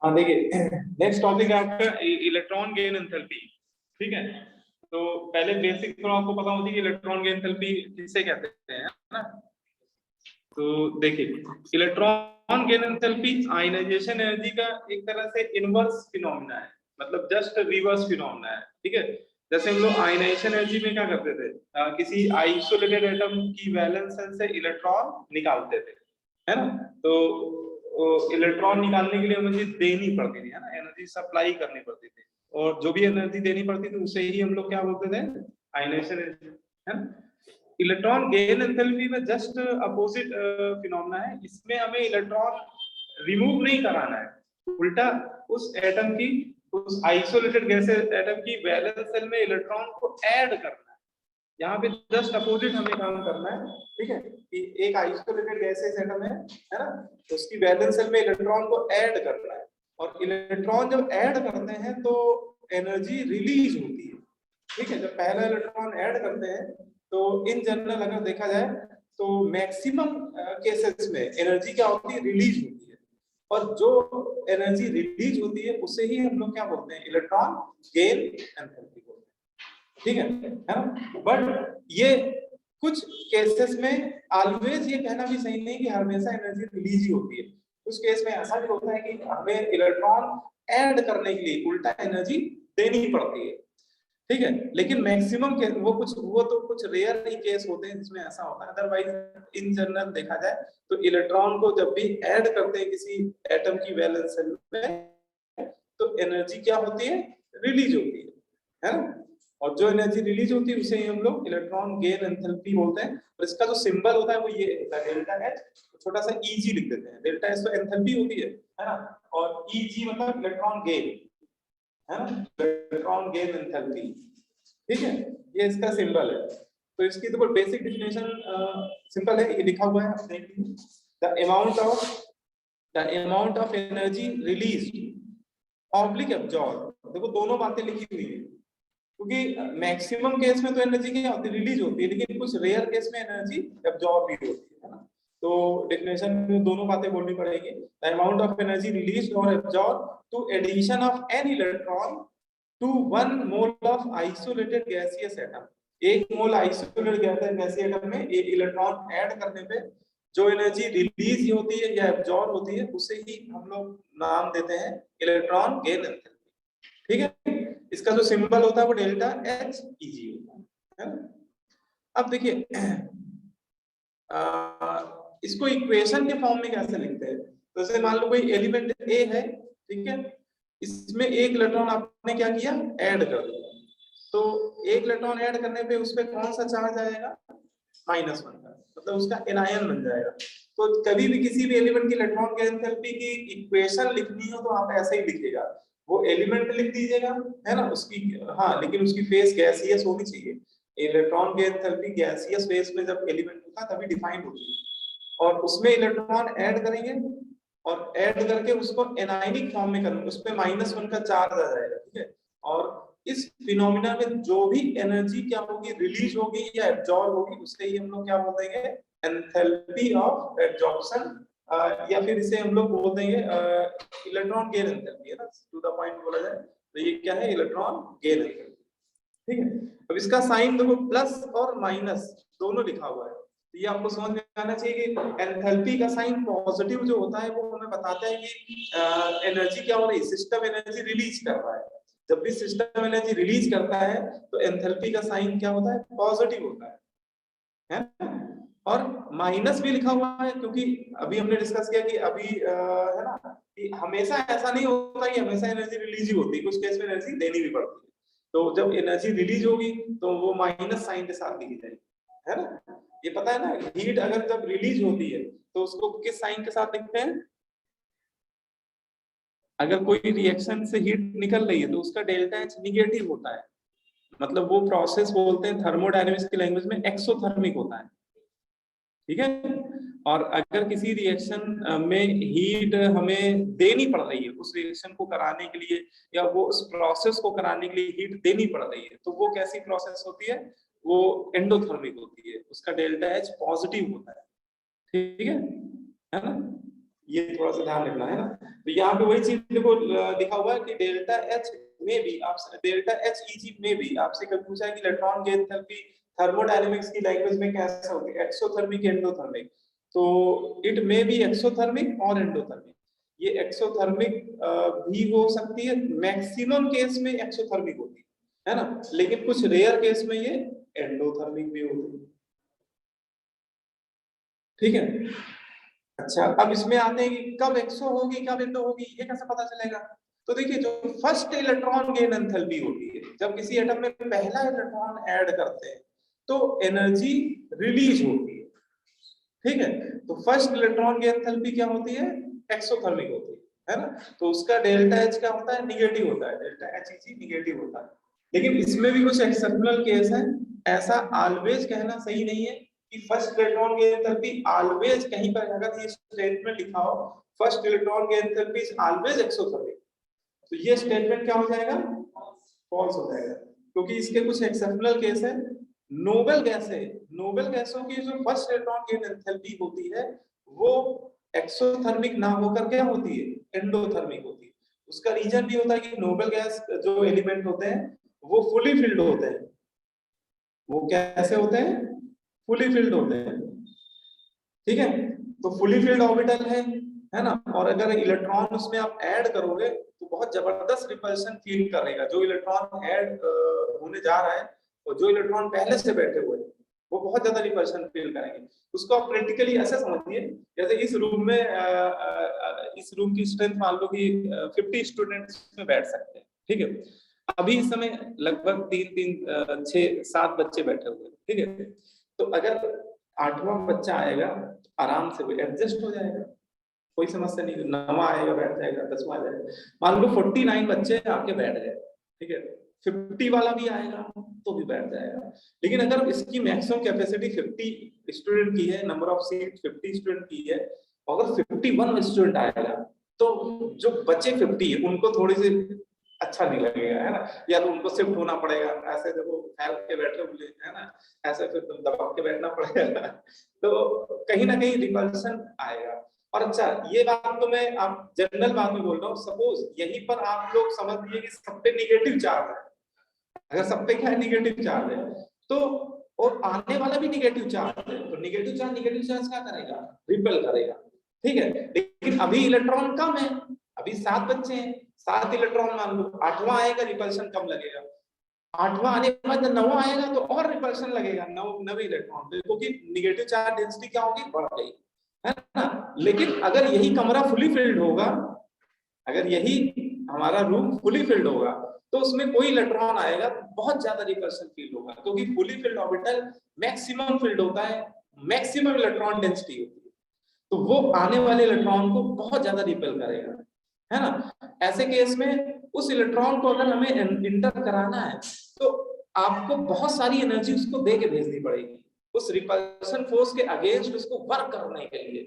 हाँ देखिए, next topic है आपका इलेक्ट्रॉन गेन एंथैल्पी। ठीक है, तो पहले बेसिक थोड़ा आपको पता होती है कि इलेक्ट्रॉन गेन एंथैल्पी किसे कहते हैं, है ना। तो देखिए, electron gain enthalpy ionization energy का एक तरह से इनवर्स फिनोमेना है, मतलब जस्ट रिवर्स फिनोमेना है। ठीक है, जैसे हम लोग आयनाइजेशन एनर्जी में क्या करते थे, किसी आइसोलेटेड एटम की वैलेंस शेल से इलेक्ट्रॉन निकालते थे, है ना। तो इलेक्ट्रॉन निकालने के लिए एनर्जी देनी पड़ती थी, है ना, एनर्जी सप्लाई करनी पड़ती थी, और जो भी एनर्जी देनी पड़ती थी उसे ही हम लोग क्या बोलते थे, आयनाइजेशन एनर्जी, है ना। इलेक्ट्रॉन गेन एंथैल्पी में जस्ट अपोजिट फिनोमेना है। इसमें हमें इलेक्ट्रॉन रिमूव नहीं कराना है, उल्टा उस एटम की, उस आइसोलेटेड गैसेस एटम की वैलेंस शेल में इलेक्ट्रॉन को ऐड करना है। यहाँ पे जस्ट अपोजिट हमें काम करना है। ठीक है, कि एक आइसोलेटेड गैसेस एटम है ना, तो उसकी वैलेंस शेल में इलेक्ट्रॉन को ऐड करना है, और इलेक्ट्रॉन जब ऐड करते हैं तो एनर्जी रिलीज होती है। ठीक है, जब पहला इलेक्ट्रॉन ऐड करते हैं तो इन जनरल अगर देखा जाए तो मैक्सिमम केसेस में एनर्जी क्या होती है, रिलीज होती है, और जो एनर्जी रिलीज होती है उसे ही हम लोग क्या बोलते हैं, इलेक्ट्रॉन गेन एंथैल्पी बोलते हैं। ठीक है ना। बट ये कुछ केसेस में ऑलवेज ये कहना भी सही नहीं कि हमेशा एनर्जी रिलीज ही होती है। कुछ केस में ऐसा भी होता है कि हमें इलेक्ट्रॉन ऐड करने के लिए उल्टा एनर्जी देनी पड़ती है। ठीक है, लेकिन मैक्सिमम के वो तो कुछ रेयर ही केस होते हैं जिसमें ऐसा होता है। अदरवाइज इन जनरल देखा जाए तो इलेक्ट्रॉन को जब भी ऐड करते हैं किसी एटम की वैलेंस शेल में तो एनर्जी क्या होती है, रिलीज होती है ना। और जो एनर्जी रिलीज होती है उसे ही हम लोग इलेक्ट्रॉन गेन एंथैल्पी बोलते हैं। और इसका जो सिंबल होता है वो ये डेल्टा एच, छोटा सा ईजी लिख देते हैं। डेल्टा एच तो एंथैल्पी होती है ना, और ईजी मतलब इलेक्ट्रॉन गेन, है ना, इलेक्ट्रॉन गेन एंथैल्पी। ठीक है, ये इसका सिंबल है। तो इसकी तो बेसिक डेफिनेशन सिंपल है, ये लिखा हुआ है, आप देख लीजिए। The amount of energy released oblique absorb, देखो दोनों बातें लिखी हुई है, क्योंकि मैक्सिमम केस में तो एनर्जी क्या होती है, रिलीज होती है, लेकिन कुछ रेयर केस में एनर्जी एब्जॉर्ब भी होती है ना। तो डेफिनेशन में दोनों बातें बोलनी पड़ेगी। The amount of energy released और absorb to addition of an electron to 1 mole of isolated gaseous atom. एक मोल आइसोलेटेड गैसीय एटम में एक इलेक्ट्रॉन ऐड करने पे जो एनर्जी रिलीज होती है या एब्जॉर्ब होती है उसे ही हम लोग नाम देते हैं इलेक्ट्रॉन गेन एंथैल्पी। ठीक है, इसका जो सिंबल होता है वो डेल्टा एच ईजी होता है ना? अब देखिए इसको इक्वेशन के फॉर्म में कैसे लिखते हैं। तो जैसे मान लो कोई एलिमेंट ए है, ठीक है, इसमें एक इलेक्ट्रॉन आपने क्या किया, ऐड कर दिया। तो एक इलेक्ट्रॉन ऐड करने पे उस पे कौन सा चार्ज आएगा, -1 का, मतलब उसका एनायन बन जाएगा। तो कभी भी किसी भी एलिमेंट की इलेक्ट्रॉन गेन एंथैल्पी की इक्वेशन लिखनी हो तो आप ऐसे ही लिखिएगा, वो एलिमेंट लिख दीजिएगा, है ना, उसकी, हाँ, लेकिन उसकी फेस गैसियस होनी चाहिए। Electron gain enthalpy gaseous face में जब एलिमेंट होता है तभी डिफाइंड होती है, और उसमें इलेक्ट्रॉन ऐड करेंगे और ऐड करके उसको एनायनिक फॉर्म में करेंगे, उस पे -1 का चार्ज आ जाएगा। ठीक है, और इस फिनोमिना में जो भी एनर्जी क्या होगी, रिलीज होगी या एब्जॉर्ब होगी, उसे ही हम लोग क्या बोल देंगे, एंथैल्पी ऑफ एब्जॉर्प्शन, या फिर इसे हम लोग बोल देंगे इलेक्ट्रॉन गेन एंथैल्पी, है ना, टू द पॉइंट बोला जाए तो ये क्या है, इलेक्ट्रॉन गेन एंथैल्पी। ठीक है, अब इसका साइन देखो प्लस और माइनस दोनों लिखा हुआ है, तो ये आपको समझ में आना चाहिए कि एंथैल्पी का साइन पॉजिटिव जो होता है वो हमें बताता है कि एनर्जी क्या हो रही है, सिस्टम एनर्जी रिलीज कर रहा है। जब भी सिस्टम एनर्जी रिलीज करता है तो एंथैल्पी का साइन क्या होता है, पॉजिटिव होता है ना? और माइनस भी लिखा हुआ है क्योंकि अभी हमने डिस्कस किया कि अभी है ना, कि हमेशा ऐसा नहीं होता कि हमेशा एनर्जी रिलीज ही होती है, कुछ केस में एनर्जी देनी भी पड़ती है। तो जब एनर्जी रिलीज होगी तो वो माइनस साइन के साथ लिखी जाएगी, है ना। ये पता है ना, हीट अगर जब रिलीज होती है तो उसको किस साइन के साथ लिखते हैं, अगर कोई रिएक्शन से हीट निकल रही है तो उसका डेल्टा एच निगेटिव होता है, मतलब वो प्रोसेस बोलते हैं थर्मोडायनेमिक्स की लैंग्वेज में एक्सोथर्मिक होता है। ठीक है, और अगर किसी रिएक्शन में हीट हमें देनी पड़ रही है उस रिएक्शन को कराने के लिए, या वो उस प्रोसेस को कराने के लिए हीट देनी पड़ रही है, तो वो कैसी प्रोसेस होती है, वो एंडोथर्मिक होती है, उसका डेल्टा एच पॉजिटिव होता है। ठीक है ना, ये थोड़ा सा ध्यान रखना है ना। तो यहाँ पे वही चीज देखो लिखा हुआ है कि डेल्टा एच में भी आपसे डेल्टा एच ईजी में भी आपसे कल पूछा है कि इलेक्ट्रॉन की एंथैल्पी थर्मोडायनेमिक्स की लैंग्वेज में कैसा होगी, एक्सोथर्मिक एंडोथर्मिक। तो इट में बी एक्सोथर्मिक और एंडोथर्मिक। ये एक्सोथर्मिक भी हो सकती है, मैक्सिमम केस में एक्सोथर्मिक होती है ना, लेकिन कुछ रेयर केस में ये एंडोथर्मिक भी होती है। ठीक है। अच्छा, अब इसमें आते हैं कि कब एक्सो होगी कब एंडो होगी, ये कैसे पता चलेगा। तो देखिए, जो फर्स्ट इलेक्ट्रॉन गेन एंथैल्पी होती है, जब किसी एटम में पहला इलेक्ट्रॉन ऐड करते हैं तो एनर्जी रिलीज होती है। ठीक है, तो फर्स्ट इलेक्ट्रॉन की एंथैल्पी क्या होती है, एक्सोथर्मिक होती है ना। तो उसका डेल्टा एच क्या होता है, निगेटिव होता है, डेल्टा एच इसी निगेटिव होता है। लेकिन इसमें भी कुछ एक्सेप्शनल केस है, ऐसा ऑलवेज कहना सही नहीं है कि फर्स्ट इलेक्ट्रॉन की एंथैल्पी ऑलवेज, कहीं पर अगर ये स्टेटमेंट लिखा हो फर्स्ट इलेक्ट्रॉन की एंथैल्पी इज ऑलवेज एक्सोथर्मिक, तो ये स्टेटमेंट क्या हो जाएगा, फॉल्स हो जाएगा, क्योंकि इसके कुछ एक्सेप्शनल केस है। नोबेल गैस है, नोबेल गैसों की जो फर्स्ट इलेक्ट्रॉन की एंथैल्पी होती है वो एक्सोथर्मिक ना होकर क्या होती है, एंडोथर्मिक होती है। उसका रीजन भी होता है कि नोबेल गैस जो एलिमेंट होते हैं वो फुली फिल्ड होते हैं। वो कैसे होते हैं, फुली फिल्ड होते हैं। ठीक है, तो फुली फिल्ड ऑर्बिटल है ना, और अगर इलेक्ट्रॉन उसमें आप ऐड करोगे तो बहुत जबरदस्त रिपल्शन फील करेगा। जो इलेक्ट्रॉन ऐड होने जा रहा है और जो इलेक्ट्रॉन पहले से बैठे हुए हैं वो बहुत ज्यादा रिपल्शन फील करेंगे। उसको आप प्रैक्टिकली ऐसे समझिए, जैसे इस रूम में इस रूम की स्ट्रेंथ मान लो कि 50 स्टूडेंट्स में बैठ सकते हैं। ठीक है, अभी इस समय लगभग 3-6-7 बच्चे बैठे हुए हैं। ठीक है, तो अगर 8वां बच्चा आएगा आराम से एडजस्ट हो जाएगा, कोई समस्या नहीं। 9वां आएगा बैठ जाएगा, 10वां आ जाएगा। मान लो 49 बच्चे आके बैठ गए, ठीक है, 50 वाला भी आएगा तो भी बैठ जाएगा। लेकिन अगर इसकी मैक्सिमम कैपेसिटी 50 स्टूडेंट की है, नंबर ऑफ सीट 50 स्टूडेंट की है, अगर 51 स्टूडेंट आएगा तो जो बचे 50 उनको थोड़ी सी अच्छा नहीं लगेगा, है ना, या तो उनको शिफ्ट होना पड़ेगा। ऐसे देखो फैल के बैठे हुए है ना, ऐसे फिर तुम दबा के बैठना पड़ेगा तो कहीं ना कहीं रिपल्शन आएगा। और अच्छा, ये बात तो मैं आप जनरल बात में बोल रहा हूँ, सपोज यहीं पर आप लोग समझ लीजिए कि सब पे निगेटिव चार्ज है। अगर सब पे क्या है, निगेटिव चार्ज है, तो और आने वाला भी निगेटिव चार्ज है, तो निगेटिव चार्ज क्या करेगा, रिपेल करेगा। ठीक है, लेकिन अभी इलेक्ट्रॉन कम है, अभी 7 बच्चे हैं, 7 इलेक्ट्रॉन मान लो, 8वां आएगा रिपल्शन कम लगेगा, 8वां आने के बाद 9वां आएगा तो और रिपल्शन लगेगा, 9 इलेक्ट्रॉन, क्योंकि निगेटिव चार्ज डेंसिटी क्या होगी, बढ़ गई, है ना। लेकिन अगर यही कमरा फुली फिल्ड होगा, अगर यही हमारा रूम फुली फिल्ड होगा तो उसमें कोई इलेक्ट्रॉन आएगा तो बहुत ज्यादा रिपल्शन फील होगा, क्योंकि fully filled orbital maximum field होता है, मैक्सिमम इलेक्ट्रॉन डेंसिटी होती है, तो वो आने वाले इलेक्ट्रॉन को बहुत ज्यादा रिपेल करेगा, है ना। ऐसे केस में उस इलेक्ट्रॉन को अगर हमें इंटर कराना है तो आपको बहुत सारी एनर्जी उसको दे के भेजनी पड़ेगी, उस रिपल्शन फोर्स के अगेंस्ट उसको वर्क करने के लिए।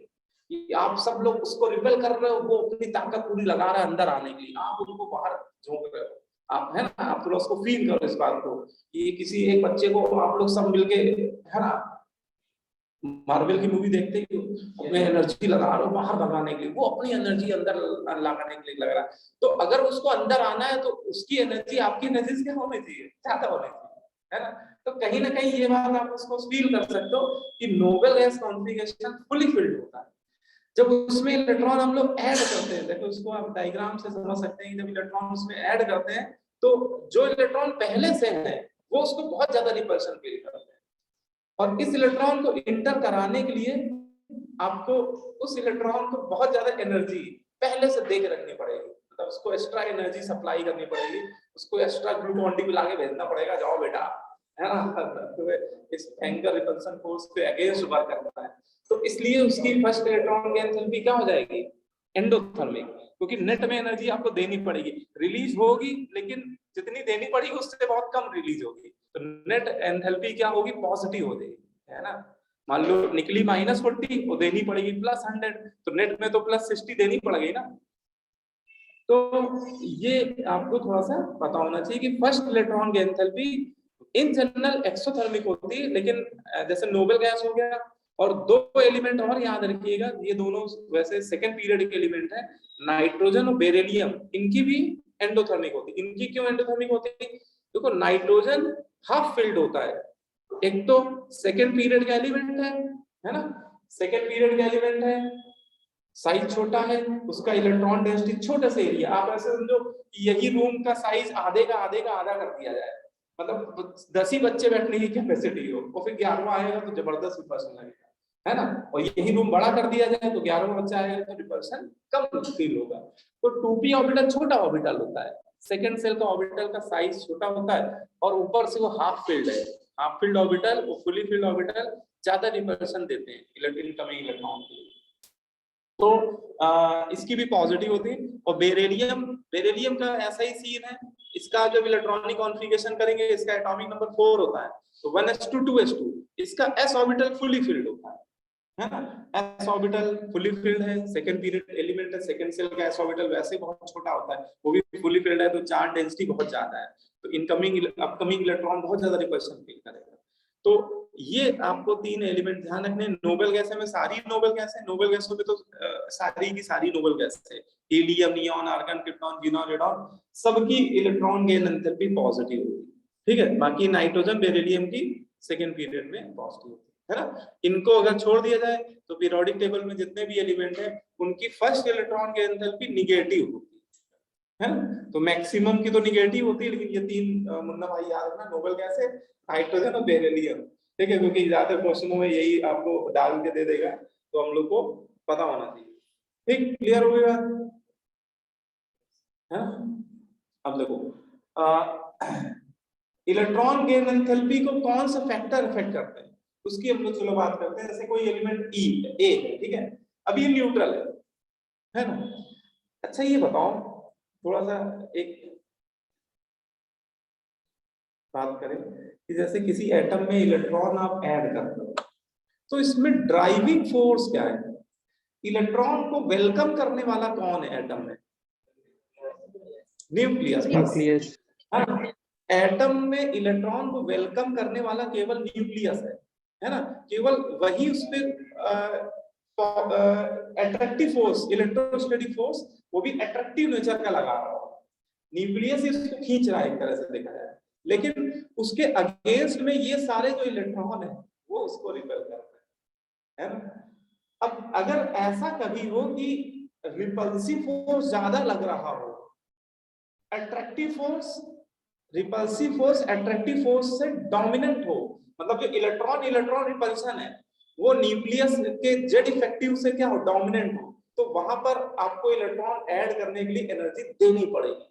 कि आप सब लोग उसको रिपेल कर रहे हो, वो अपनी ताकत पूरी लगा रहा है अंदर आने के लिए, आप उनको बाहर झोंक रहे हो, आप, है ना, आप थोड़ा उसको फील करो इस बात को कि किसी एक बच्चे को आप लोग सब मिलके, है ना, मार्वल की मूवी देखते ही अपने एनर्जी लगा रहे हो बाहर भगाने के लिए, वो अपनी एनर्जी अंदर लगाने के लिए लग रहा है। तो अगर उसको अंदर आना है तो उसकी एनर्जी आपकी एनर्जी से क्या होनी चाहिए, ज्यादा होनी चाहिए, है ना। तो कहीं ना कहीं ये बात आप उसको फील कर सकते हो कि noble gas configuration fully filled होता है। जब उसमें इलेक्ट्रॉन हम लोग ऐड करते हैं, देखो इसको आप डायग्राम से समझ सकते हैं, जब इलेक्ट्रॉन उसमें ऐड करते हैं तो जो इलेक्ट्रॉन पहले से है वो उसको बहुत ज्यादा रिपल्शन फील करते हैं, और इस इलेक्ट्रॉन को इंटर कराने के लिए आपको उस इलेक्ट्रॉन को बहुत ज्यादा एनर्जी पहले से दे के रखनी पड़ेगी, मतलब उसको एक्स्ट्रा एनर्जी सप्लाई करनी पड़ेगी, उसको एक्स्ट्रा ग्लूकोन डी मिला के भेजना पड़ेगा, जाओ बेटा, है ना, तो इस एंगल रिपल्शन फोर्स के अगेंस्ट वर्क करना है। तो इसलिए उसकी फर्स्ट इलेक्ट्रॉन की एंथैल्पी क्या हो जाएगी, एंडोथर्मिक, क्योंकि नेट में एनर्जी आपको देनी पड़ेगी, रिलीज होगी लेकिन जितनी देनी पड़ेगी उससे बहुत कम रिलीज होगी, तो नेट एंथैल्पी क्या होगी, पॉजिटिव हो जाएगी, है ना। मान लो निकली -40, वो देनी पड़ेगी +100, तो नेट में तो +60 देनी पड़ेगी ना। तो ये आपको थोड़ा सा पता होना चाहिए कि फर्स्ट इलेक्ट्रॉन की एंथैल्पी इन जनरल एक्सोथर्मिक होती है, लेकिन जैसे नोबेल गैस हो गया और दो एलिमेंट और याद रखिएगा, ये दोनों वैसे सेकंड पीरियड के एलिमेंट है, नाइट्रोजन और बेरिलियम, इनकी भी एंडोथर्मिक होती है। इनकी क्यों एंडोथर्मिक होती है? देखो नाइट्रोजन हाफ फिल्ड होता है, एक तो सेकंड पीरियड का एलिमेंट है ना, सेकंड पीरियड का एलिमेंट है, साइज छोटा है, उसका इलेक्ट्रॉन डेंसिटी छोटे से एरिया, आप ऐसे समझो यही रूम का साइज आधे का आधा कर दिया जाए, मतलब 10 ही बच्चे बैठने की कैपेसिटी हो, और फिर 11वां आएगा तो जबरदस्त रिपल्शन लगेगा, है ना। और यही रूम बड़ा कर दिया जाए तो 11वां बच्चा आएगा तो रिपल्शन कम फील होगा। तो 2p ऑर्बिटल छोटा ऑर्बिटल होता है, सेकंड सेल का ऑर्बिटल का साइज छोटा होता है, और ऊपर से वो हाफ फील्ड है, हाफ फील्ड ऑर्बिटल और फुली फील्ड ऑर्बिटल ज्यादा रिपल्शन देते हैं इनकमिंग इलेक्ट्रॉन के लिए। तो इसकी भी पॉजिटिव होती है। और बेरिलियम का ऐसा ही सीन है, इसका जब इलेक्ट्रॉनिक कॉन्फ़िगरेशन करेंगे, इसका एटॉमिक नंबर 4 होता है, तो 1s2 2s2, इसका s ऑर्बिटल फुली फिल्ड होता है ना, s ऑर्बिटल फुली फिल्ड है, सेकंड पीरियड एलिमेंट है, सेकंड सेल का s ऑर्बिटल वैसे बहुत छोटा होता है, वो भी फुली फिल्ड है, तो चार्ज डेंसिटी बहुत ज्यादा है, तो इनकमिंग अपकमिंग इलेक्ट्रॉन बहुत ज्यादा रिपल्शन फील करेगा। तो ये आपको 3 एलिमेंट ध्यान रखने। नोबेल गैसें में सारी नोबेल गैसें, नोबेल गैसों में तो सारी की सारी नोबेल गैस है, helium, neon, argon, krypton, xenon, radon, सबकी इलेक्ट्रॉन गेन एंथैल्पी पॉजिटिव होती है, ठीक है। बाकी नाइट्रोजन, बेरिलियम की सेकंड पीरियड में पॉजिटिव होती है ना। इनको अगर छोड़ दिया जाए तो पीरियोडिक टेबल में जितने भी एलिमेंट है उनकी first electron gain enthalpy negative होती है ना। तो मैक्सिमम की तो निगेटिव होती है, लेकिन ये 3 मुन्ना भाई याद रखना, नोबेल गैस है, नाइट्रोजन और बेरिलियम, ठीक है, क्योंकि ज्यादातर क्वेश्चनों में यही आपको डाल के दे देगा, तो हम लोग को पता होना चाहिए। ठीक, क्लियर हो गया है। अब देखो इलेक्ट्रॉन गेन एंथैल्पी को कौन सा फैक्टर इफेक्ट करते हैं, उसकी हम लोग चलो बात करते हैं। जैसे कोई एलिमेंट ए है, ठीक है, अब ये न्यूट्रल है ना। अच्छा ये बताओ, थोड़ा सा एक बात करें कि जैसे किसी एटम में इलेक्ट्रॉन आप ऐड करते हो, तो इसमें ड्राइविंग फोर्स क्या है? इलेक्ट्रॉन को वेलकम करने वाला कौन है एटम में? न्यूक्लियस। एटम में इलेक्ट्रॉन को वेलकम करने वाला केवल न्यूक्लियस है ना, केवल वही उस पर अट्रैक्टिव फोर्स, इलेक्ट्रोस्टैटिक फोर्स, वो भी अट्रैक्टिव नेचर का लगा रहा हो, न्यूक्लियस इसको खींच रहा है एक तरह से देखा जाए, लेकिन उसके अगेंस्ट में ये सारे जो इलेक्ट्रॉन है वो उसको रिपेल करते हैं, है ना। अब अगर ऐसा कभी हो कि रिपल्सिव फोर्स ज्यादा लग रहा हो, attractive force, repulsive force attractive force से डोमिनेंट हो, मतलब जो इलेक्ट्रॉन इलेक्ट्रॉन रिपल्शन है वो न्यूक्लियस के जेड इफेक्टिव से क्या हो, डोमिनेंट हो, तो वहां पर आपको इलेक्ट्रॉन ऐड करने के लिए एनर्जी देनी पड़ेगी,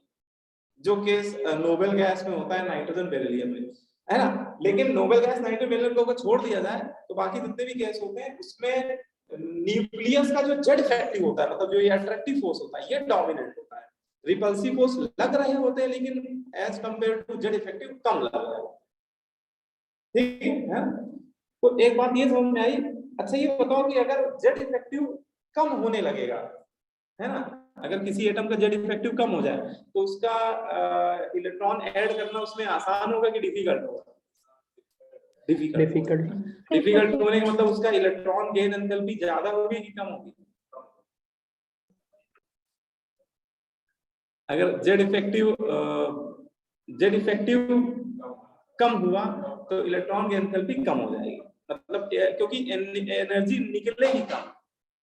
जो केस नोबेल गैस में होता है, नाइट्रोजन, बेरिलियम में, है ना। लेकिन नोबेल गैस, नाइट्रोजन, बेरिलियम को अगर छोड़ दिया जाए तो बाकी जितने भी गैस होते हैं उसमें न्यूक्लियस का जो जेड इफेक्टिव होता है, मतलब जो ये अट्रैक्टिव फोर्स होता है, ये डोमिनेंट होता है, रिपल्सिव फोर्स लग रहे होते हैं लेकिन as compare to Z effective कम लग रहा है, ठीक है। तो एक बात ये समझ में आई। अच्छा ये बताओ कि अगर जेड इफेक्टिव कम होने लगेगा, है ना, अगर किसी एटम का जेड इफेक्टिव कम हो जाए तो उसका इलेक्ट्रॉन ऐड करना उसमें आसान होगा कि डिफिकल्ट होगा? डिफिकल्ट होने का मतलब उसका इलेक्ट्रॉन गेन एंथैल्पी ज्यादा होगी कि कम होगी? अगर जेड इफेक्टिव कम हुआ तो इलेक्ट्रॉन की एंथैल्पी कम हो जाएगी, मतलब क्योंकि एनर्जी निकलेगी कम,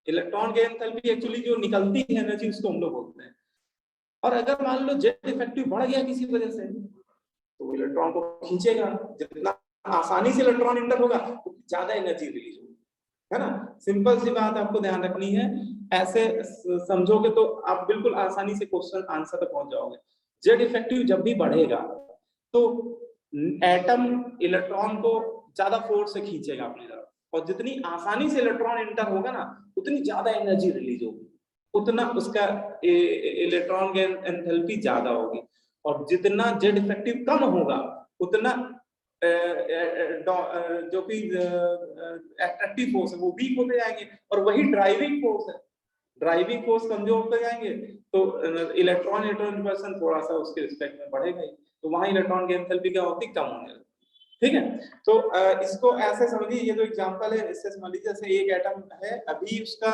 इलेक्ट्रॉन की एंथैल्पी एक्चुअली जो निकलती है एनर्जी उसको हम लोग बोलते हैं। और अगर मान लो जेड इफेक्टिव बढ़ गया किसी वजह से तो इलेक्ट्रॉन को खींचेगा, जितना आसानी से इलेक्ट्रॉन इंटर होगा उतनी ज्यादा एनर्जी रिलीज होगी, है ना। सिंपल सी बात आपको ध्यान रखनी है, ऐसे समझोगे तो आप बिल्कुल आसानी से क्वेश्चन आंसर तक पहुंच जाओगे। जेड इफेक्टिव जब भी बढ़ेगा तो एटम इलेक्ट्रॉन को ज्यादा फोर्स से खींचेगा अपनी तरफ, और जितनी आसानी से इलेक्ट्रॉन इंटर होगा ना उतनी ज्यादा एनर्जी रिलीज होगी, उतना उसका इलेक्ट्रॉन की एंथैल्पी ज्यादा होगी। और जितना जेड इफेक्टिव कम होगा उतना जो कि अट्रैक्टिव फोर्स है वो वीक होते जाएंगे, और वही ड्राइविंग फोर्स है, ड्राइविंग फोर्स कमजोर होते जाएंगे तो इलेक्ट्रॉन रिपल्शन थोड़ा सा उसके रिस्पेक्ट में बढ़ेगा ही, तो वहां इलेक्ट्रॉन की एंथैल्पी क्या होती, कम होने लगती, ठीक है। तो इसको ऐसे समझिए, ये जो एग्जांपल है इससे समझ लीजिए जैसे एक एटम है, अभी उसका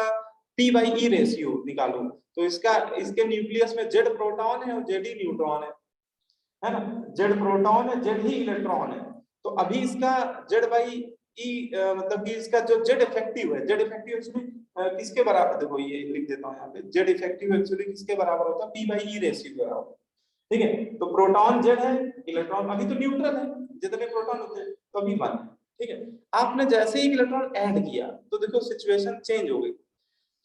P/E रेशियो निकालो, तो इसका इसके न्यूक्लियस में Z प्रोटॉन है और Z ही न्यूट्रॉन है ना, Z प्रोटॉन है Z ही इलेक्ट्रॉन है। तो अभी इसका Z/E मतलब कि इसका जो Z इफेक्टिव है, Z इफेक्टिव एक्चुअली किसके बराबर, देखो ये लिख देता हूँ यहाँ पे, Z इफेक्टिव एक्चुअली किसके बराबर होता है, P/E रेशियो के बराबर। ठीक है, तो प्रोटॉन Z है, इलेक्ट्रॉन अभी तो न्यूट्रल है, जितने प्रोटॉन होते हैं तो अभी 1। ठीक है, आपने जैसे ही इलेक्ट्रॉन ऐड किया तो देखो सिचुएशन चेंज हो गई।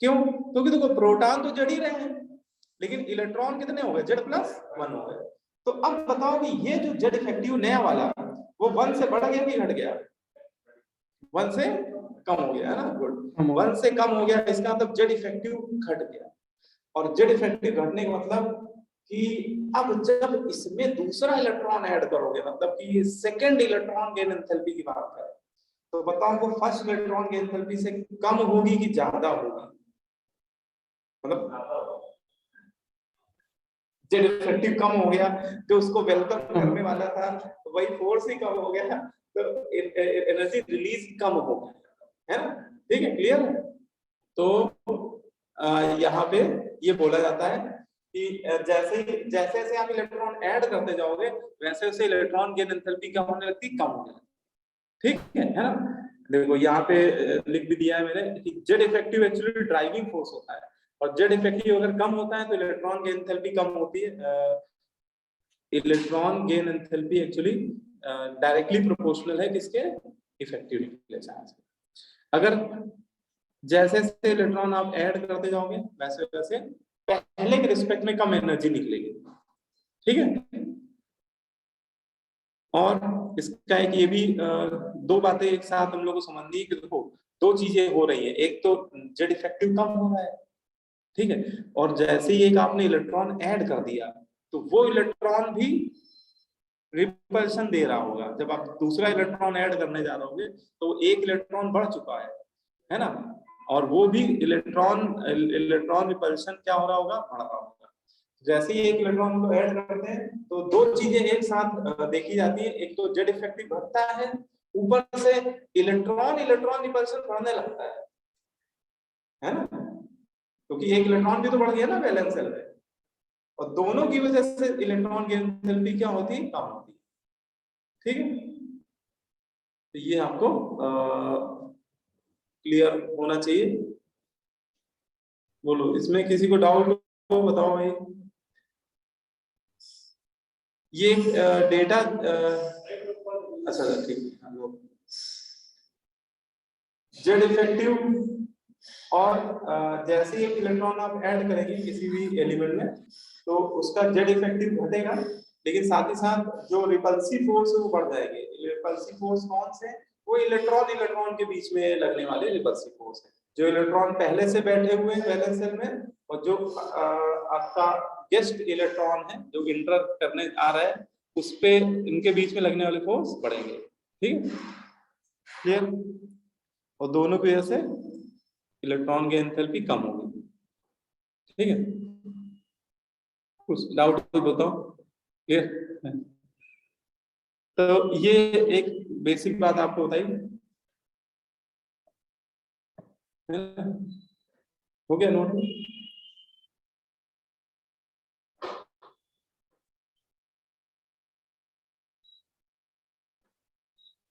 क्यों? क्योंकि देखो प्रोटॉन तो जड़ ही रहे हैं, लेकिन इलेक्ट्रॉन कितने हो गए, Z+1 हो गए। तो अब बताओ कि ये जो Z इफेक्टिव नया वाला वो 1 से बढ़ गया कि घट गया? 1 से कम हो गया है ना, गुड। 1 से कम हो गया, इसका मतलब Z इफेक्टिव घट गया। और Z इफेक्टिव घटने का मतलब कि अब जब इसमें दूसरा इलेक्ट्रॉन ऐड करोगे, मतलब कि सेकंड इलेक्ट्रॉन गेन एंथैल्पी की बात करें, तो बताओ वो फर्स्ट इलेक्ट्रॉन गेन एंथैल्पी से कम होगी कि ज्यादा होगी? मतलब जेड इफेक्टिव कम हो गया, जो उसको वेलकम करने वाला था वही फोर्स ही कम हो गया, तो एनर्जी रिलीज कम हो गया, है ना। ठीक है, क्लियर है। तो यहाँ पे ये बोला जाता है कि जैसे जैसे आप इलेक्ट्रॉन ऐड करते जाओगे वैसे वैसे इलेक्ट्रॉन गेन एंथैल्पी क्या होने लगती, कम होने लगती। ठीक है ना। देखो यहाँ पे लिख भी दिया है मैंने कि Z effective actually driving force होता है, और जेड इफेक्टिव अगर कम होता है तो इलेक्ट्रॉन गेन एंथैल्पी कम होती है। Electron gain enthalpy actually directly proportional है किसके, इफेक्टिव न्यूक्लियर चार्ज। अगर जैसे जैसे इलेक्ट्रॉन आप ऐड करते जाओगे वैसे वैसे पहले के रिस्पेक्ट में कम एनर्जी निकलेगी। ठीक है, और इसका एक ये भी दो बातें एक साथ हम लोग को समझनी है कि देखो दो चीजें हो रही है, एक तो जेड इफेक्टिव कम हो रहा है, ठीक है, और जैसे ही एक आपने इलेक्ट्रॉन ऐड कर दिया तो वो इलेक्ट्रॉन भी रिपल्शन दे रहा होगा। जब आप दूसरा इलेक्ट्रॉन ऐड करने जा रहे होगे तो एक इलेक्ट्रॉन बढ़ चुका है ना, और वो भी इलेक्ट्रॉन इलेक्ट्रॉन रिपल्शन क्या हो रहा होगा, बढ़ रहा होगा। जैसे ही एक इलेक्ट्रॉन को ऐड करते हैं तो दो चीजें एक साथ देखी जाती है, एक तो जेड इफेक्टिव बढ़ता है, ऊपर से इलेक्ट्रॉन इलेक्ट्रॉन रिपल्शन बढ़ने लगता है ना, क्योंकि एक इलेक्ट्रॉन भी तो बढ़ गया ना वैलेंस शेल में, और दोनों की वजह से इलेक्ट्रॉन की एंथैल्पी क्या होती है, कम होती है। ठीक है, तो ये आपको क्लियर होना चाहिए। बोलो इसमें किसी को डाउट हो, बताओ भाई। ये डेटा अच्छा ठीक है, जेड इफेक्टिव और जैसे ही एक इलेक्ट्रॉन आप ऐड करेंगे किसी भी एलिमेंट में तो उसका जेड इफेक्टिव घटेगा, लेकिन साथ ही साथ जो रिपल्सिव फोर्स है वो बढ़ जाएगी। रिपल्सिव फोर्स कौन से, वो इलेक्ट्रॉन इलेक्ट्रॉन के बीच में लगने वाले रिपल्सिव फोर्स है। जो इलेक्ट्रॉन पहले से बैठे हुए हैं वैलेंस शेल में, और जो आपका गेस्ट इलेक्ट्रॉन है जो इंटर करने आ रहा है उस पे इनके बीच में लगने वाले फोर्स बढ़ेंगे। ठीक है, क्लियर। और दोनों की वजह से इलेक्ट्रॉन की एंथैल्पी कम होगी। ठीक है, कुछ डाउट तो बताओ, क्लियर। तो ये एक बेसिक बात आपको बताई, हो गया नोट।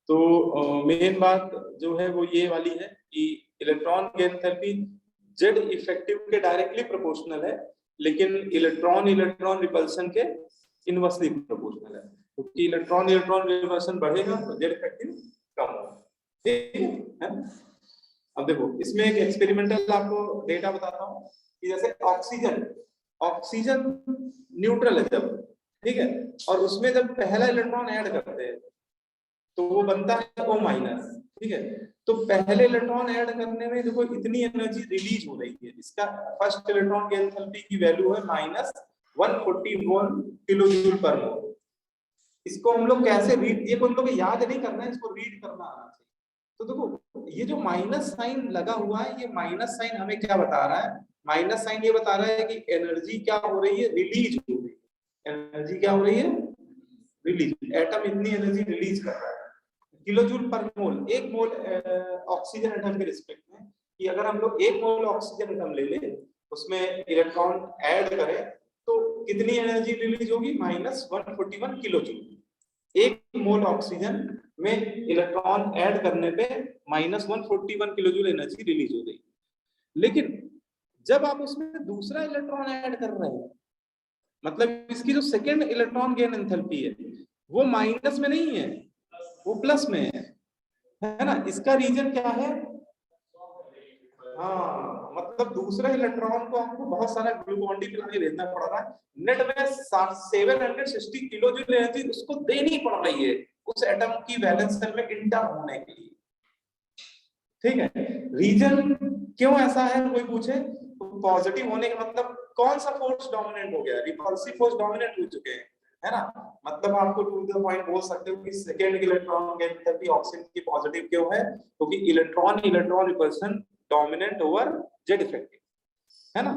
तो मेन बात जो है वो ये वाली है कि इलेक्ट्रॉन की एंथैल्पी जेड इफेक्टिव के डायरेक्टली प्रोपोर्शनल है, लेकिन इलेक्ट्रॉन इलेक्ट्रॉन रिपल्शन के इनवर्सली प्रोपोर्शनल है, क्योंकि इलेक्ट्रॉन इलेक्ट्रॉन रिपल्शन बढ़ेगा तो जेड इफेक्टिव कम होगा। ठीक है। अब देखो इसमें एक एक्सपेरिमेंटल आपको डेटा बताता हूँ कि जैसे ऑक्सीजन ऑक्सीजन न्यूट्रल है जब, ठीक है, और उसमें जब पहला इलेक्ट्रॉन ऐड करते हैं तो वो बनता है O-। ठीक है, तो पहले इलेक्ट्रॉन ऐड करने में देखो इतनी एनर्जी रिलीज हो रही है, इसका फर्स्ट इलेक्ट्रॉन की एंथैल्पी की वैल्यू है -141 किलो जूल पर मोल। इसको हम लोग कैसे रीड, ये हम लोग याद नहीं करना है, इसको रीड करना आना चाहिए। तो देखो ये जो माइनस साइन लगा हुआ है, ये माइनस साइन हमें क्या बता रहा है, माइनस साइन ये बता रहा है कि एनर्जी क्या हो रही है, रिलीज हो रही है। एनर्जी क्या हो रही है, रिलीज, एटम इतनी एनर्जी रिलीज कर रहा है। किलो जूल पर मोल, एक मोल ऑक्सीजन एटम के रिस्पेक्ट में, कि अगर हम लोग एक मोल ऑक्सीजन एटम ले लें, उसमें इलेक्ट्रॉन ऐड करें तो कितनी एनर्जी रिलीज होगी? -141 किलो जूल। एक मोल ऑक्सीजन में इलेक्ट्रॉन ऐड करने पे -141 किलो जूल एनर्जी रिलीज हो गई। लेकिन जब आप उसमें दूसरा इलेक्ट्रॉन ऐड कर रहे हैं, मतलब इसकी जो सेकेंड इलेक्ट्रॉन गेन एंथैल्पी है वो माइनस में नहीं है, वो प्लस में है ना। इसका रीजन क्या है? हाँ, मतलब दूसरे इलेक्ट्रॉन को आपको बहुत सारा ग्लूकोन डी पिला के भेजना पड़ रहा है, नेट में 760 किलो जूल एनर्जी उसको देनी पड़ रही है उस एटम की वैलेंस शेल में इंटर होने के लिए। ठीक है, रीजन क्यों ऐसा है कोई पूछे तो पॉजिटिव होने का मतलब कौन सा फोर्स डोमिनेंट हो गया? रिपल्सिव फोर्स डोमिनेंट हो चुके हैं, है ना। मतलब आपको टू द पॉइंट बोल सकते हो कि second electron gain enthalpy oxygen की पॉजिटिव क्यों है? क्योंकि electron repulsion dominant over Z effective, है ना।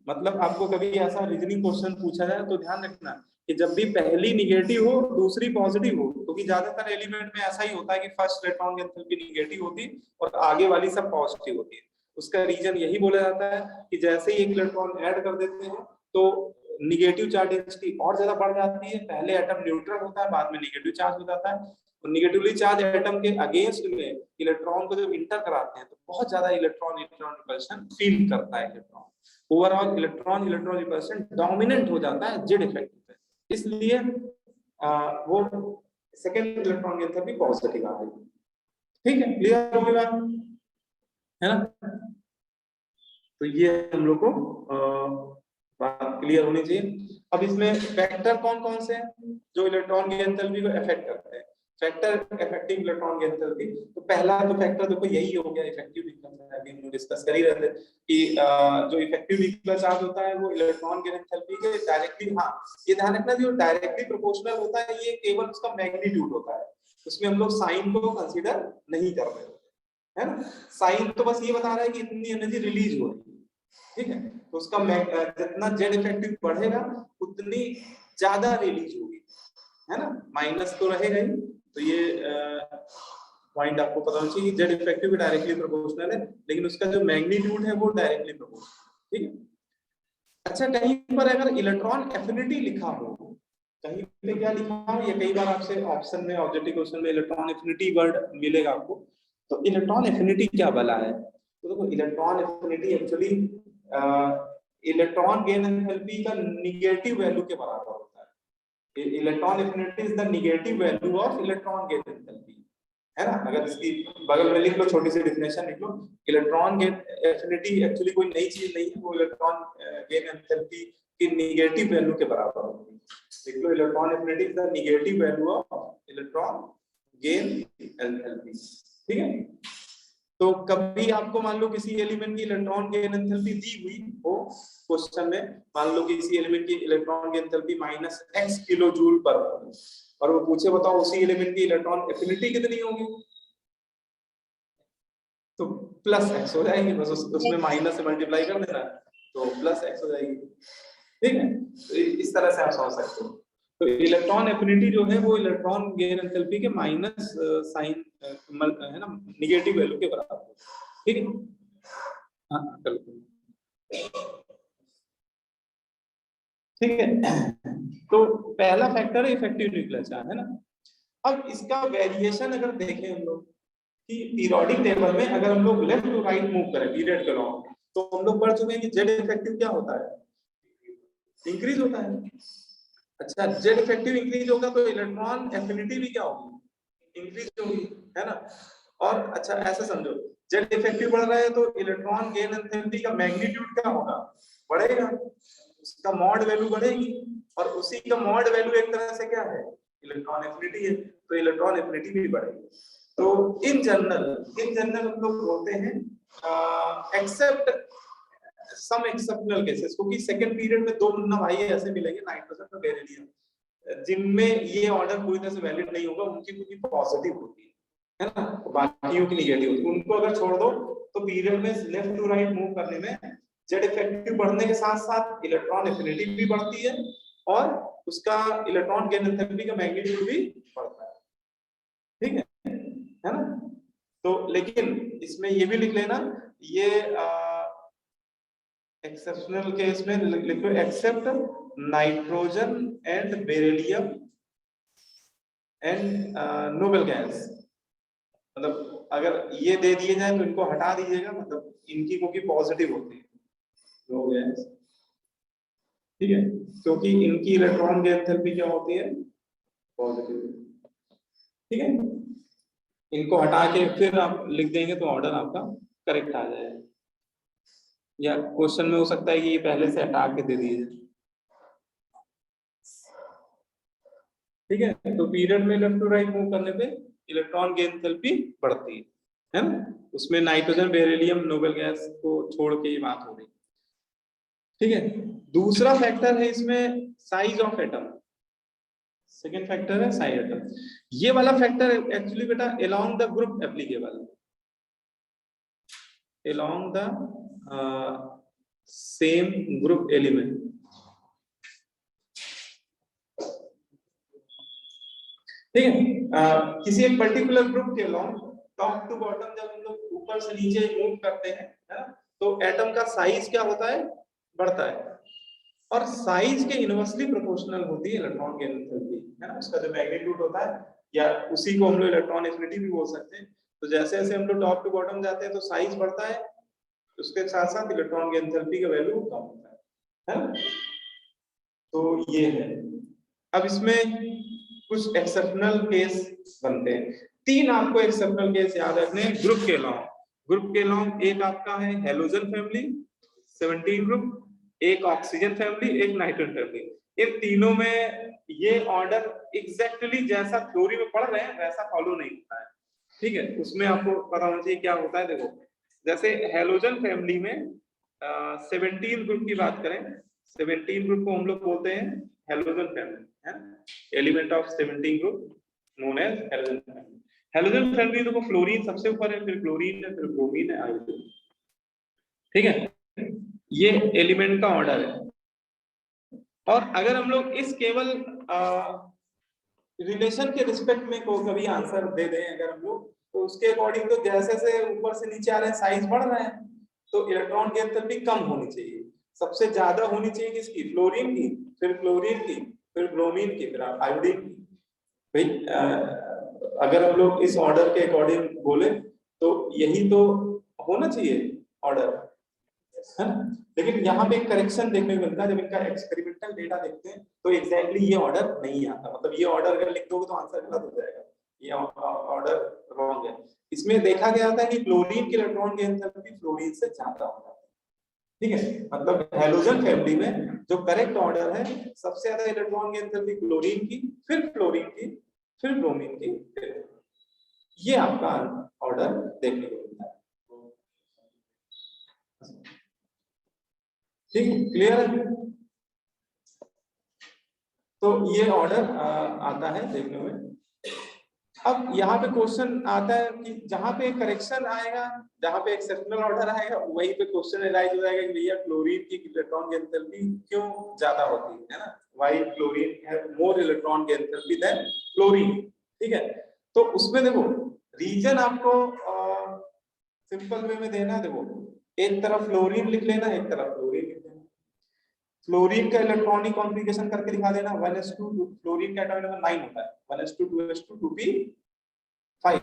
मतलब आपको कभी ऐसा रीजनिंग क्वेश्चन पूछा जाए तो ध्यान रखना कि जब भी पहली निगेटिव हो दूसरी पॉजिटिव हो, क्योंकि ज्यादातर एलिमेंट में ऐसा ही होता है कि फर्स्ट इलेक्ट्रॉन की एंथैल्पी निगेटिव होती और आगे वाली सब पॉजिटिव होती है। उसका रीजन यही बोला जाता है कि जैसे ही एक इलेक्ट्रॉन ऐड कर देते हैं तो निगेटिव चार्ज डेंसिटी और ज्यादा बढ़ जाती है। पहले एटम न्यूट्रल होता है, बाद में निगेटिव चार्ज हो जाता है, और निगेटिवली चार्ज एटम के अगेंस्ट में इलेक्ट्रॉन को जब इंटर कराते हैं तो बहुत ज्यादा इलेक्ट्रॉन रिपल्सन फील करता है electron. Overall electron repulsion dominant हो जाता है जेड इफेक्टिव पे, इसलिए वो सेकेंड इलेक्ट्रॉन की एंथैल्पी पॉजिटिव आ गई। ठीक है, क्लियर हो गई बात, है ना। तो ये हम लोग को बात क्लियर होनी चाहिए। अब इसमें फैक्टर कौन कौन से हैं जो इलेक्ट्रॉन की एंथैल्पी को अफेक्ट करते हैं? फैक्टर अफेक्टिंग इलेक्ट्रॉन की एंथैल्पी, तो पहला तो फैक्टर देखो यही हो गया इफेक्टिव न्यूक्लियर, अभी हम डिस्कस कर ही रहे थे कि जो इफेक्टिव न्यूक्लियर चार्ज होता है वो इलेक्ट्रॉन की एंथैल्पी के डायरेक्टली, हाँ ये ध्यान रखना, जो डायरेक्टली प्रोपोर्शनल होता है ये केवल उसका मैग्नीट्यूड होता है, उसमें हम लोग साइन को कंसीडर नहीं कर रहे, है ना। साइन तो बस ये बता रहा है कि इतनी एनर्जी रिलीज हो रही है, ठीक है। तो उसका जितना जेड इफेक्टिव बढ़ेगा उतनी ज्यादा रिलीज होगी, है ना। माइनस तो रहेगा ही, तो ये पॉइंट आपको पता होना चाहिए कि जेड इफेक्टिव डायरेक्टली प्रोपोर्शनल है, लेकिन उसका जो मैग्नीट्यूड है वो डायरेक्टली प्रोपोर्शनल, ठीक है। अच्छा, कहीं पर अगर इलेक्ट्रॉन एफिनिटी लिखा हो, कहीं पे क्या लिखा हो, ये कई बार आपसे ऑप्शन में ऑब्जेक्टिव क्वेश्चन में इलेक्ट्रॉन एफिनिटी वर्ड मिलेगा आपको, तो इलेक्ट्रॉन एफिनिटी क्या बला है? तो देखो electron affinity actually electron gain enthalpy का निगेटिव वैल्यू के बराबर होता है। Electron affinity is the negative value of electron gain enthalpy, है ना। अगर इसकी बगल में लिख लो, छोटी सी डिफिनेशन लिख लो, इलेक्ट्रॉन गेन एफिनिटी एक्चुअली कोई नई चीज नहीं है, वो इलेक्ट्रॉन गेन एंथैल्पी की निगेटिव वैल्यू के बराबर होती है। लिख लो, electron affinity is the negative value of electron gain enthalpy, ठीक है। तो कभी आपको मान लो किसी एलिमेंट की इलेक्ट्रॉन गेन एंथैल्पी दी हुई हो क्वेश्चन में, मान लो किसी एलिमेंट की electron gain enthalpy -x kilo joule per mole, और वो पूछे बताओ उसी एलिमेंट की इलेक्ट्रॉन एफिनिटी कितनी होगी, तो +x हो जाएगी, बस उसमें माइनस से मल्टीप्लाई कर देना तो +x हो जाएगी, ठीक है। तो इस तरह से आप समझ सकते हो। तो इलेक्ट्रॉन एफिनिटी जो है वो इलेक्ट्रॉन गेन एंथैल्पी के माइनस साइन है ना, निगेटिव वैल्यू के बराबर, ठीक है। हाँ, ठीक है। तो पहला फैक्टर है इफेक्टिव न्यूक्लियर चार्ज, है ना। अब इसका वेरिएशन अगर देखें हम लोग कि पीरियोडिक टेबल में अगर हम लोग लेफ्ट टू राइट मूव करें पीरियड के लॉन्ग, तो हम लोग पढ़ चुके हैं कि जेड इफेक्टिव क्या होता है, इंक्रीज होता है। अच्छा, जेड इफेक्टिव इंक्रीज होगा तो इलेक्ट्रॉन एफिनिटी भी क्या होगी, इंक्रीज होगी, है ना। और अच्छा ऐसा समझो, जेड इफेक्टिव बढ़ रहा है तो इलेक्ट्रॉन गेन एंथैल्पी का मैग्नीट्यूड क्या होगा, बढ़ेगा, उसका मॉड वैल्यू बढ़ेगी, और उसी का मॉड वैल्यू एक तरह से क्या है, इलेक्ट्रॉन एफिनिटी है, तो इलेक्ट्रॉन एफिनिटी भी बढ़ेगी। तो इन जनरल हम लोग बोलते हैं एक्सेप्ट सम एक्सेप्शनल केसेस, क्योंकि सेकंड पीरियड में 2 मुन्ना भाई ऐसे मिलेंगे नाइट्रोजन और बेरिलियम, जिनमें ये ऑर्डर पूरी तरह से वैलिड नहीं होगा, उनकी क्योंकि पॉजिटिव होती है ना, बाकियों की निगेटिव होती है, उनको अगर छोड़ दो तो पीरियड में लेफ्ट टू राइट मूव करने में जेड इफेक्टिव बढ़ने के साथ साथ इलेक्ट्रॉन एफिनिटी भी बढ़ती है, और उसका इलेक्ट्रॉन गेन एंथैल्पी का मैग्नीट्यूड भी बढ़ता है, ठीक है। तो लेकिन इसमें ये भी लिख लेना, ये एक्सेप्शनल केस में लिखो except nitrogen and beryllium and noble gas, मतलब अगर ये दे दिए जाए तो इनको हटा दीजिएगा, मतलब इनकी क्योंकि पॉजिटिव होती है नो गैस, ठीक है, क्योंकि इनकी इलेक्ट्रॉन की एंथैल्पी क्या होती है, पॉजिटिव, ठीक है। इनको हटा के फिर आप लिख देंगे तो ऑर्डर आपका करेक्ट आ जाएगा, या क्वेश्चन में हो सकता है कि ये पहले से हटा के दे दिए, ठीक है। तो पीरियड में लेफ्ट टू राइट मूव करने पे इलेक्ट्रॉन की एंथैल्पी बढ़ती है ना, उसमें नाइट्रोजन बेरिलियम नोबल गैस को छोड़ के ये बात हो रही, ठीक है। दूसरा फैक्टर है इसमें size of atom, second factor है साइज एटम। ये वाला फैक्टर एक्चुअली बेटा along the group applicable, along the same group element, ठीक है। किसी एक पर्टिकुलर ग्रुप के अलोंग टॉप टू बॉटम जब हम लोग ऊपर से नीचे मूव करते हैं, है ना, तो एटम का साइज क्या होता है, बढ़ता है, और साइज के इनवर्सली प्रोपोर्शनल होती है इलेक्ट्रॉन की एंथैल्पी, है ना, उसका जो मैग्नीट्यूड होता है, या उसी को हम लोग इलेक्ट्रॉन एफिनिटी भी बोल सकते हैं। तो जैसे जैसे हम लोग टॉप टू बॉटम जाते हैं तो साइज बढ़ता है, उसके साथ साथ इलेक्ट्रॉन की एंथैल्पी का वैल्यू कम होता है ना। तो ये है। अब इसमें कुछ एक्सेप्शनल केस बनते हैं, तीन आपको एक्सेप्शनल केस याद रखने हैं ग्रुप के अलावा। ग्रुप के अलावा एक आपका है हेलोजन फैमिली 17 ग्रुप, एक ऑक्सीजन फैमिली, एक नाइट्रोजन फैमिली। इन तीनों में ये ऑर्डर एग्जैक्टली जैसा थ्योरी में पढ़ रहे हैं वैसा फॉलो नहीं होता है, ठीक है। उसमें आपको पता होना चाहिए क्या होता है। देखो जैसे हेलोजन फैमिली में 17 ग्रुप की बात करें, 17 ग्रुप को हम लोग बोलते हैं हेलोजन फैमिली, है element of 17 group known as halogen family. Halogen family देखो फ्लोरीन सबसे ऊपर है, फिर क्लोरीन है, फिर ब्रोमीन है, आयोडीन, ठीक है। ये एलिमेंट का ऑर्डर है। और अगर हम लोग इस केवल रिलेशन के रिस्पेक्ट में को कभी आंसर दे दें अगर हम लोग, तो उसके अकॉर्डिंग तो जैसे से ऊपर से नीचे आ रहे हैं साइज बढ़ रहा है, तो इलेक्ट्रॉन की एंथैल्पी कम होनी चाहिए, सबसे ज्यादा होनी चाहिए किसकी, फ्लोरीन की, फिर क्लोरीन की, फिर ब्रोमीन की, फिर आयोडीन की। भाई अगर हम लोग इस ऑर्डर के अकॉर्डिंग बोले तो यही तो होना चाहिए ऑर्डर, है ना। लेकिन यहाँ पे एक करेक्शन देखने को मिलता है, जब इनका एक्सपेरिमेंटल डेटा देखते हैं तो एग्जैक्टली ये ऑर्डर नहीं आता, मतलब ये ऑर्डर अगर लिख दोगे तो आंसर गलत हो जाएगा, ये ऑर्डर रॉन्ग है। इसमें देखा गया था कि क्लोरीन के इलेक्ट्रॉन की एंथैल्पी फ्लोरीन से ज्यादा होता है, ठीक है। मतलब हेलोजन फैमिली में जो करेक्ट ऑर्डर है, सबसे ज्यादा इलेक्ट्रॉन की एंथैल्पी क्लोरीन की, फिर फ्लोरीन की, फिर ब्रोमीन की, फिर ये आपका ऑर्डर देखने को मिलता है, ठीक है, क्लियर है। तो ये ऑर्डर आता है देखने में। अब यहाँ पे क्वेश्चन आता है कि जहां पे करेक्शन आएगा, जहां पे एक्सेप्शनल ऑर्डर आएगा, वहीं पे क्वेश्चन अराइज हो जाएगा कि भैया क्लोरीन की इलेक्ट्रॉन की एंथैल्पी क्यों ज्यादा होती है ना, why chlorine have more electron की एंथैल्पी देन क्लोरीन, ठीक है। तो उसमें देखो रीजन आपको सिंपल वे में देना है, देखो एक तरफ फ्लोरीन लिख लेना, एक तरफ क्लोरीन लिख लेना। फ्लोरीन का इलेक्ट्रॉनिक कॉन्फ़िगरेशन करके दिखा देना 1s2, फ्लोरीन का एटॉमिक नंबर 9 होता है, 1s2 2s2 2p5,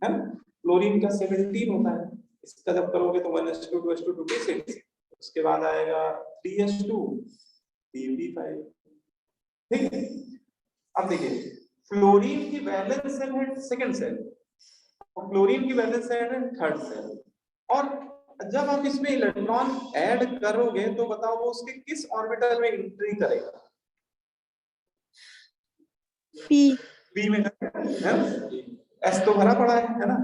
है ना। फ्लोरीन का 17 होता है, इसका जब करोगे तो 1s2 2s2 2p6, उसके बाद आएगा 3s2 3p5, ठीक है। अब देखिए फ्लोरीन की वैलेंस सेल है सेकंड सेल, और क्लोरीन की वैलेंस सेल है थर्ड सेल, और जब आप इसमें इलेक्ट्रॉन ऐड करोगे तो बताओ वो उसके किस ऑर्बिटल में एंट्री करेगा, पी में करेगा, एस तो भरा पड़ा है ना,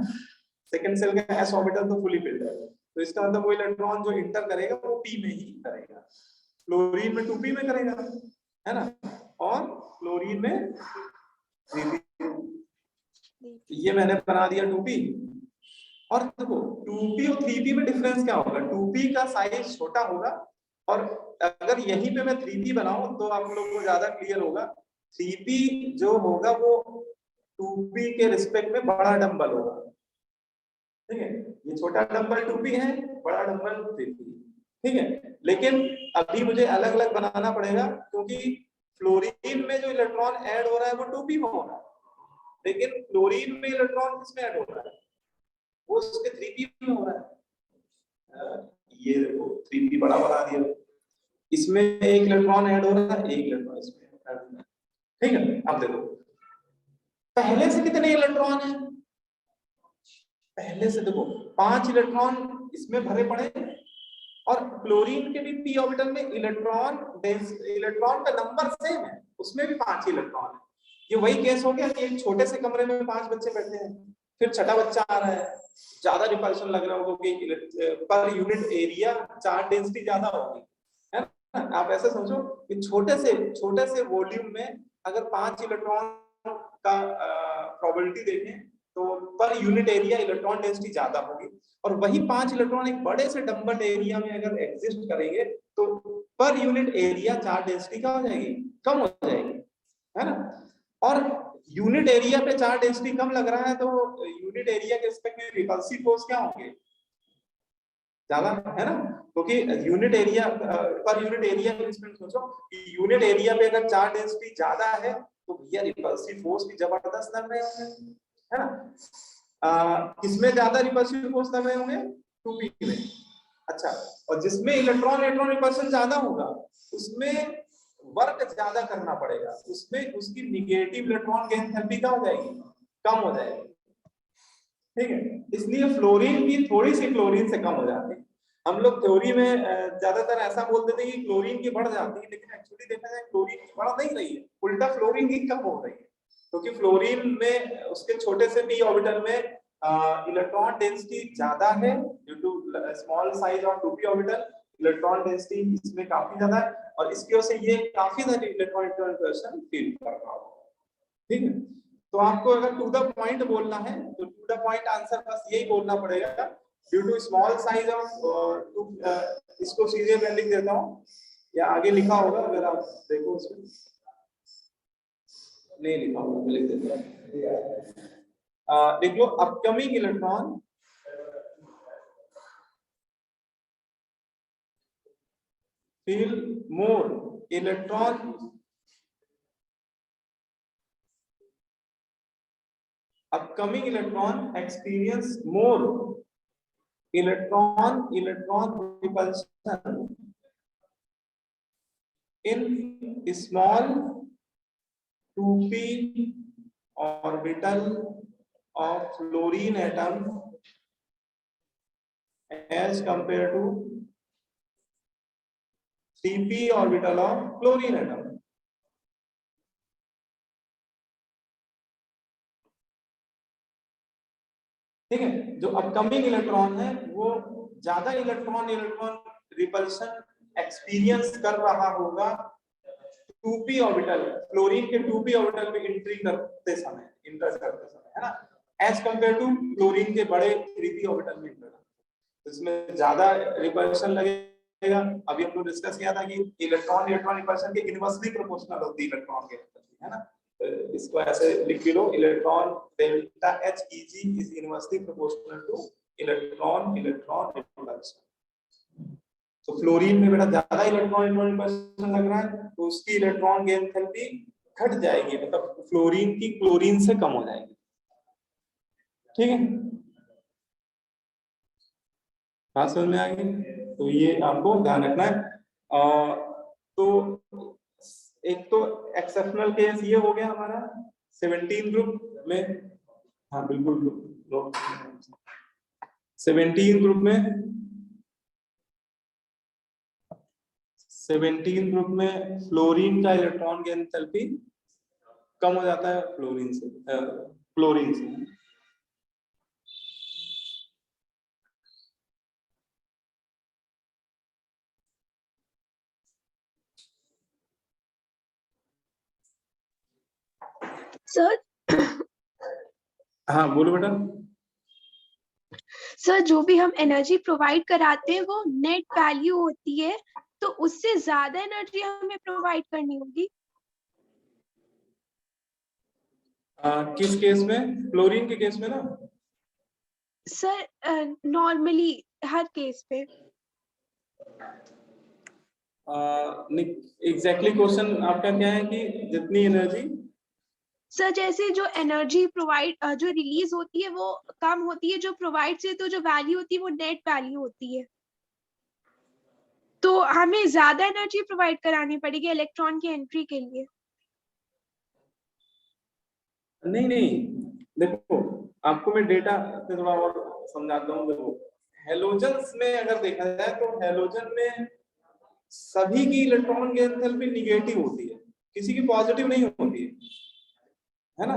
सेकंड सेल का एस ऑर्बिटल तो फुली फिल्ड है, तो इसका मतलब वो इलेक्ट्रॉन जो इंटर करेगा वो पी में ही करेगा, क्लोरीन में 2p में करेगा, है ना, और क्लोरीन में 3p। ये मैंने बना दिया 2p, और देखो 2p और 3p में डिफरेंस क्या होगा, 2p का साइज छोटा होगा, और अगर यहीं पे मैं 3p बनाऊं तो आप लोग को ज्यादा क्लियर होगा, 3p जो होगा वो 2p के रिस्पेक्ट में बड़ा डंबल होगा, ठीक है, ये छोटा डंबल 2p है, बड़ा डंबल 3p, ठीक है। लेकिन अभी मुझे अलग अलग बनाना पड़ेगा क्योंकि फ्लोरीन में जो इलेक्ट्रॉन ऐड हो रहा है वो 2p में हो रहा है, लेकिन फ्लोरीन में इलेक्ट्रॉन किसमें ऐड हो रहा है, वो उसके 3p में हो रहा है। ये देखो 3p बड़ा बना दिया, इसमें एक इलेक्ट्रॉन ऐड हो रहा है, एक इलेक्ट्रॉन इसमें ऐड हो रहा है, ठीक है। अब देखो पहले से कितने इलेक्ट्रॉन है, पहले से देखो 5 इलेक्ट्रॉन इसमें भरे पड़े हैं, और क्लोरीन के भी p ऑर्बिटल में इलेक्ट्रॉन का नंबर सेम है, उसमें भी 5 इलेक्ट्रॉन है। ये वही केस हो गया कि एक छोटे से कमरे में 5 बच्चे बैठे हैं, फिर छठा बच्चा आ रहा है, ज्यादा रिपल्शन लग रहा होगा कि per unit area charge density ज्यादा होगी, है ना। आप ऐसे समझो कि छोटे से वॉल्यूम में अगर 5 इलेक्ट्रॉन का प्रोबेबिलिटी देखें तो per unit area electron density ज्यादा होगी, और वही 5 इलेक्ट्रॉन एक बड़े से डंबल एरिया में अगर एग्जिस्ट करेंगे तो per unit area charge density क्या हो जाएगी, कम हो जाएगी, है ना। और यूनिट एरिया पे चार्ज डेंसिटी कम लग रहा है तो यूनिट एरिया के रिस्पेक्ट में रिपल्सिव फोर्स क्या होंगे, ज्यादा, है ना। क्योंकि unit area per unit area के रिस्पेक्ट सोचो कि यूनिट एरिया पे अगर चार्ज डेंसिटी ज्यादा है तो भैया रिपल्सिव फोर्स भी जबरदस्त लग रहे होंगे, है ना। किसमें ज्यादा रिपल्सिव फोर्स लग रहे होंगे, 2p में। अच्छा, और जिसमें इलेक्ट्रॉन रिपल्शन ज्यादा होगा उसमें वर्क ज्यादा करना पड़ेगा, उसमें उसकी निगेटिव इलेक्ट्रॉन गेन एंथैल्पी क्या हो जाएगी, कम हो जाएगी, ठीक है। इसलिए फ्लोरीन की थोड़ी सी क्लोरीन से कम हो जाती है। हम लोग थ्योरी में ज्यादातर ऐसा बोलते थे कि क्लोरीन की बढ़ जाती है, लेकिन एक्चुअली देखा जाए क्लोरीन की बढ़ नहीं रही है, उल्टा फ्लोरीन की कम हो रही है, क्योंकि फ्लोरीन में उसके छोटे से p ऑर्बिटल में इलेक्ट्रॉन डेंसिटी ज्यादा है due to small size of 2p orbital, electron density इसमें काफी ज्यादा है, और इसकी वजह से ये काफी ज्यादा इलेक्ट्रॉन इंटरेक्शन फील कर रहा होगा, ठीक है। तो आपको अगर टू द पॉइंट बोलना है तो टू द पॉइंट आंसर बस यही बोलना पड़ेगा, due to small size of, इसको सीधे मैं लिख देता हूँ या आगे लिखा होगा, अगर आप देखो उसमें नहीं लिखा होगा, मैं लिख देता हूँ, देख लो upcoming electron feel more upcoming electron experience more electron repulsion in small 2p orbital of fluorine atom as compared to 3p orbital of chlorine atom. ठीक है, जो अपकमिंग इलेक्ट्रॉन है वो ज्यादा इलेक्ट्रॉन रिपल्शन एक्सपीरियंस कर रहा होगा 2p ऑर्बिटल, फ्लोरीन के 2p ऑर्बिटल में इंटर करते समय, है ना, एज कंपेयर टू फ्लोरीन के बड़े 3p ऑर्बिटल में इंटर, इसमें ज्यादा रिपल्शन लगेगा। अभी हम लोग डिस्कस किया था कि इलेक्ट्रॉन रिपल्शन के इनवर्सली प्रोपोर्शनल होती है इलेक्ट्रॉन के, है ना। इसको ऐसे लिख लो, electron delta H Eg is inversely proportional to electron repulsion. तो फ्लोरीन में बेटा ज्यादा इलेक्ट्रॉन रिपल्शन लग रहा है तो उसकी इलेक्ट्रॉन गेन एंथैल्पी घट जाएगी, मतलब फ्लोरीन की क्लोरीन से कम हो जाएगी, ठीक है। बात समझ में आ गई, तो ये आपको ध्यान रखना है। तो एक तो एक्सेप्शनल केस ये हो गया हमारा 17 ग्रुप में, हाँ बिल्कुल 17 ग्रुप में 17 ग्रुप में फ्लोरीन का इलेक्ट्रॉन गेन एंथैल्पी कम हो जाता है फ्लोरीन से, क्लोरीन से। सर हाँ बोलो बेटा। सर जो भी हम एनर्जी प्रोवाइड कराते हैं वो नेट वैल्यू होती है, तो उससे ज्यादा एनर्जी हमें प्रोवाइड करनी होगी। किस केस में, फ्लोरीन के केस में ना, सर नॉर्मली हर केस पे। एग्जैक्टली क्वेश्चन आपका क्या है कि जितनी एनर्जी, सर जैसे जो एनर्जी प्रोवाइड जो रिलीज होती है वो कम होती है, जो प्रोवाइड से तो जो वैल्यू होती है वो नेट वैल्यू होती है, तो हमें ज्यादा एनर्जी प्रोवाइड करानी पड़ेगी इलेक्ट्रॉन की एंट्री के लिए। नहीं नहीं, देखो आपको मैं डेटा से थोड़ा और समझाता हूँ। देखो हेलोजन्स में अगर देखा जाए तो हेलोजन में सभी की इलेक्ट्रॉन की एंथैल्पी निगेटिव होती है, किसी की पॉजिटिव नहीं होती है ना।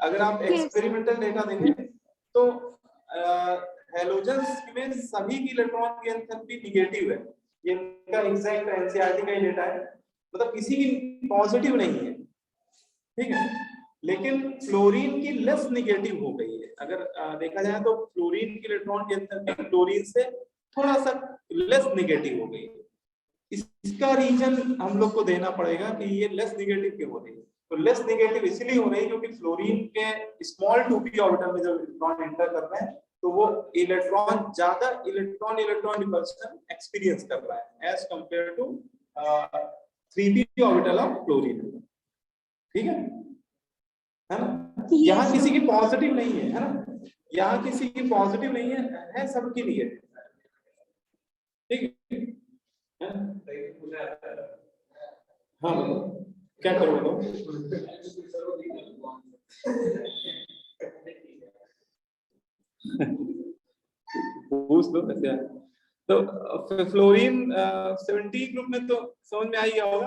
अगर आप Yes. एक्सपेरिमेंटल डेटा देखें तो हेलोजन्स में सभी की इलेक्ट्रॉन की एंथैल्पी निगेटिव है, ये इनका एग्जैक्ट एनसीईआरटी का ही डेटा है, मतलब किसी की पॉजिटिव नहीं है, ठीक है। लेकिन फ्लोरीन की लेस निगेटिव हो गई है। अगर देखा जाए तो फ्लोरीन की इलेक्ट्रॉन की एंथैल्पी क्लोरीन से थोड़ा सा लेस निगेटिव हो गई है। इसका रीजन हम लोग को देना पड़ेगा कि ये लेस निगेटिव क्यों हो रही है। तो लेस निगेटिव इसलिए हो रही है क्योंकि फ्लोरीन के स्मॉल 2p ऑर्बिटल में जब इलेक्ट्रॉन एंटर कर रहे हैं तो वो इलेक्ट्रॉन ज्यादा इलेक्ट्रॉन रिपल्शन एक्सपीरियंस कर रहा है as compare to 3p orbital of fluorine, ठीक है ना। यहाँ किसी की पॉजिटिव नहीं है ना, यहाँ किसी की पॉजिटिव नहीं है सबकी निगेटिव, ठीक है। हाँ क्या करो पूछ लो ऐसे। तो फ्लोरीन 17 ग्रुप में तो समझ में आ गया होगा।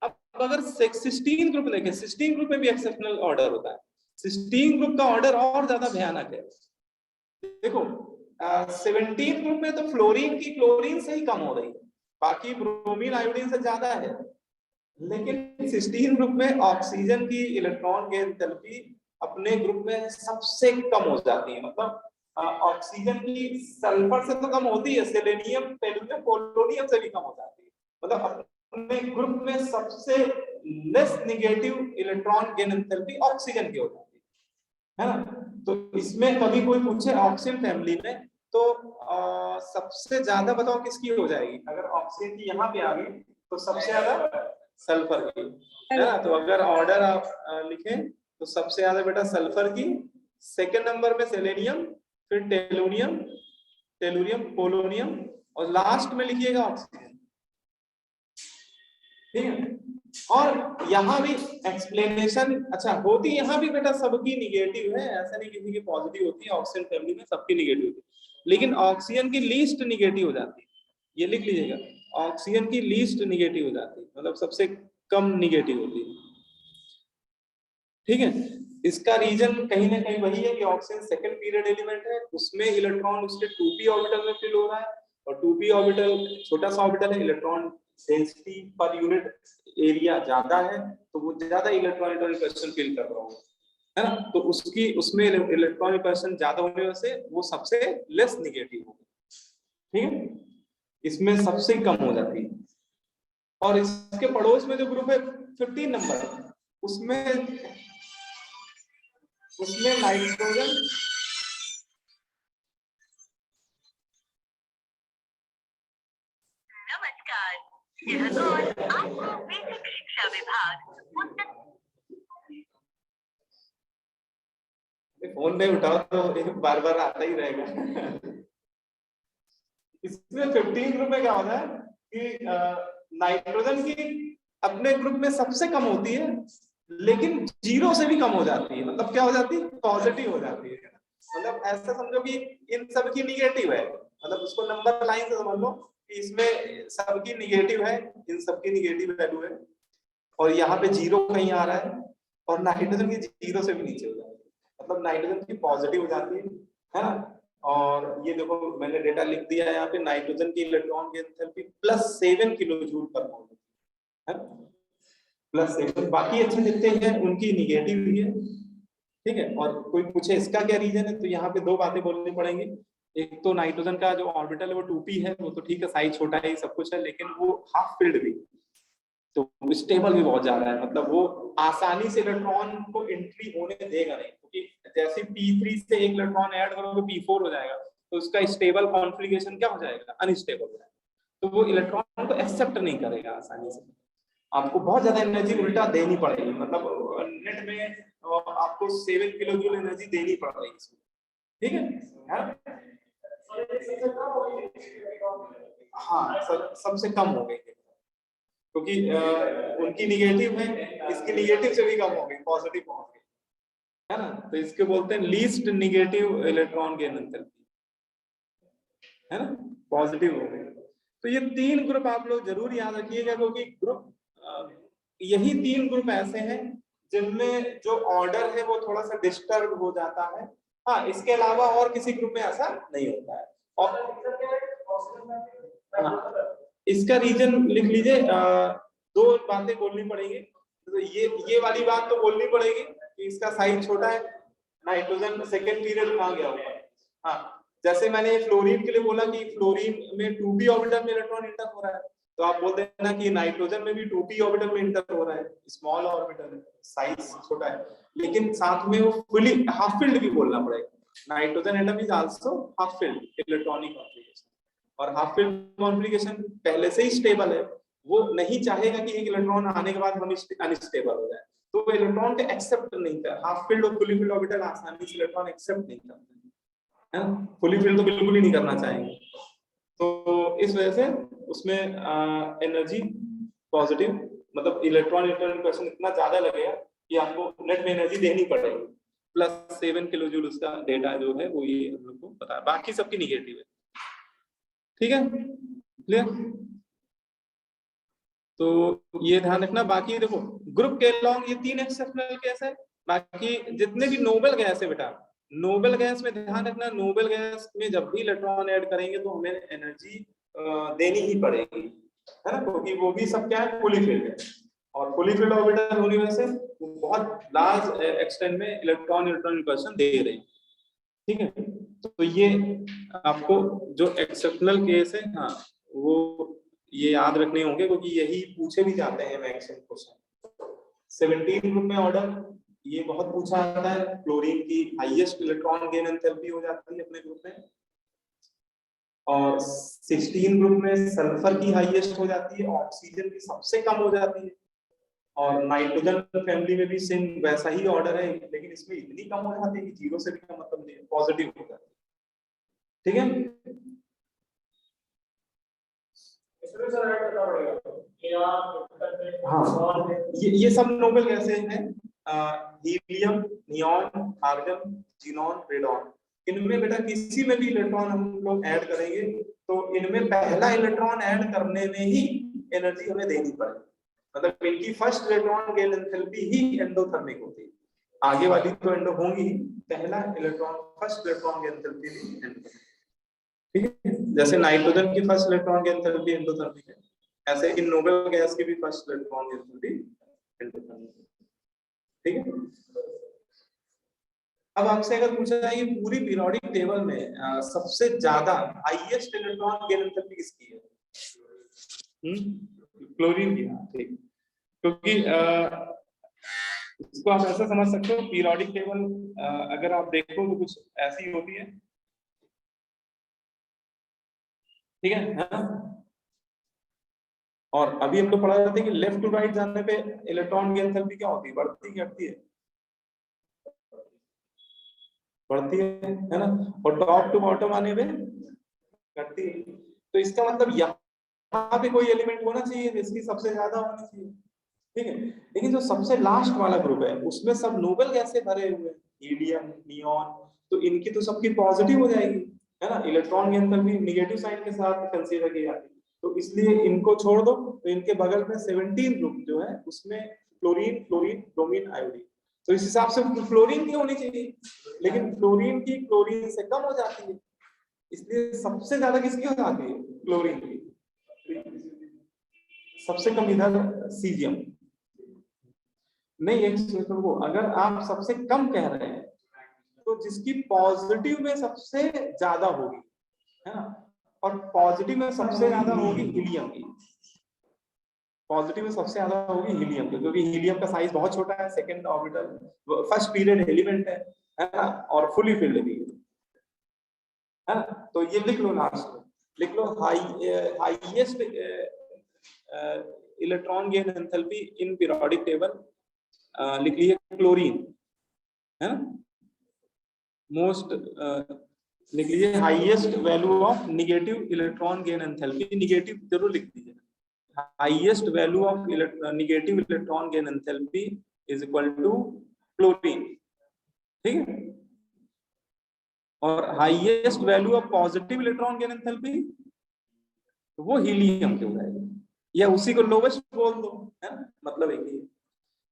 अब अगर 16 ग्रुप देखें, 16 ग्रुप में भी एक्सेप्शनल ऑर्डर होता है। 16 ग्रुप का ऑर्डर और ज्यादा भयानक है। देखो 17 ग्रुप में तो फ्लोरीन की क्लोरीन से ही कम हो रही है, बाकी ब्रोमीन आयोडीन से ज्यादा है, लेकिन 16 ग्रुप में ऑक्सीजन की इलेक्ट्रॉन की एंथैल्पी अपने ग्रुप में सबसे कम हो जाती है। मतलब ऑक्सीजन की सल्फर से तो कम होती है, सेलेनियम, टेलुरियम, पोलोनियम से भी कम हो जाती है। मतलब अपने ग्रुप में सबसे less negative electron gain enthalpy oxygen की हो जाती है ना। तो इसमें कभी कोई पूछे ऑक्सीजन फैमिली में तो सबसे ज्यादा बताओ किसकी हो जाएगी। अगर ऑक्सीजन की यहाँ पे आ गई तो सबसे ज्यादा सल्फर की, है ना। तो अगर ऑर्डर आप लिखें तो सबसे ज्यादा बेटा सल्फर की, सेकंड नंबर में सेलेनियम, फिर टेलुरियम, पोलोनियम और लास्ट में लिखिएगा ऑक्सीजन, ठीक है। और यहाँ भी एक्सप्लेनेशन अच्छा होती, यहाँ भी बेटा सबकी निगेटिव है, ऐसा नहीं किसी की पॉजिटिव होती है। ऑक्सीजन फैमिली में सबकी निगेटिव होती है, लेकिन ऑक्सीजन की लीस्ट निगेटिव हो जाती है, ये लिख लीजिएगा, ऑक्सीजन की लीस्ट निगेटिव हो जाती है, मतलब सबसे कम निगेटिव होती है, ठीक है। इसका रीजन कहीं ना कहीं वही है कि ऑक्सीजन सेकंड पीरियड एलिमेंट है, उसमें इलेक्ट्रॉन उसके 2p ऑर्बिटल में फिल हो रहा है, और 2p ऑर्बिटल छोटा सा ऑर्बिटल है, electron density per unit area ज्यादा है, तो वो ज्यादा इलेक्ट्रॉन रिपल्शन फील कर रहा होगा, है ना। तो उसकी उसमें इलेक्ट्रॉन रिपल्शन ज्यादा होने से वो सबसे लेस निगेटिव होगा, ठीक है। इसमें सबसे कम हो जाती है। और इसके पड़ोस में जो ग्रुप है 15 नंबर, उसमें नाइट्रोजन, नमस्कार, यह कॉल आपको बेसिक शिक्षा विभाग फोन नहीं उठाओ तो बार बार आता ही रहेगा। इसमें 15 ग्रुप में क्या होता है कि नाइट्रोजन की अपने ग्रुप में सबसे कम होती है, लेकिन 0 से भी कम हो जाती है। मतलब क्या हो जाती है, पॉजिटिव हो जाती है। मतलब ऐसा समझो कि इन सब की निगेटिव है, मतलब उसको नंबर लाइन से समझ लो कि इसमें सबकी निगेटिव है, इन सबकी निगेटिव वैल्यू है, और यहाँ पे 0 कहीं आ रहा है, और नाइट्रोजन की 0 से भी नीचे हो जाती है, मतलब नाइट्रोजन की पॉजिटिव हो जाती है ना। और ये देखो मैंने डेटा लिख दिया है यहाँ पे, नाइट्रोजन की इलेक्ट्रॉन की एंथैल्पी +7 किलोजूल पर मोल है, +7। बाकी अच्छे जितने हैं उनकी निगेटिव ही है, ठीक है। और कोई पूछे इसका क्या रीजन है, तो यहाँ पे दो बातें बोलनी पड़ेंगी। एक तो नाइट्रोजन का जो ऑर्बिटल है वो 2p है, वो तो ठीक है, साइज छोटा है, सब कुछ है, लेकिन वो हाफ फिल्ड भी, तो स्टेबल भी बहुत ज्यादा है, मतलब वो आसानी से इलेक्ट्रॉन को एंट्री होने देगा नहीं, क्योंकि जैसे P3 से एक इलेक्ट्रॉन ऐड करोगे P4 हो जाएगा, तो उसका स्टेबल कॉन्फ़िगरेशन क्या हो जाएगा, अनस्टेबल हो जाएगा, तो वो इलेक्ट्रॉन को एक्सेप्ट नहीं करेगा आसानी से, आपको बहुत ज्यादा एनर्जी उल्टा देनी पड़ेगी, मतलब नेट में आपको 7 किलो जूल एनर्जी देनी पड़ रही है इसमें, ठीक है। हाँ सबसे कम हो गई, क्योंकि उनकी निगेटिव है, इसकी निगेटिव से भी कम हो गई, पॉजिटिव पहुंच गई, है ना, तो इसके बोलते हैं least negative electron gain enthalpy, है ना, पॉजिटिव हो गई। तो ये 3 ग्रुप आप लोग जरूर याद रखिएगा, क्योंकि ग्रुप यही 3 ग्रुप ऐसे हैं जिनमें जो ऑर्डर है वो थोड़ा सा डिस्टर्ब हो जाता है। हाँ, इसके अलावा और किसी ग्रुप में ऐसा नहीं होता है। और हाँ, इसका रीजन लिख लीजिए, 2 बातें बोलनी पड़ेंगी, तो ये वाली बात तो बोलनी पड़ेगी कि इसका साइज छोटा है, नाइट्रोजन सेकंड पीरियड कहाँ गया होगा। हाँ, जैसे मैंने फ्लोरीन के लिए बोला कि फ्लोरीन में 2p ऑर्बिटल में इलेक्ट्रॉन इंटर हो रहा है, तो आप बोल देना कि नाइट्रोजन में भी 2p ऑर्बिटल में इंटर हो रहा है, स्मॉल ऑर्बिटल है, साइज छोटा है, लेकिन साथ में वो फुली हाफ फिल्ड भी बोलना पड़ेगा। Nitrogen atom is also half filled electronic configuration, और हाफ फिल्ड कॉन्फ़िगरेशन पहले से ही स्टेबल है, वो नहीं चाहेगा कि एक इलेक्ट्रॉन आने के बाद हम अनस्टेबल हो जाए, तो वो इलेक्ट्रॉन को एक्सेप्ट नहीं कर, हाफ फिल्ड और फुली फिल्ड ऑर्बिटल आसानी से इलेक्ट्रॉन एक्सेप्ट नहीं करते, है ना, फुली फिल्ड तो बिल्कुल ही नहीं करना चाहेंगे, तो इस वजह से उसमें एनर्जी पॉजिटिव, मतलब इलेक्ट्रॉन इंटरैक्शन इतना ज्यादा लगेगा कि आपको नेट में एनर्जी देनी पड़ेगी, प्लस 7 किलो जूल उसका डेटा जो है वो ये हम लोग को पता है, बाकी सबकी निगेटिव है, ठीक है, क्लियर। तो ये ध्यान रखना। बाकी देखो ग्रुप के लॉन्ग ये 3 एक्सेप्शनल गैस है, बाकी जितने भी नोबल गैस है बेटा, नोबल गैस में ध्यान रखना, नोबल गैस में जब भी इलेक्ट्रॉन ऐड करेंगे तो हमें एनर्जी देनी ही पड़ेगी, है ना, क्योंकि वो भी सब क्या है, फुली फिल्ड है, और फुली फिल्ड ऑर्बिटल होने वजह से वो बहुत लार्ज एक्सटेंट में इलेक्ट्रॉन इंटरैक्शन दे रही है, ठीक है। तो ये आपको जो एक्सेप्शनल केस है, हाँ वो ये याद रखने होंगे, क्योंकि यही पूछे भी जाते हैं मैक्सिमम क्वेश्चन। 17 ग्रुप में ऑर्डर ये बहुत पूछा जाता है, क्लोरीन की हाईएस्ट इलेक्ट्रॉन गेन एंथैल्पी हो जाती है अपने ग्रुप में, और 16 ग्रुप में सल्फर की हाईएस्ट हो जाती है, ऑक्सीजन की सबसे कम हो जाती है, और नाइट्रोजन फैमिली में भी सेम वैसा ही ऑर्डर है, लेकिन इसमें इतनी कम हो जाती है कि 0 से भी का मतलब नहीं है, पॉजिटिव हो जाती है, ठीक है। हाँ, ये सब नोबल गैसें हैं, helium, neon, argon, xenon, radon, इनमें बेटा किसी में भी इलेक्ट्रॉन हम लोग ऐड करेंगे तो इनमें पहला इलेक्ट्रॉन ऐड करने में ही एनर्जी हमें देनी पड़ेगी, मतलब इनकी फर्स्ट इलेक्ट्रॉन गेन एंथैल्पी ही एंडोथर्मिक होती है, आगे वाली तो एंडो होंगी, पहला electron first electron gain enthalpy भी एंडोथर्मिक, ठीक है। जैसे नाइट्रोजन की first electron gain enthalpy endothermic है, ऐसे इन नोबल गैस की भी first electron gain enthalpy endothermic, ठीक है। अब आपसे अगर पूछा जाए कि पूरी पीरियोडिक टेबल में सबसे ज्यादा हाईएस्ट इलेक्ट्रॉन गेन एंथैल्पी किसकी है, क्लोरीन की, हाँ ठीक, क्योंकि इसको आप ऐसा समझ सकते हो, पीरियोडिक टेबल अगर आप देखो तो कुछ ऐसी होती है, ठीक है ना? और अभी हम तो पढ़ा जाते हैं कि लेफ्ट टू राइट जाने पे इलेक्ट्रॉन की एंथैल्पी क्या होती है, बढ़ती है घटती है, बढ़ती है ना, और टॉप टू बॉटम आने पे घटती है, तो इसका मतलब यहाँ पे कोई एलिमेंट होना चाहिए जिसकी सबसे ज्यादा होनी चाहिए, ठीक है। लेकिन जो सबसे लास्ट वाला ग्रुप है उसमें सब नोबल गैसें भरे हुए हैं, हीलियम, नियॉन, तो इनकी तो सबकी पॉजिटिव हो जाएगी, है ना, इलेक्ट्रॉन की एंथैल्पी नेगेटिव साइन के साथ कंसीडर की जाती है, तो इसलिए इनको छोड़ दो, तो इनके बगल में 17 ग्रुप जो है उसमें फ्लोरीन, क्लोरीन, ब्रोमीन, आयोडीन, तो इस हिसाब से फ्लोरीन की होनी चाहिए, लेकिन फ्लोरीन की क्लोरीन से कम हो जाती है, इसलिए सबसे ज्यादा किसकी हो जाती है, क्लोरीन की, सबसे कम इधर सीजियम नहीं, एक सेकंड को अगर आप सबसे कम कह रहे हैं तो जिसकी पॉजिटिव में सबसे ज्यादा होगी, है ना, और पॉजिटिव में सबसे ज्यादा होगी हीलियम की, पॉजिटिव में सबसे ज्यादा होगी हीलियम की, क्योंकि हीलियम का साइज बहुत छोटा है, second orbital, first period element है ना, और फुली फिल्ड भी है ना। तो ये लिख लो, लास्ट में लिख लो highest electron gain enthalpy in periodic table, लिख लीजिए क्लोरीन, है ना। मोस्ट लिख लीजिए highest value of negative electron gain enthalpy, negative जरूर लिख दीजिए। Highest value of negative electron gain enthalpy is equal to chlorine, ठीक है। और highest value of positive electron gain enthalpy वो हीलियम के हो जाएगा, या उसी को लोवेस्ट बोल दो, है ना, मतलब एक ही,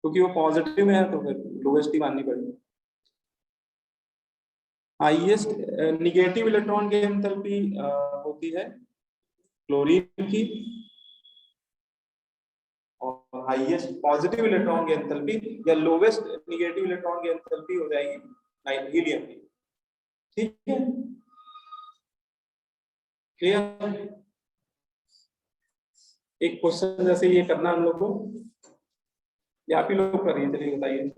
क्योंकि वो पॉजिटिव में है तो फिर लोवेस्ट ही माननी पड़ेगी। Highest negative electron gain enthalpy होती है क्लोरीन की, और highest positive electron gain enthalpy या lowest negative electron gain enthalpy हो जाएगी हीलियम की, ठीक है। क्लियर। एक क्वेश्चन जैसे ये करना हम लोग को, या आप ही लोग करिए, चलिए बताइए,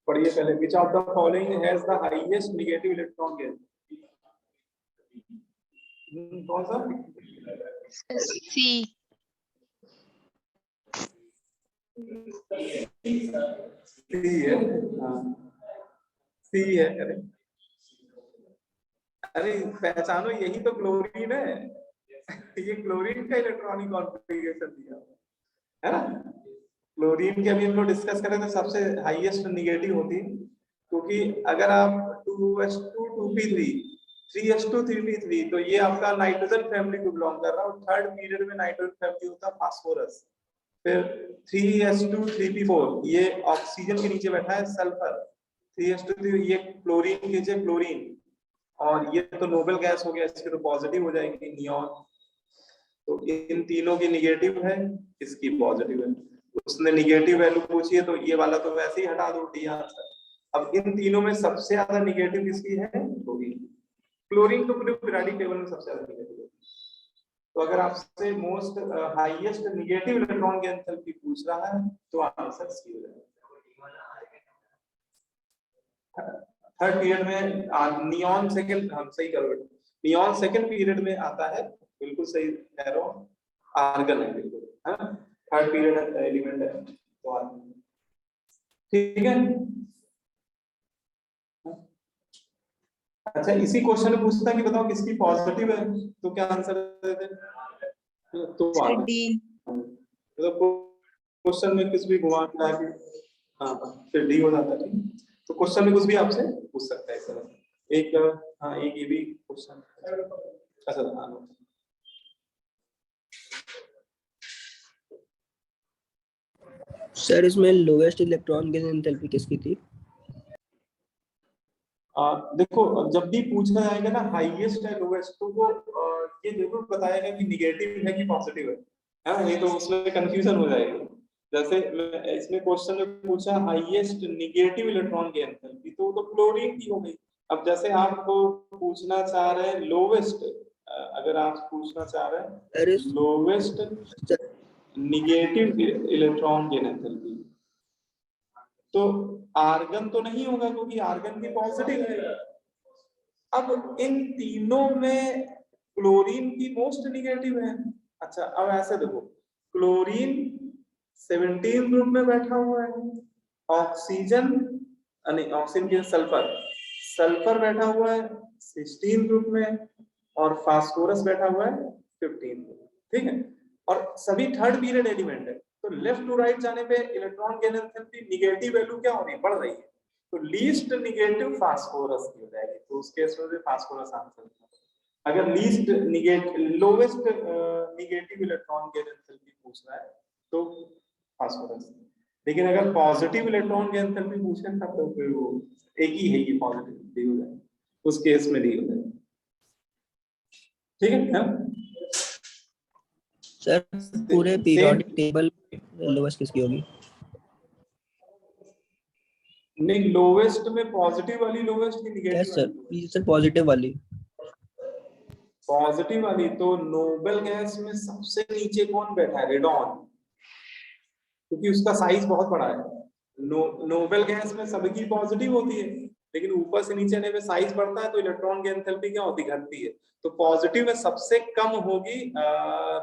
पढ़िए पहले। Which of the following has the highest negative electron gain, कौन सा? सी। सी है, हाँ सी है। अरे पहचानो, यही तो क्लोरीन है, ये क्लोरीन का इलेक्ट्रॉनिक कॉन्फ़िगरेशन दिया है ना। क्लोरीन के अभी हम लोग डिस्कस करें तो सबसे हाईएस्ट निगेटिव होती है, क्योंकि अगर आप 2s2 2p3 3s2 3p3, तो ये आपका नाइट्रोजन फैमिली को बिलोंग कर रहा है, और थर्ड पीरियड में नाइट्रोजन फैमिली होता है फास्फोरस। फिर 3s2 3p4 ये ऑक्सीजन के नीचे बैठा है सल्फर, 3s2 ये क्लोरीन के नीचे क्लोरीन, और ये तो नोबल गैस हो गया, इसकी तो पॉजिटिव हो जाएगी नियॉन। तो इन तीनों की निगेटिव है, इसकी पॉजिटिव है। उसने निगेटिव वैल्यू पूछी है तो ये वाला तो वैसे ही हटा दो, डी आंसर। अब इन तीनों में सबसे ज्यादा निगेटिव किसकी है? क्लोरीन। क्लोरीन तो पूरे पीरियोडिक टेबल में सबसे ज्यादा निगेटिव है। तो अगर आपसे most highest negative electron gain enthalpy पूछ रहा है तो आंसर सी हो जाएगा। थर्ड पीरियड में नियॉन सेकंड, हम सही करो बेटा, नियॉन सेकंड पीरियड में आता है, बिल्कुल सही कह रहे हो, आर्गन है बिल्कुल, है ना, थर्ड पीरियड एलिमेंट है तो आर्गन, ठीक है। अच्छा, इसी क्वेश्चन में पूछता है कि बताओ किसकी पॉजिटिव है, तो क्या आंसर देते? तो डी। क्वेश्चन में कुछ भी घुमा फिरा के, हाँ फिर डी हो जाता है। तो क्वेश्चन में कुछ भी आपसे पूछ सकता है इस तरह से। एक हाँ, एक ये भी क्वेश्चन, अच्छा हाँ, सर इसमें लोवेस्ट इलेक्ट्रॉन गेन एंथैल्पी किसकी थी? देखो जब भी पूछा जाएगा ना हाईएस्ट है लोवेस्ट, तो वो ये जरूर बताएगा कि निगेटिव है कि पॉजिटिव है, हाँ, नहीं तो उसमें कंफ्यूजन हो जाएगा। जैसे इसमें क्वेश्चन में पूछा highest negative electron gain enthalpy, तो वो तो क्लोरीन की हो गई। अब जैसे आपको पूछना चाह रहे हैं लोवेस्ट, अगर आप पूछना चाह रहे हैं lowest negative electron gain enthalpy, तो आर्गन तो नहीं होगा क्योंकि आर्गन की पॉजिटिव है। अब इन तीनों में क्लोरीन की मोस्ट निगेटिव है। अच्छा, अब ऐसे देखो, क्लोरीन 17 ग्रुप में बैठा हुआ है, ऑक्सीजन नहीं, ऑक्सीजन के सल्फर बैठा हुआ है 16 ग्रुप में, और फास्फोरस बैठा हुआ है 15, ठीक है। और सभी थर्ड पीरियड एलिमेंट है, तो लेफ्ट टू राइट जाने पे electron gain enthalpy negative value क्या हो रही है? बढ़ रही है। तो लीस्ट निगेटिव फास्फोरस की हो जाएगी, तो उस केस में फास्फोरस आंसर। अगर least lowest negative electron gain enthalpy पूछ रहा है तो फास्फोरस। लेकिन अगर पॉजिटिव इलेक्ट्रॉन गेन एंथैल्पी पूछे तब तो फिर वो एक ही है, ये पॉजिटिव डी हो जाएगा, उस केस में डी हो जाएगा, ठीक है ना। सर पूरे पीरियोडिक टेबल लोवेस्ट किसकी होगी? नहीं, लोवेस्ट में पॉजिटिव वाली लोवेस्ट की negative? Yes sir, please sir positive वाली। पॉजिटिव वाली तो नोबल गैस में सबसे नीचे कौन बैठा है? रेडॉन। क्योंकि उसका साइज बहुत बड़ा है। नोबल गैस में सबकी पॉजिटिव होती है, लेकिन ऊपर से नीचे आने पे साइज बढ़ता है तो इलेक्ट्रॉन की एंथैल्पी क्या होती है, घटती है। तो पॉजिटिव में सबसे कम होगी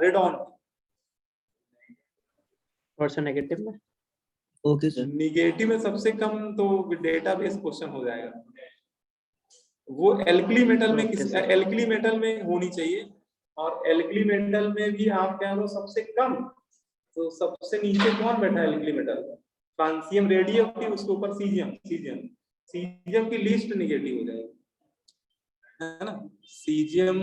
रेडॉन की, और नेगेटिव में ओके सर। निगेटिव में सबसे कम तो डेटाबेस क्वेश्चन हो जाएगा। वो एल्कली मेटल में किस एल्कली मेटल में होनी चाहिए, और एल्कली मेटल में भी आप कह लो सबसे कम, तो सबसे नीचे कौन बैठा है एल्कली मेटल, फ्रांसियम रेडियम की, उसके ऊपर सीजियम। सीजियम की लिस्ट निगेटिव हो जाएगी, है ना। सीजियम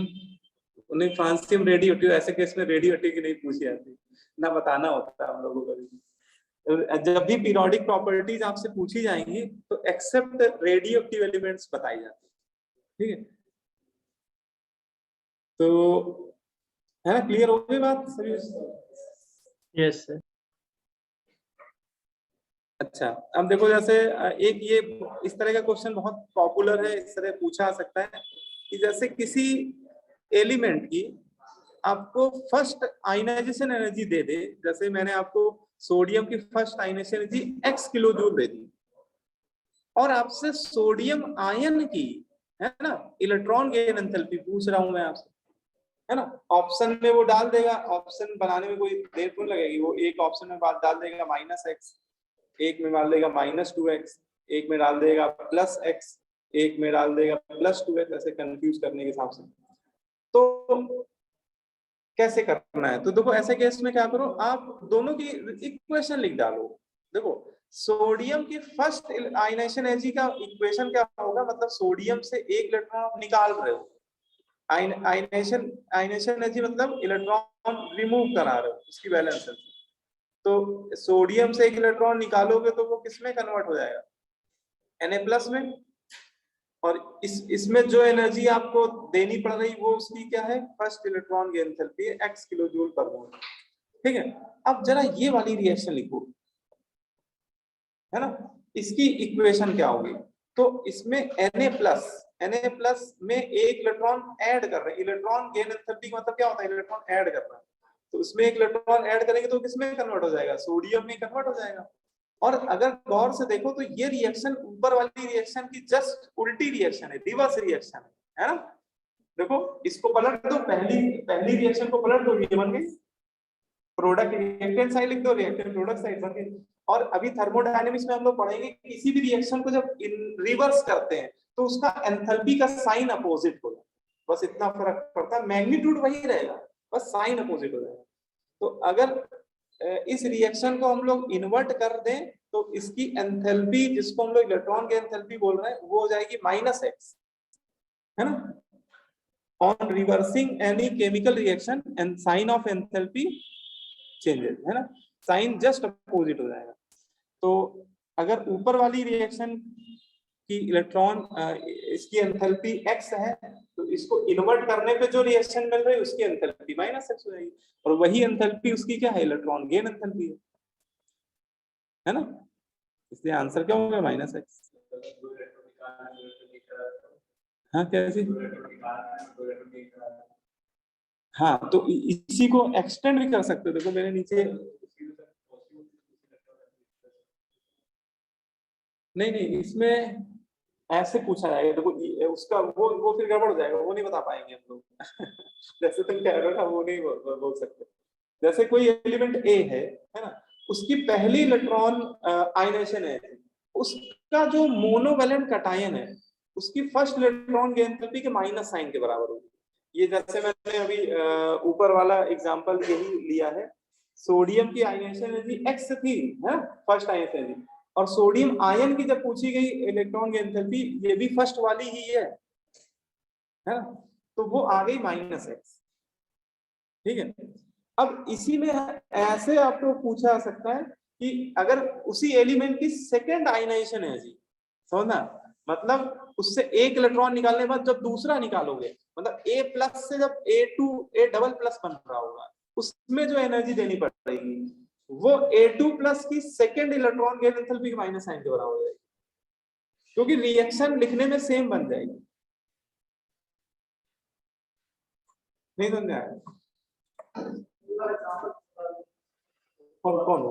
उन्हें फ्रांसियम रेडियोटिव, ऐसे केस में रेडियोटिव की नहीं पूछी जाती ना, बताना होता है हम लोगों को। जब भी पीरियोडिक प्रॉपर्टीज आपसे पूछी जाएंगी तो एक्सेप्ट रेडियोएक्टिव एलिमेंट्स बताई जाती है, ठीक है। तो है ना, क्लियर हो गई बात सभी? Yes sir. अच्छा, अब देखो जैसे एक ये इस तरह का क्वेश्चन बहुत पॉपुलर है, इस तरह पूछा जा सकता है कि जैसे किसी एलिमेंट की आपको फर्स्ट आयनाइजेशन एनर्जी दे दे, जैसे मैंने आपको सोडियम की first ionization energy x kilo joule दे दी, और आपसे सोडियम आयन की, है ना, इलेक्ट्रॉन गेन एंथैल्पी पूछ रहा हूं मैं आपसे, है ना। ऑप्शन में वो डाल देगा, ऑप्शन बनाने में कोई देर तो नहीं लगेगी, वो एक ऑप्शन में बात डाल देगा -x, एक में डाल देगा -2x, एक में डाल देगा +x, एक में डाल देगा +2x, ऐसे कंफ्यूज करने के हिसाब से। तो कैसे करना है, तो देखो ऐसे केस में क्या करो, आप दोनों की इक्वेशन लिख डालो। देखो सोडियम की फर्स्ट आयनाइजेशन एनर्जी का इक्वेशन क्या होगा, मतलब सोडियम से एक इलेक्ट्रॉन आप निकाल रहे हो, आयनाइजेशन एनर्जी मतलब इलेक्ट्रॉन रिमूव करा रहे हो उसकी वैलेंस से। तो सोडियम से एक इलेक्ट्रॉन निकालोगे तो वो किसमें कन्वर्ट हो जाएगा, Na+ में। और इसमें जो एनर्जी आपको देनी पड़ रही वो उसकी क्या है, फर्स्ट इलेक्ट्रॉन की एंथैल्पी है x किलो जूल पर मोल, ठीक है। अब जरा ये वाली रिएक्शन लिखो, है ना, इसकी इक्वेशन क्या होगी। तो इसमें Na+ में एक इलेक्ट्रॉन ऐड कर रहे हैं, इलेक्ट्रॉन गेन एंथैल्पी का मतलब क्या होता है, इलेक्ट्रॉन ऐड कर रहा है। तो उसमें एक इलेक्ट्रॉन ऐड करेंगे तो किसमें कन्वर्ट हो जाएगा, सोडियम में कन्वर्ट हो जाएगा। और अगर गौर से देखो तो ये रिएक्शन ऊपर वाली रिएक्शन की जस्ट उल्टी रिएक्शन है, रिवर्स रिएक्शन है ना। देखो इसको पलट दो, पहली रिएक्शन को पलट दो, ये बन गई प्रोडक्ट, रिएक्टेंट साइड लिख दो, रिएक्टेंट प्रोडक्ट साइड बन गई। और अभी थर्मोडायनेमिक्स में हम लोग पढ़ेंगे कि किसी भी रिएक्शन को जब रिवर्स करते हैं तो उसका एंथैल्पी का साइन अपोजिट होगा, बस इतना फर्क पड़ता है, मैग्नीट्यूड वही रहेगा, बस साइन अपोजिट हो जाएगा। तो अगर इस रिएक्शन को हम लोग इन्वर्ट कर दें तो इसकी एंथैल्पी, जिसको हम लोग इलेक्ट्रॉन की एंथैल्पी बोल रहे हैं, वो हो जाएगी -x, है ना। On reversing any chemical reaction and sign of enthalpy changes, है ना, साइन जस्ट अपोजिट हो जाएगा। तो अगर ऊपर वाली रिएक्शन की इलेक्ट्रॉन इसकी एंथैल्पी x है, तो इसको इन्वर्ट करने पे जो रिएक्शन मिल रही है उसकी एंथैल्पी -x हो जाएगी, और वही एंथैल्पी उसकी क्या है, इलेक्ट्रॉन गेन एंथैल्पी है ना। इसलिए आंसर क्या होगा, -x। हाँ कैसे, हाँ तो इसी को एक्सटेंड भी कर सकते हो। देखो मेरे नीचे, नहीं इसमें ऐसे पूछा जाएगा, देखो उसका वो फिर गड़बड़ हो जाएगा, वो नहीं बता पाएंगे हम लोग जैसे तुम कह रहे हो ना, वो नहीं बोल सकते। जैसे कोई एलिमेंट ए है ना, उसकी पहली इलेक्ट्रॉन आयनाइजेशन है, उसका जो मोनोवैलेंट कटायन है उसकी फर्स्ट इलेक्ट्रॉन की एंथैल्पी के माइनस साइन के बराबर होगी। ये जैसे मैंने अभी ऊपर वाला एग्जांपल यही लिया है, सोडियम की आयनाइजेशन एनर्जी x थी, है फर्स्ट आयनाइजेशन एनर्जी, और सोडियम आयन की जब पूछी गई इलेक्ट्रॉन की एंथैल्पी, ये भी फर्स्ट वाली ही है ना, तो वो आ गई -x, ठीक है। अब इसी में ऐसे आपको पूछा जा सकता है कि अगर उसी एलिमेंट की सेकेंड आयनाइजेशन एनर्जी, समझना, मतलब उससे एक इलेक्ट्रॉन निकालने के बाद जब दूसरा निकालोगे, मतलब A+ से जब A++ बन रहा होगा, उसमें जो एनर्जी देनी पड़ेगी वो A2+ की सेकेंड इलेक्ट्रॉन गेन एंथैल्पी के माइनस साइन के बराबर हो जाएगी, क्योंकि रिएक्शन लिखने में सेम बन जाएगी। नहीं समझ आया, कौन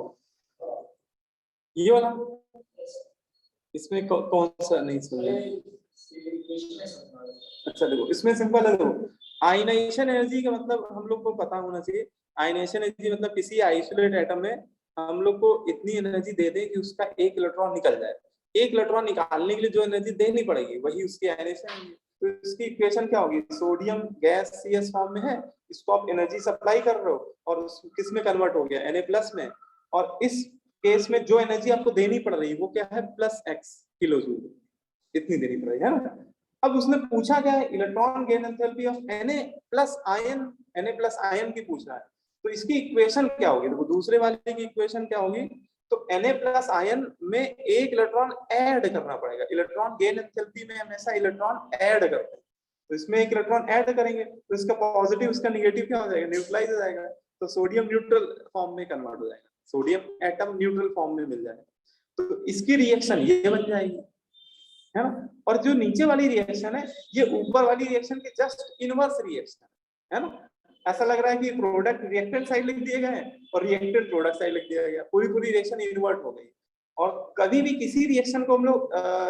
ये वाला, इसमें कौन सा नहीं समझे? अच्छा देखो, इसमें सिंपल है। देखो, आयनाइजेशन एनर्जी का मतलब हम लोग को पता होना चाहिए। आयनाइजेशन एनर्जी मतलब किसी आइसोलेट एटम में हम लोग को इतनी एनर्जी दे दें कि उसका एक इलेक्ट्रॉन निकल जाए। एक इलेक्ट्रॉन निकालने के लिए जो एनर्जी देनी पड़ेगी वही उसकी आयनाइजेशन एनर्जी। तो इसकी इक्वेशन क्या होगी? सोडियम गैसियस फॉर्म में है, इसको आप एनर्जी सप्लाई कर रहे हो और किस में कन्वर्ट हो गया? Na+ में। और इस केस में जो एनर्जी आपको देनी पड़ रही है वो क्या है? +x किलो जूल, इतनी देनी पड़ेगी, है ना। अब उसने पूछा क्या है? Electron gain enthalpy of Na+ ion, Na+ ion की पूछ रहा है। तो इसकी इक्वेशन क्या होगी? देखो, दूसरे वाले की इक्वेशन क्या होगी? तो Na+ आयन में एक इलेक्ट्रॉन ऐड करना पड़ेगा। इलेक्ट्रॉन गेन एंथैल्पी में हमेशा इलेक्ट्रॉन ऐड करते हैं, तो इसमें एक इलेक्ट्रॉन ऐड करेंगे तो इसका पॉजिटिव उसका निगेटिव क्या हो जाएगा? न्यूट्रलाइज हो जाएगा, तो सोडियम न्यूट्रल फॉर्म में कन्वर्ट हो जाएगा, सोडियम एटम न्यूट्रल फॉर्म में मिल जाएगा। तो इसकी रिएक्शन ये बन जाएगी, है ना। और जो नीचे वाली रिएक्शन है ये ऊपर वाली रिएक्शन के जस्ट इनवर्स रिएक्शन है ना। ऐसा लग रहा है कि प्रोडक्ट रिएक्टेंट साइड लिख दिए गए और रिएक्टेंट प्रोडक्ट साइड लिख दिया गया, पूरी रिएक्शन इन्वर्ट हो गई। और कभी भी किसी रिएक्शन को हम लोग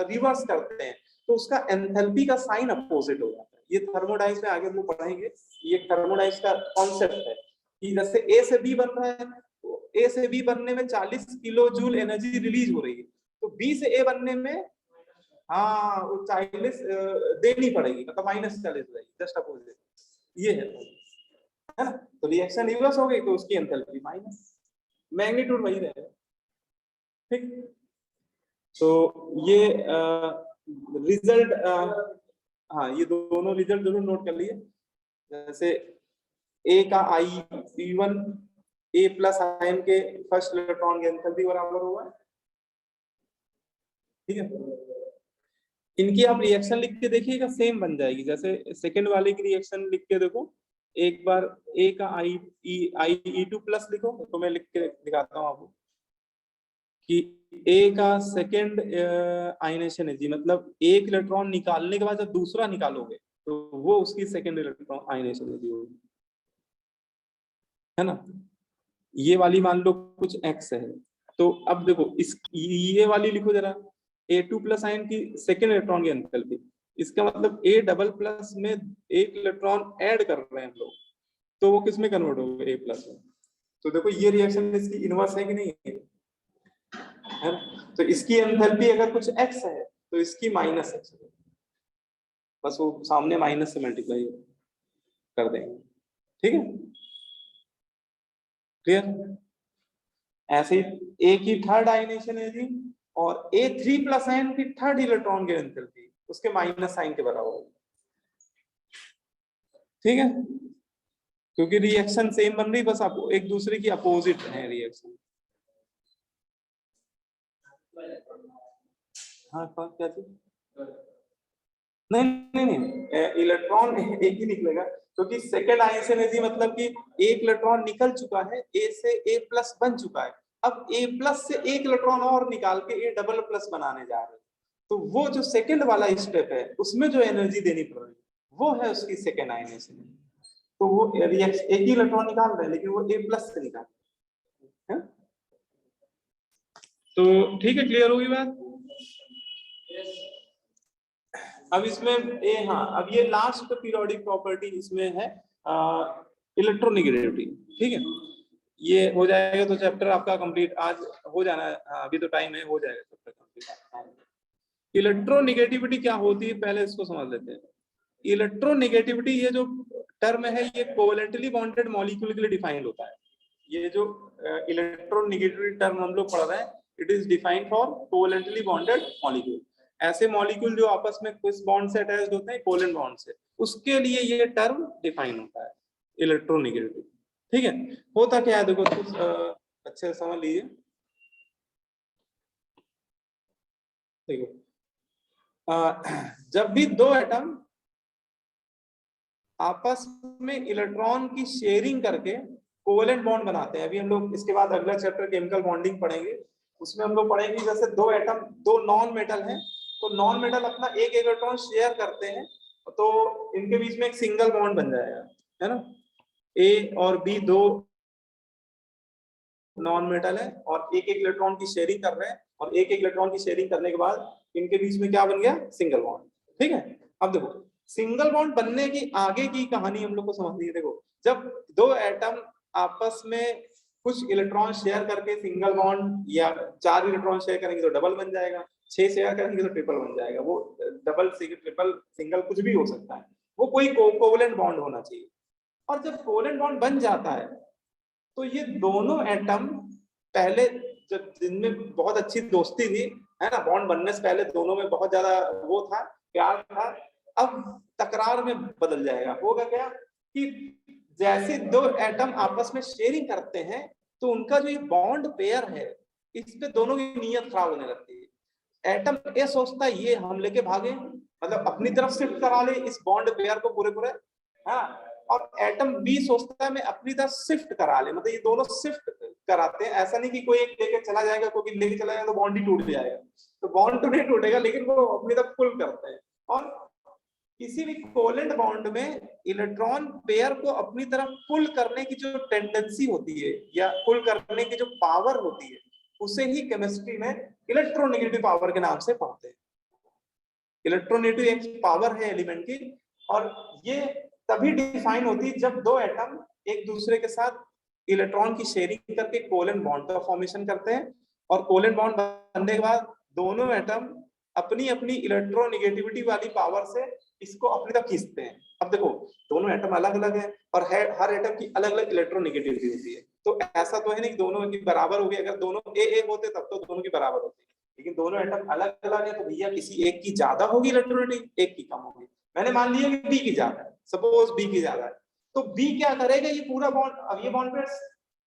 रिवर्स करते हैं तो उसका एंथैल्पी का साइन अपोजिट हो जाता है। ये थर्मोडाइनमिक्स में आगे हम लोग पढ़ाएंगे। ये थर्मोडाइनमिक्स का कॉन्सेप्ट है कि जैसे ए से बी बन रहा है, तो ए से बी बनने में 40 किलो जूल एनर्जी रिलीज हो रही है, तो बी से ए बनने में हाँ वो 40 देनी पड़ेगी, मतलब -40 हो जाएगी, जस्ट अपोजिट। ये है ना। तो रिएक्शन रिवर्स हो गई तो उसकी एंथैल्पी माइनस, मैग्नीट्यूड वही रहेगा, ठीक। तो ये रिजल्ट, हाँ ये दोनों रिजल्ट जरूर नोट कर लिए। जैसे ए का I1 A+ आयन के फर्स्ट इलेक्ट्रॉन की एंथैल्पी बराबर हुआ है, ठीक है। इनकी आप रिएक्शन लिख के देखिएगा, सेम बन जाएगी। जैसे सेकंड वाले की रिएक्शन लिख के देखो, एक बार ए का I2+ लिखो, तो मैं लिख के दिखाता हूँ आपको कि ए का सेकंड आयनाइजेशन एनर्जी, मतलब एक इलेक्ट्रॉन निकालने के बाद जब दूसरा निकालोगे तो वो उसकी सेकंड इलेक्ट्रॉन आयनाइजेशन एनर्जी होगी, है ना। ये वाली मान लो कुछ x है, तो अब देखो इस ये वाली लिखो जरा, A2+ आयन की सेकंड इलेक्ट्रॉन की एंथैल्पी, इसका मतलब A++ में एक इलेक्ट्रॉन ऐड कर रहे हैं हम लोग, तो वो किस में कन्वर्ट होगा? A+ में। तो देखो ये रिएक्शन इसकी इनवर्स है कि नहीं है? तो इसकी एंथैल्पी अगर कुछ x है तो इसकी -x है, बस वो सामने माइनस से मल्टीप्लाई कर देंगे, ठीक है, क्लियर। ऐसे ही A की थर्ड आयनाइजेशन एनर्जी और A3+ आयन की थर्ड इलेक्ट्रॉन की एंथैल्पी उसके माइनस साइन के बराबर होगी, ठीक है, क्योंकि रिएक्शन सेम बन रही, बस आपको एक दूसरे की अपोजिट है रिएक्शन। हाँ क्या चीज? नहीं, इलेक्ट्रॉन एक ही निकलेगा, क्योंकि सेकेंड आयनाइजेशन एनर्जी मतलब कि एक इलेक्ट्रॉन निकल चुका है, A से A+ बन चुका है, अब A+ से एक इलेक्ट्रॉन और निकाल के A++ बनाने जा रहे हैं, तो वो जो सेकेंड वाला स्टेप है उसमें जो एनर्जी देनी पड़ रही है वो है उसकी सेकेंड आयनाइजेशन। तो वो रिएक्शन एक ही इलेक्ट्रॉन निकाल रहे हैं लेकिन वो A+ से निकाल रहे हैं। तो ठीक है, क्लियर होगी बात। अब इसमें अब ये लास्ट पीरियोडिक प्रॉपर्टी इसमें है इलेक्ट्रोनेगेटिविटी, ठीक है। ये हो जाएगा तो चैप्टर आपका कंप्लीट आज हो जाना है, अभी तो टाइम है, हो जाएगा चैप्टर कंप्लीट। इलेक्ट्रोनेगेटिविटी क्या होती है पहले इसको समझ लेते हैं। इलेक्ट्रोनेगेटिविटी ये जो टर्म है ये कोवेलेंटली बॉन्डेड मॉलिक्यूल के लिए डिफाइंड होता है। ये जो इलेक्ट्रोनेगेटिविटी टर्म हम लोग पढ़ रहे हैं, it is defined for covalently bonded molecule. ऐसे मॉलिक्यूल जो आपस में कुछ बॉन्ड से अटैच्ड होते हैं कोवेलेंट बॉन्ड से, उसके लिए ये टर्म डिफाइन होता है इलेक्ट्रोनेगेटिविटी, ठीक है। होता क्या है देखो, अच्छे से समझ लीजिए। देखो जब भी दो एटम आपस में इलेक्ट्रॉन की शेयरिंग करके कोवेलेंट बॉन्ड बनाते हैं, अभी हम लोग इसके बाद अगला चैप्टर केमिकल बॉन्डिंग पढ़ेंगे, उसमें हम लोग पढ़ेंगे जैसे दो एटम, दो नॉन मेटल हैं, तो नॉन मेटल अपना एक इलेक्ट्रॉन शेयर करते हैं तो इनके बीच में एक सिंगल बॉन्ड बन जाएगा, है ना। A और B दो नॉन मेटल है और एक एक इलेक्ट्रॉन की शेयरिंग कर रहे हैं, और एक एक इलेक्ट्रॉन की शेयरिंग करने के बाद इनके बीच में क्या बन गया, सिंगल बॉन्ड। ठीक है, अब देखो सिंगल बॉन्ड बनने की आगे की कहानी हम लोग को समझनी है। देखो जब दो एटम आपस में कुछ इलेक्ट्रॉन शेयर करके सिंगल बॉन्ड, या 4 इलेक्ट्रॉन शेयर करेंगे तो डबल बन जाएगा, 6 शेयर करेंगे तो ट्रिपल बन जाएगा। वो डबल ट्रिपल सिंगल कुछ भी हो सकता है, वो कोई कोवलेंट बॉन्ड होना चाहिए। और जब कोवलेंट बॉन्ड बन जाता है तो ये दोनों एटम पहले जब जिनमें बहुत अच्छी दोस्ती थी, है ना, बॉन्ड बनने से पहले दोनों में बहुत ज्यादा वो था, प्यार था, अब तकरार में बदल जाएगा। होगा क्या कि जैसे दो एटम आपस में शेयरिंग करते हैं तो उनका जो ये बॉन्ड पेयर है, इस पे दोनों की नीयत खराब होने लगती है। एटम ए सोचता है ये हम लेके भागे, मतलब अपनी तरफ शिफ्ट करा ले इस बॉन्ड पेयर को पूरे पूरे, हाँ, और एटम बी सोचता है मैं अपनी तरफ शिफ्ट करा ले, मतलब ये दोनों शिफ्ट कराते हैं। ऐसा नहीं कि कोई एक लेके चला जाएगा, क्योंकि लेके चला जाएगा तो बॉन्ड ही टूट जाएगा, तो बॉन्ड तो नहीं टूटेगा लेकिन वो अपनी तरफ पुल करते हैं। और किसी भी कोवेलेंट बॉन्ड में इलेक्ट्रॉन पेयर को अपनी तरफ पुल करने की जो टेंडेंसी होती है या पुल करने की जो पावर होती है, उसे ही केमिस्ट्री में इलेक्ट्रोनेगेटिव पावर के नाम से पढ़ते हैं। इलेक्ट्रोनेगेटिव एक पावर है एलिमेंट की, और ये तभी डिफाइन होती है जब दो एटम एक दूसरे के साथ इलेक्ट्रॉन की शेयरिंग करके कोवेलेंट बॉन्ड का फॉर्मेशन करते हैं, और कोवेलेंट बॉन्ड बनने के बाद दोनों एटम अपनी अपनी इलेक्ट्रोनेगेटिविटी वाली पावर से इसको अपनी तरफ खींचते हैं। अब देखो दोनों एटम अलग अलग है और हर एटम की अलग अलग इलेक्ट्रोनेगेटिविटी होती है, तो ऐसा तो है नहीं कि दोनों की बराबर होगी। अगर दोनों ए होते तब तो दोनों की बराबर होती, लेकिन दोनों एटम अलग अलग है तो भैया किसी एक की ज्यादा होगी इलेक्ट्रोनेगेटिविटी, एक की कम होगी। मैंने मान लिया कि बी की ज्यादा है, सपोज बी की ज्यादा है, तो बी क्या करेगा, ये पूरा बॉन्ड, अब ये बॉन्ड पेयर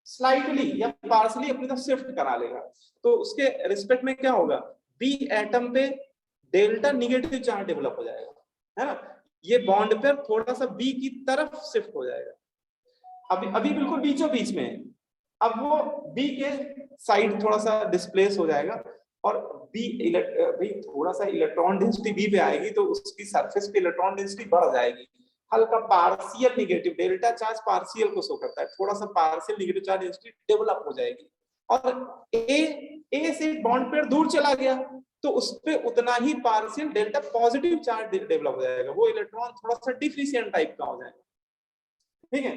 स्लाइटली या पार्शियली अपनी तरफ शिफ्ट करा लेगा, तो उसके रिस्पेक्ट में क्या होगा, बी एटम पे डेल्टा निगेटिव चार्ज डेवलप हो जाएगा, है ना, ये बॉन्ड पेयर थोड़ा सा बी की तरफ शिफ्ट हो जाएगा। अभी बिल्कुल बीचों बीच में है, अब वो बी के साइड थोड़ा सा डिस्प्लेस हो जाएगा, और बी थोड़ा सा इलेक्ट्रॉन डेंसिटी बी पे आएगी तो उसकी सरफेस पे इलेक्ट्रॉन डेंसिटी बढ़ जाएगी, हल्का partial negative, delta charge partial को शो करता है, थोड़ा सा partial negative charge density develop हो जाएगी। और ए से बॉन्ड पेयर दूर चला गया तो उस पे उतना ही partial delta positive charge develop हो जाएगा, वो इलेक्ट्रॉन थोड़ा सा डिफिशिएंट टाइप का हो जाएगा। ठीक है,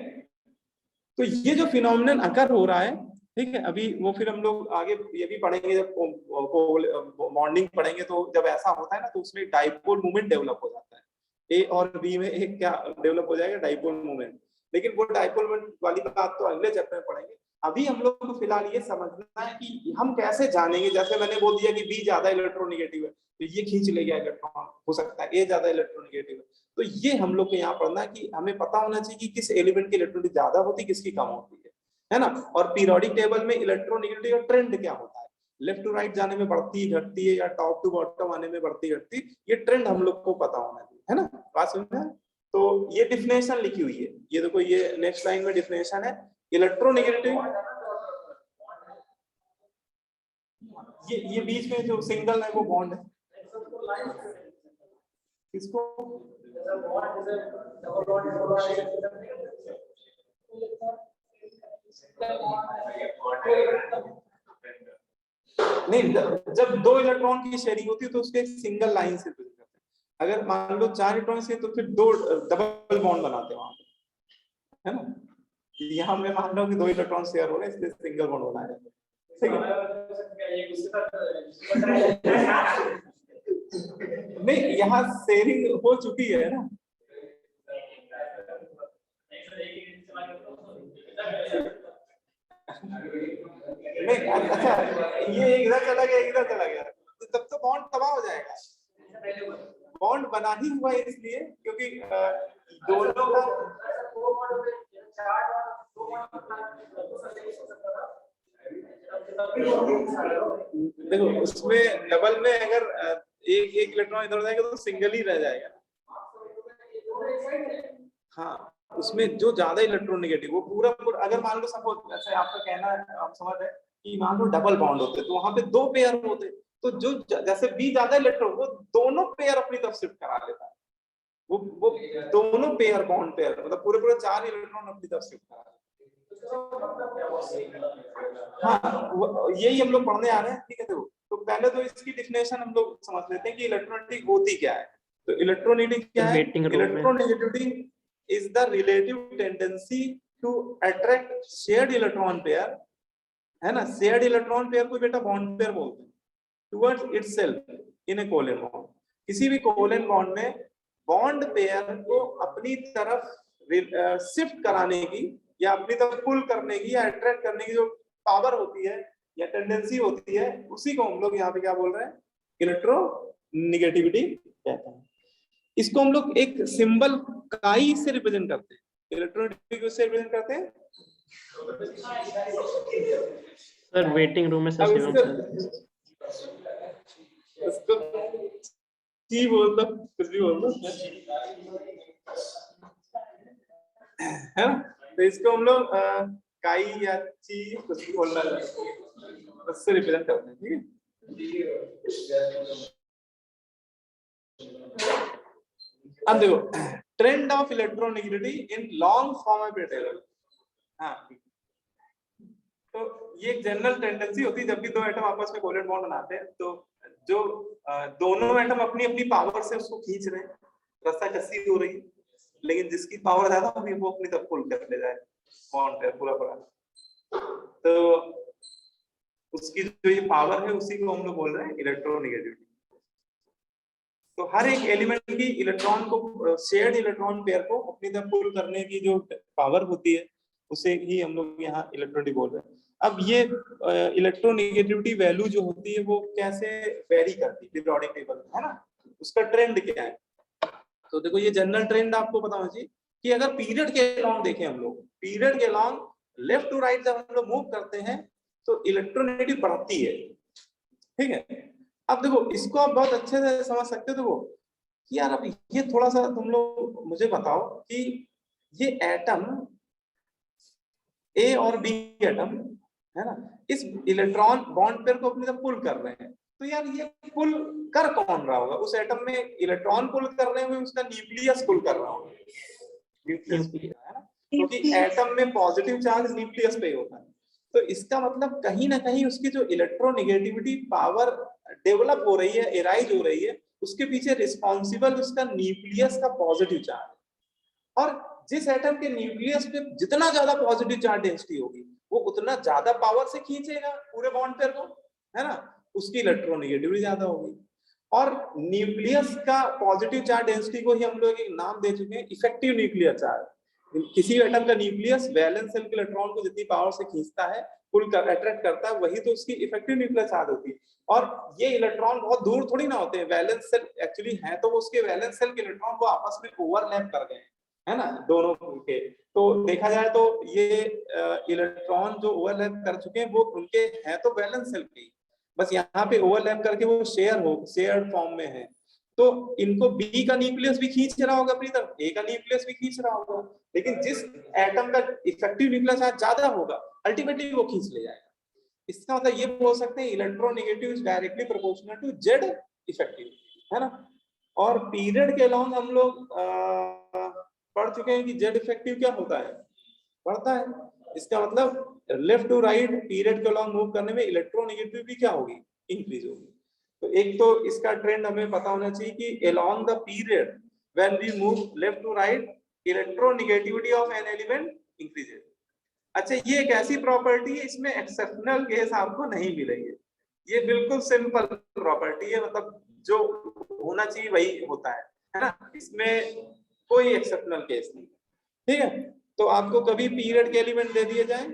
तो ये जो फिनोमिनन अकर हो रहा है, ठीक है, अभी वो फिर हम लोग आगे ये भी पढ़ेंगे, जब बॉन्डिंग पढ़ेंगे तो जब ऐसा होता है ना तो उसमें डाइपोल मूवमेंट डेवलप हो जाता है, ए और बी में एक क्या डेवलप हो जाएगा, डाइपोल मूवमेंट। लेकिन वो डाइपोल मूवमेंट वाली बात तो अगले चैप्टर में पढ़ेंगे। अभी हम लोग को फिलहाल ये समझना है कि हम कैसे जानेंगे, जैसे मैंने बोल दिया कि बी ज्यादा इलेक्ट्रोनेगेटिव है तो ये खींच ले गया इलेक्ट्रॉन, हो सकता है ए ज्यादा इलेक्ट्रोनेगेटिव है, तो ये हम लोग को यहाँ पढ़ना है कि हमें पता होना चाहिए कि किस एलिमेंट की इलेक्ट्रोनिटी ज्यादा होती है, किसकी कम होती है ना। और पीरियोडिक टेबल में इलेक्ट्रोनेगेटिविटी का ट्रेंड क्या होता है, लेफ्ट टू राइट जाने में बढ़ती घटती है या टॉप टू बॉटम आने में बढ़ती घटती, ये ट्रेंड हम लोग को पता होना चाहिए, है ना, बात समझ में। तो ये डिफिनेशन लिखी हुई है, ये देखो, ये नेक्स्ट लाइन में डिफिनेशन है इलेक्ट्रोनेगेटिव, ये बीच में जो सिंगल है वो बॉन्ड है, इसको नहीं, जब दो इलेक्ट्रॉन की शेयरिंग होती है तो उसके सिंगल लाइन से करते हैं। अगर मान लो 4 इलेक्ट्रॉन से तो फिर 2 डबल बॉन्ड बनाते हैं वहां पे, है ना। यहाँ में मान लो कि 2 इलेक्ट्रॉन शेयर हो रहे हैं इसलिए सिंगल बॉन्ड बनाया जाता है, ठीक है। नहीं, यहाँ शेयरिंग हो चुकी है ना, नहीं, अच्छा, ये इधर चला गया इधर चला गया तो तब तो बॉन्ड तबाह हो जाएगा। बॉन्ड बना ही हुआ है इसलिए क्योंकि दोनों का देखो उसमें डबल में अगर एक इलेक्ट्रॉन इधर जाएगा तो सिंगल ही रह जाएगा। हाँ, उसमें जो ज्यादा इलेक्ट्रोनेगेटिव वो पूरा अगर मान लो सपोज ऐसे आपका कहना है, आप समझ रहे हैं कि मान लो डबल बॉन्ड होते तो वहां पे 2 पेयर होते, तो जो जैसे बी ज्यादा इलेक्ट्रॉन वो दोनों पेयर अपनी तरफ शिफ्ट करा लेता है, वो दोनों पेयर बॉन्ड पेयर मतलब पूरे 4 इलेक्ट्रॉन अपनी तरफ शिफ्ट करा लेता है। हाँ यही हम लोग पढ़ने आ रहे हैं, ठीक है। तो पहले तो इसकी डिफिनेशन हम लोग समझ लेते हैं कि इलेक्ट्रोनेगेटिविटी होती क्या है। तो इलेक्ट्रोनेगेटिविटी क्या है? Waiting room में। Electronegativity is the relative tendency to attract shared electron pair, है ना। शेयर्ड इलेक्ट्रॉन पेयर को बेटा बॉन्ड पेयर बोलते हैं, टुवर्ड्स इटसेल्फ इन ए कोवैलेंट बॉन्ड। किसी भी कोवैलेंट बॉन्ड में बॉन्ड पेयर को अपनी तरफ शिफ्ट कराने की या अपनी तरफ पुल करने की या अट्रैक्ट करने की जो पावर होती है या टेंडेंसी होती है, उसी को हम लोग यहाँ पे क्या बोल रहे हैं? इलेक्ट्रोनेगेटिविटी कहते हैं। इसको हम लोग एक सिंबल काई से रिप्रेजेंट करते हैं। इलेक्ट्रोनेगेटिविटी को से रिप्रेजेंट करते हैं सर वेटिंग रूम में सर शिवम सर। इसको की बोल दो, कुछ भी बोल दो, है ना। तो इसको हम लोग काई या ची कुछ भी बोलना है, उससे रिप्रेजेंट करते हैं, ठीक है। अब देखो trend of electronegativity in long form of table. हाँ तो ये एक जनरल टेंडेंसी होती है जब भी दो एटम आपस में कोवैलेंट बॉन्ड बनाते हैं, तो जो दोनों एटम अपनी अपनी पावर से उसको खींच रहे हैं, रस्साकसी हो रही है, लेकिन जिसकी पावर ज्यादा होगी वो अपनी तरफ पुल कर ले जाए बॉन्ड पे पूरा पूरा। तो उसकी जो ये पावर है उसी को हम लोग बोल रहे हैं इलेक्ट्रोनेगेटिविटी। तो हर एक एलिमेंट की इलेक्ट्रॉन को, शेयर्ड इलेक्ट्रॉन पेयर को अपनी तरफ पुल करने की जो पावर होती है उसे ही हम लोग यहाँ इलेक्ट्रोनेगेटिविटी बोल रहे हैं। अब ये इलेक्ट्रोनेगेटिविटी वैल्यू जो होती है वो कैसे वेरी करती है पीरियोडिक टेबल, है ना। उसका ट्रेंड क्या है? तो देखो ये जनरल ट्रेंड आपको पता होना चाहिए कि अगर पीरियड के लॉन्ग देखें हम लोग, पीरियड के लॉन्ग लेफ्ट टू राइट जब हम लोग मूव करते हैं तो इलेक्ट्रोनेगेटिविटी बढ़ती है, ठीक है। अब देखो इसको आप बहुत अच्छे से समझ सकते हो। देखो कि यार अब ये थोड़ा सा तुम लोग मुझे बताओ कि ये एटम ए और बी एटम, है ना, इस इलेक्ट्रॉन बॉन्ड पेयर को अपनी तरफ पुल कर रहे हैं, तो यार ये पुल कर कौन रहा होगा? उस एटम में इलेक्ट्रॉन पुल कर रहे हैं, उसका न्यूक्लियस पुल कर रहा होगा, न्यूक्लियस, है ना, क्योंकि एटम में पॉजिटिव चार्ज न्यूक्लियस पे होता है। तो इसका मतलब कहीं ना कहीं उसकी जो इलेक्ट्रोनेगेटिविटी पावर डेवलप हो रही है, एराइज हो रही है, उसके पीछे रिस्पॉन्सिबल उसका न्यूक्लियस का पॉजिटिव चार्ज। और जिस एटम के न्यूक्लियस पे जितना ज्यादा पॉजिटिव चार्ज डेंसिटी होगी वो उतना ज्यादा पावर से खींचेगा पूरे बॉन्ड पेयर को, है ना, उसकी इलेक्ट्रोनेगेटिविटी ज्यादा होगी। और न्यूक्लियस का पॉजिटिव चार्ज डेंसिटी को ही हम लोग एक नाम दे चुके हैं इफेक्टिव न्यूक्लियर चार्ज। किसी एटम का न्यूक्लियस वैलेंस शेल के इलेक्ट्रॉन को जितनी पावर से खींचता है, पुल कर अट्रैक्ट करता है, वही तो उसकी इफेक्टिव न्यूक्लियर चार्ज होती है। और ये इलेक्ट्रॉन बहुत दूर थोड़ी ना होते हैं, वैलेंस शेल एक्चुअली है तो वो उसके वैलेंस शेल के इलेक्ट्रॉन को आपस में ओवरलैप कर गए, है ना, दोनों के। तो देखा जाए तो ये इलेक्ट्रॉन जो ओवरलैप कर चुके हैं वो उनके हैं तो वैलेंस शेल के, बस यहाँ पे ओवरलैप करके वो शेयर फॉर्म में है। तो इनको बी का न्यूक्लियस भी खींच रहा होगा अपनी तरफ, ए का न्यूक्लियस भी खींच रहा होगा, लेकिन जिस एटम का इफेक्टिव न्यूक्लियर चार्ज ज्यादा होगा अल्टीमेटली वो खींच ले जाएगा। इसका मतलब ये बोल सकते हैं electronegative is directly proportional to Z effective, है ना। और पीरियड के लॉन्ग हम लोग पढ़ चुके हैं कि जेड इफेक्टिव क्या होता है, बढ़ता है। इसका मतलब लेफ्ट टू राइट पीरियड के लॉन्ग मूव करने में इलेक्ट्रोनेगेटिविटी क्या होगी, इंक्रीज होगी। तो एक तो इसका ट्रेंड हमें पता होना चाहिए कि along the period when we move left to right electronegativity of an element increases. अच्छा ये एक ऐसी प्रॉपर्टी है, इसमें एक्सेप्शनल केस आपको नहीं मिलेंगे, ये बिल्कुल सिंपल प्रॉपर्टी है, मतलब जो होना चाहिए वही होता है ना, इसमें कोई एक्सेप्शनल केस नहीं, ठीक है। तो आपको कभी पीरियड के एलिमेंट दे दिए जाए,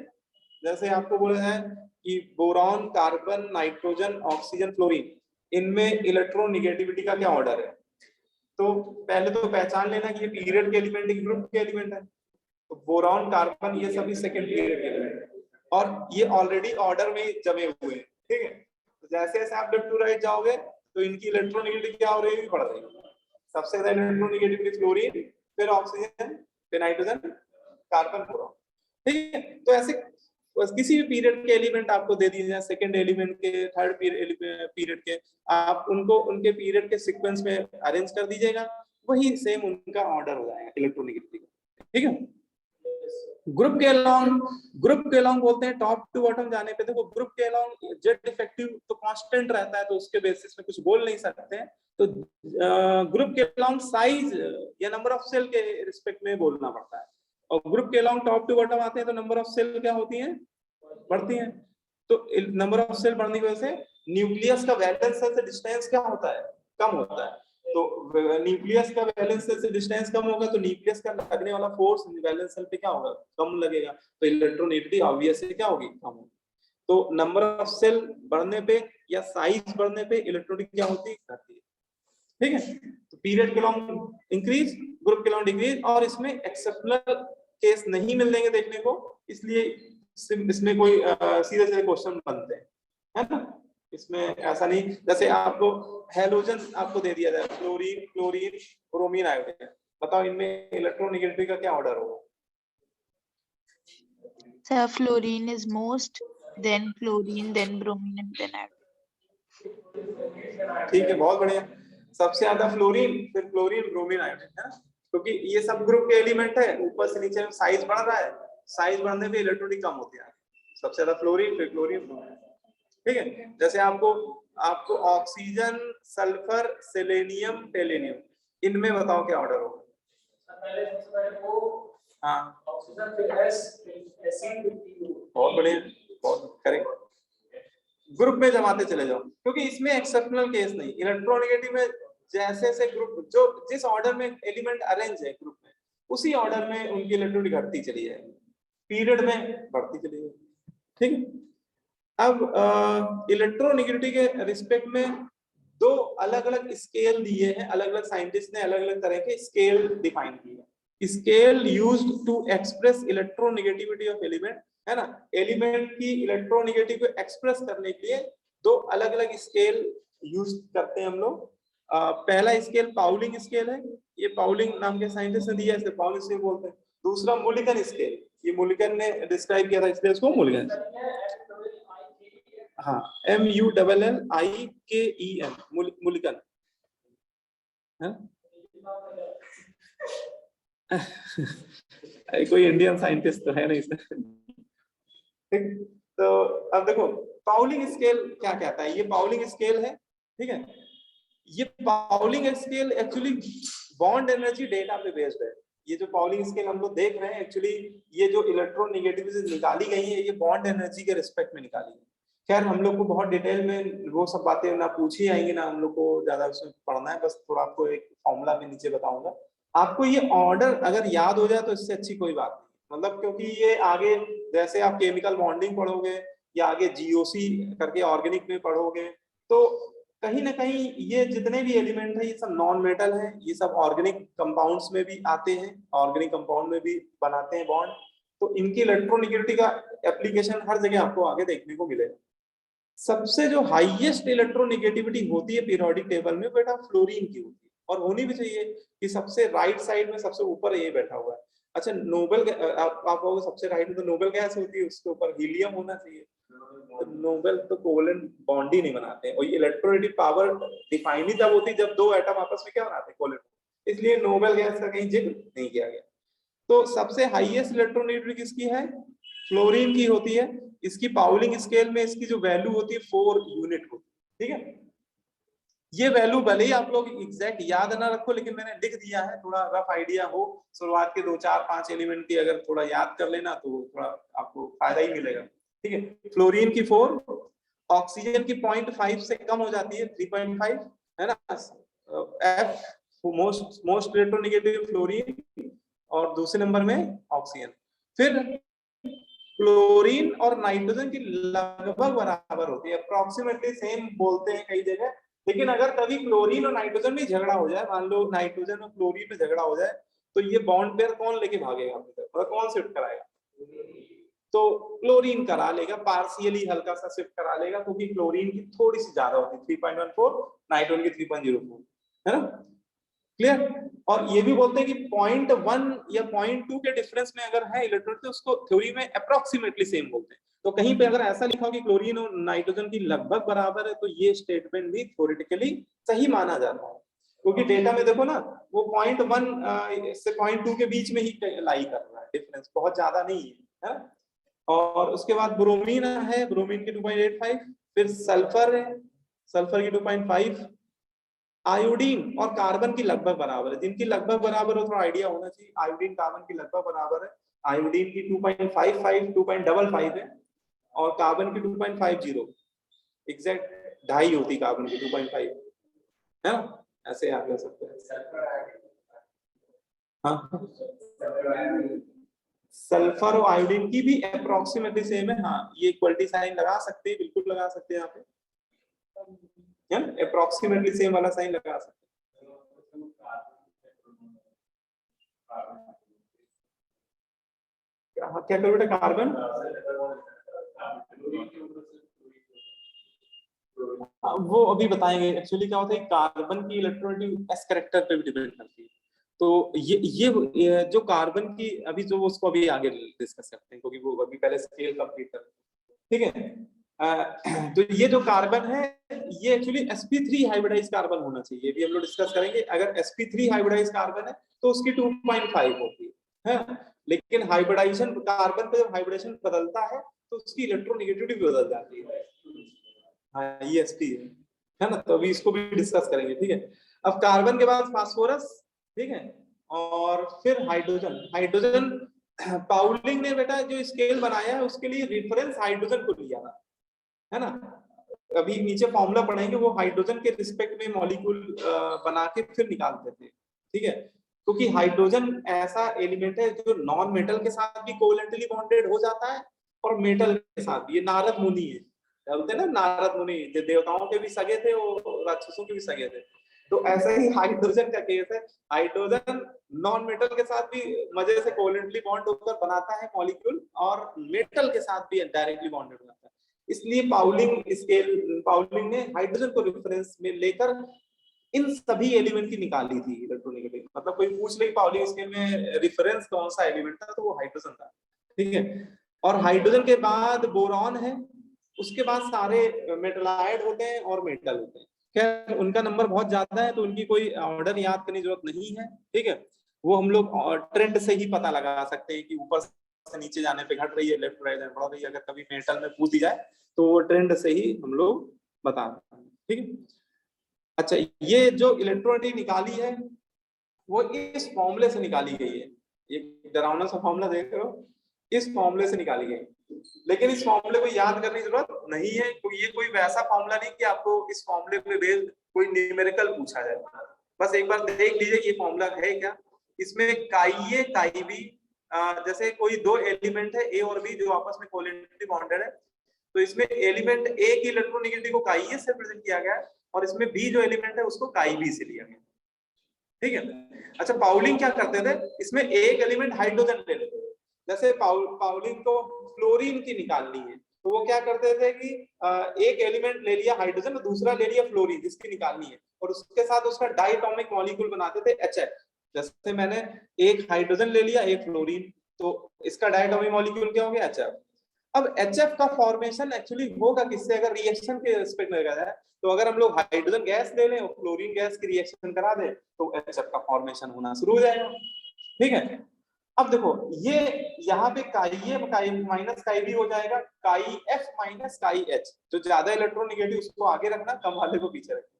जैसे आपको बोला है कि boron, carbon, nitrogen, oxygen, fluorine, इनमें इलेक्ट्रोनेगेटिविटी का क्या ऑर्डर है, तो पहले तो पहचान लेना कि ये पीरियड के एलिमेंट एक ग्रुप के एलिमेंट है। तो बोरॉन, कार्बन ये सभी सेकंड पीरियड के एलिमेंट और ये ऑलरेडी ऑर्डर में जमे हुए हैं, ठीक है। तो जैसे जैसे आप लेफ्ट टू राइट जाओगे तो इनकी इलेक्ट्रोनेगेटिविटी क्या हो रही है, बढ़ रही है। सबसे ज्यादा इलेक्ट्रोनेगेटिविटी फ्लोरीन, फिर ऑक्सीजन, फिर नाइट्रोजन, कार्बन, बोरॉन, ठीक है। तो ऐसे किसी भी पीरियड के एलिमेंट आपको दे दिए जाए, सेकंड एलिमेंट के, थर्ड पीरियड के, आप उनको उनके पीरियड के सीक्वेंस में अरेंज कर दीजिएगा, वही सेम उनका ऑर्डर हो जाएगा इलेक्ट्रोनेगेटिविटी का, ठीक है। ग्रुप के अलॉन्ग बोलते हैं टॉप टू बॉटम जाने पे। देखो ग्रुप के अलॉन्ग जेट इफेक्टिव तो कांस्टेंट रहता है, तो उसके बेसिस में कुछ बोल नहीं सकते हैं। तो ग्रुप के अलॉन्ग साइज या नंबर ऑफ सेल के रिस्पेक्ट में बोलना पड़ता है। और ग्रुप के अलॉन्ग टॉप टू बॉटम आते हैं तो नंबर ऑफ सेल क्या होती है, बढ़ती है। तो नंबर ऑफ सेल बढ़ने की वजह से न्यूक्लियस का वैलेंस सेल से डिस्टेंस क्या होता है, कम होता है। तो न्यूक्लियस का वैलेंस सेल से डिस्टेंस कम होगा तो न्यूक्लियस का लगने वाला फोर्स वैलेंस सेल पे क्या होगा, कम लगेगा। तो इलेक्ट्रोनेगेटिविटी ऑब्वियसली क्या होगी, कम होगी। तो नंबर ऑफ सेल बढ़ने पे या साइज बढ़ने पे इलेक्ट्रोनेगेटिविटी क्या होती है, घटती है। ठीक है, तो पीरियड के लॉन्ग इंक्रीज, ग्रुप के लॉन्ग डिक्रीज। और इसमें एक्सेप्शनल केस नहीं मिलेंगे देखने को, इसलिए इसमें कोई सीधे सीधे क्वेश्चन बनते हैं, है ना। इसमें ऐसा नहीं, जैसे आपको हैलोजन आपको दे दिया जाए, फ्लोरीन, क्लोरीन, ब्रोमीन, आयोडीन, बताओ इनमें इलेक्ट्रोनेगेटिविटी का क्या ऑर्डर होगा। Sir, fluorine is most, then chlorine, then bromine, and then iodine. ठीक है, बहुत बढ़िया। सबसे ज्यादा फ्लोरीन, फिर क्लोरीन, ब्रोमीन, आयोडीन, है ना, क्योंकि ये सब ग्रुप के एलिमेंट है। ऊपर से नीचे में साइज बढ़ रहा है, साइज बढ़ने पे इलेक्ट्रोनेगेटिविटी कम होती है। सबसे ज्यादा फ्लोरीन, फिर क्लोरीन, ब्रोमीन। ठीक है, जैसे आपको ऑक्सीजन, सल्फर, सेलेनियम, टेलेनियम, इनमें बताओ क्या ऑर्डर होगा। हाँ, ऑक्सीजन, फिर एस, बहुत बढ़िया, बहुत करेक्ट। ग्रुप में जमाते चले जाओ, क्योंकि इसमें एक्सेप्शनल केस नहीं। इलेक्ट्रोनेगेटिव में जैसे जैसे ग्रुप जो जिस ऑर्डर में एलिमेंट अरेंज है ग्रुप में, उसी ऑर्डर में उनकी इलेक्ट्रोनेगेटिविटी घटती चली जाएगी, पीरियड में बढ़ती चली जाएगी। ठीक है, अब इलेक्ट्रोनेगेटिविटी के रिस्पेक्ट में दो अलग अलग स्केल दिए हैं, अलग अलग साइंटिस्ट ने अलग अलग तरह के स्केल डिफाइन किए। Scale used to express electronegativity of element, है ना। एलिमेंट की इलेक्ट्रोनेगेटिविटी को एक्सप्रेस करने के लिए दो अलग अलग स्केल यूज करते हैं हम लोग। पहला स्केल पाउलिंग स्केल है, ये पाउलिंग नाम के साइंटिस्ट ने दिया, इसे पाउलिंग स्केल बोलते हैं। दूसरा मुलिकन स्केल, ये मुलिकन ने डिस्क्राइब किया था, इसलिए इसको मुलिकन, हाँ, MULLIKEN, मुलिकन, कोई इंडियन साइंटिस्ट तो है नहीं इसमें। ठीक, तो अब देखो पाउलिंग स्केल क्या कहता है। ये पाउलिंग स्केल है, ठीक है। ये Pauling scale actually bond energy data पे बेस्ड है। ये जो पाउलिंग स्केल हम लोग देख रहे हैं, एक्चुअली ये जो इलेक्ट्रोनेगेटिविटी निकाली गई है, ये बॉन्ड एनर्जी के रिस्पेक्ट में निकाली है। खैर हम लोग को बहुत डिटेल में वो सब बातें ना पूछी आएंगी, ना हम लोग को ज्यादा उसमें पढ़ना है। बस थोड़ा आपको एक फॉर्मूला में नीचे बताऊंगा। आपको ये ऑर्डर अगर याद हो जाए तो इससे अच्छी कोई बात नहीं, मतलब क्योंकि ये आगे जैसे आप केमिकल बॉन्डिंग पढ़ोगे या आगे जीओसी करके ऑर्गेनिक में पढ़ोगे, तो कहीं ना कहीं ये जितने भी एलिमेंट है ये सब नॉन मेटल है, ये सब ऑर्गेनिक कंपाउंड्स में भी आते हैं, ऑर्गेनिक कंपाउंड में भी बनाते हैं बॉन्ड। तो इनकी इलेक्ट्रोनेगेटिविटी का एप्लीकेशन हर जगह आपको आगे देखने को मिलेगा। सबसे जो हाईएस्ट इलेक्ट्रोनेगेटिविटी होती है पीरियोडिक टेबल में बेटा फ्लोरीन की होती है, और होनी भी चाहिए कि सबसे राइट साइड में सबसे ऊपर ये बैठा हुआ है। अच्छा, नोबेल आप कहोगे सबसे राइट में तो नोबेल गैस होती है, उसके ऊपर हीलियम होना चाहिए। तो नोबेल तो कोवेलेंट बॉन्ड ही नहीं बनाते हैं, और ये इलेक्ट्रोनेगेटिव पावर डिफाइन ही तब होती है जब दो एटम आपस में क्या बनाते हैं, कोवेलेंट। इसलिए नोबेल गैस का कहीं जिक्र नहीं किया गया। तो सबसे हाईएस्ट इलेक्ट्रोनेगेटिविटी किसकी है, फ्लोरीन की होती है। इसकी पाउलिंग स्केल में इसकी जो वैल्यू होती है 4 यूनिट होती है, ठीक है। ये वैल्यू भले ही आप लोग एग्जैक्ट याद ना रखो, लेकिन मैंने लिख दिया है, थोड़ा रफ आइडिया हो। शुरुआत के 2 4 5 एलिमेंट की अगर थोड़ा याद कर लेना तो थोड़ा आपको फायदा ही मिलेगा, ठीक है। फ्लोरीन की 4, ऑक्सीजन की 0.5 से कम हो जाती है 3.5, है ना। F मोस्ट इलेक्ट्रोनेगेटिव फ्लोरीन, और दूसरे नंबर में ऑक्सीजन। फिर क्लोरीन और नाइट्रोजन की लगभग बराबर होती है, अप्रोक्सीमेटली सेम बोलते हैं कई जगह। लेकिन अगर कभी क्लोरीन और नाइट्रोजन में झगड़ा हो जाए, मान लो नाइट्रोजन और क्लोरीन में झगड़ा हो जाए, तो ये बॉन्ड पेयर कौन लेके भागेगा अपनी तरफ, मतलब कौन शिफ्ट कराएगा, तो क्लोरीन करा लेगा, पार्शियली हल्का सा शिफ्ट करा लेगा, क्योंकि क्लोरीन की थोड़ी सी ज्यादा होती है 3.14, नाइट्रोजन की 3.04, है ना। क्लियर। और ये भी बोलते हैं कि 0.1 या 0.2 के डिफरेंस में अगर है इलेक्ट्रॉन तो उसको थ्योरी में अप्रोक्सीमेटली सेम बोलते हैं। तो कहीं पे अगर ऐसा लिखा हो कि क्लोरीन और नाइट्रोजन की लगभग बराबर है, तो ये स्टेटमेंट भी थ्योरेटिकली सही माना जाता है। क्योंकि डेटा में देखो ना वो 0.1 से 0.2 के बीच में ही लाई कर रहा है, डिफरेंस बहुत ज्यादा नहीं है, है? और उसके बाद ब्रोमीन है, ब्रोमीन की 2.85, फिर सल्फर है, सल्फर की 2.5, आयोडीन और कार्बन की लगभग बराबर है, जिनकी लगभग बराबर हो थोड़ा आइडिया होना चाहिए, आयोडीन कार्बन की लगभग बराबर है, आयोडीन की 2.55 2.55 है और कार्बन की 2.50, एग्जैक्ट ढाई होती कार्बन की 2.5, है ना, ऐसे याद कर सकते हैं। हाँ, सल्फर और आयोडीन की भी अप्रोक्सीमेटली सेम है, हाँ ये इक्वलिटी साइन लगा सकते हैं, बिल्कुल लगा सकते हैं यहाँ पे, अप्रोक्सीमेटली सेम वाला साइन लगा सकते हैं। क्या करो बेटा, कार्बन वो अभी बताएंगे। एक्चुअली क्या होता है, कार्बन की इलेक्ट्रोनेगेटिव एस कैरेक्टर पे भी डिपेंड करती है, तो ये जो कार्बन की अभी जो उसको अभी आगे डिस्कस करते हैं, क्योंकि वो अभी पहले स्केल कंप्लीट कर, ठीक है। तो ये जो कार्बन है ये एक्चुअली sp3 हाइब्रिडाइज कार्बन होना चाहिए, ये भी हम लोग डिस्कस करेंगे। अगर sp3 हाइब्रिडाइज कार्बन है तो उसकी 2.5 होती है, लेकिन हाइब्रिडाइजेशन कार्बन पे जब हाइब्रिडेशन बदलता है तो उसकी इलेक्ट्रोनेगेटिविटी भी बदल जाती है, हाँ ये sp है ना, तो अभी इसको भी डिस्कस करेंगे, ठीक है। अब कार्बन के बाद फास्फोरस, ठीक है, और फिर हाइड्रोजन। हाइड्रोजन पाउलिंग ने बेटा जो स्केल बनाया है उसके लिए रेफरेंस हाइड्रोजन को लिया था, है ना, अभी नीचे फॉर्मूला पढ़ेंगे, वो हाइड्रोजन के रिस्पेक्ट में मॉलिक्यूल बना के फिर निकालते थे, ठीक है, क्योंकि हाइड्रोजन ऐसा एलिमेंट है जो नॉन मेटल के साथ भी कोवेलेंटली बॉन्डेड हो जाता है और मेटल के साथ भी। ये नारद मुनि है, बोलते हैं ना नारद मुनि, जो देवताओं के भी सगे थे वो राक्षसों के भी सगे थे, तो ऐसा ही हाइड्रोजन का केस है। हाइड्रोजन नॉन मेटल के साथ भी मजे से कोवेलेंटली बॉन्ड होकर बनाता है मॉलिक्यूल और मेटल के साथ भी डायरेक्टली बॉन्डेड होता है, इसलिए पाउलिंग ने हाइड्रोजन को रेफरेंस में लेकर इन सभी एलिमेंट की निकाली थी इलेक्ट्रोनेगेटिव। मतलब कोई पूछ ले पाउलिंग स्केल में रेफरेंस कौन सा एलिमेंट था, तो वो हाइड्रोजन था, ठीक है। और हाइड्रोजन के बाद बोरॉन है, उसके बाद सारे मेटलाइड होते हैं और मेटल होते हैं। खैर उनका नंबर बहुत ज्यादा है तो उनकी कोई ऑर्डर याद करने की जरूरत नहीं है, ठीक है, वो हम लोग ट्रेंड से ही पता लगा सकते हैं कि ऊपर से नीचे जाने पे घट रही है, लेफ्ट राइट बढ़ रही है, अगर कभी मेटल में पूछ दी जाए तो वो ट्रेंड से ही हम लोग बता सकते हैं, ठीक है। अच्छा, ये जो इलेक्ट्रोनेगेटिव निकाली है वो इस फॉर्मूले से निकाली गई है, ये डरावना सा फॉर्मूला देख रहे हो, इस फॉर्मूले से निकाली गई, लेकिन इस फॉर्मूले को याद करने की जरूरत नहीं है, क्योंकि ये कोई वैसा फॉर्मूला नहीं कि आपको इस फॉर्मूले पे बेस्ड कोई न्यूमेरिकल पूछा जाए। बस एक बार देख लीजिए ये फॉर्मूला है क्या, इसमें काई ए काई बी, जैसे कोई दो एलिमेंट है ए और बी जो आपस में कोवेलेंटली बॉन्डेड है, तो इसमें एलिमेंट ए की इलेक्ट्रोनेगेटिव को काई ए से प्रेजेंट किया गया है और इसमें बी जो एलिमेंट है उसको काई बी से लिया गया, ठीक है। अच्छा, पाउलिंग क्या करते थे, इसमें एक एलिमेंट हाइड्रोजन ले लेते थे, जैसे पाउलिंग को फ्लोरीन की निकालनी है तो वो क्या करते थे कि एक एलिमेंट ले लिया हाइड्रोजन और दूसरा ले लिया फ्लोरीन जिसकी निकालनी है, और उसके साथ उसका डाइटोमिक मॉलिक्यूल बनाते थे HF। जैसे मैंने एक हाइड्रोजन ले लिया एक फ्लोरीन, तो इसका डाइटोमिक मॉलिक्यूल क्या हो गया, HF। अब HF का फॉर्मेशन एक्चुअली होगा किससे, अगर रिएक्शन के रिस्पेक्ट में देखा जाए तो अगर हम लोग हाइड्रोजन गैस ले लें और फ्लोरीन गैस की रिएक्शन करा दें तो HF का फॉर्मेशन होना शुरू हो जाएगा, ठीक है। अब देखो ये यहाँ पे काई माइनस काई भी हो जाएगा, काई F माइनस काई H, जो ज्यादा इलेक्ट्रोनेगेटिव उसको आगे रखना, कम वाले को पीछे रखना,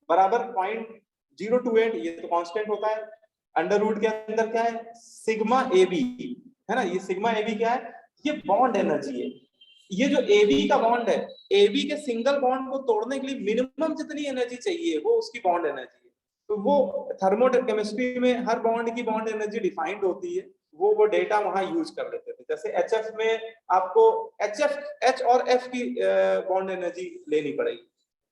बराबर 0.028, ये तो कांस्टेंट होता है। अंडर रूट के अंदर क्या है, सिग्मा AB, है ना, ये सिग्मा AB क्या है, ये बॉन्ड एनर्जी है। ये जो AB का बॉन्ड है, AB के सिंगल बॉन्ड को तोड़ने के लिए मिनिमम जितनी एनर्जी चाहिए वो उसकी बॉन्ड एनर्जी है, तो वो थर्मोकेमिस्ट्री में हर बॉन्ड की बॉन्ड एनर्जी डिफाइंड होती है, वो डेटा वहां यूज कर लेते थे। जैसे HF में आपको H और F की बॉन्ड एनर्जी लेनी पड़ेगी,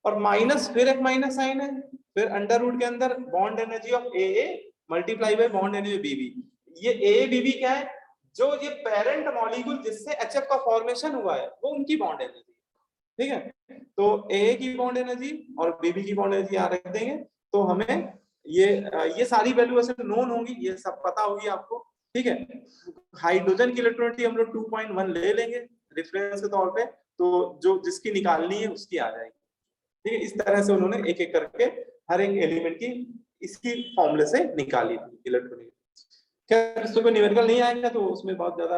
और माइनस फिर एक माइनस साइन है, फिर अंडर रूट के अंदर bond energy of AA multiply by bond energy BB। ये AA BB क्या है, जो ये पेरेंट मॉलिक्यूल जिससे HF का फॉर्मेशन हुआ है वो उनकी बॉन्ड एनर्जी, ठीक है। तो AA की बॉन्ड एनर्जी और BB की बॉन्ड एनर्जी यहाँ रख देंगे, तो हमें ये सारी वैल्यू ऐसे नोन होंगी, ये सब पता होगी आपको, ठीक है। हाइड्रोजन की इलेक्ट्रोनेगेटिव हम लोग 2.1 ले लेंगे रेफरेंस के तौर पे, तो जो जिसकी निकालनी है उसकी आ जाएगी, ठीक है। इस तरह से उन्होंने एक एक करके हर एक एलिमेंट की इसकी फॉर्मूले से निकाली थी इलेक्ट्रॉनिक। खैर इसमें कोई न्यूमेरिकल नहीं आएगा तो उसमें बहुत ज्यादा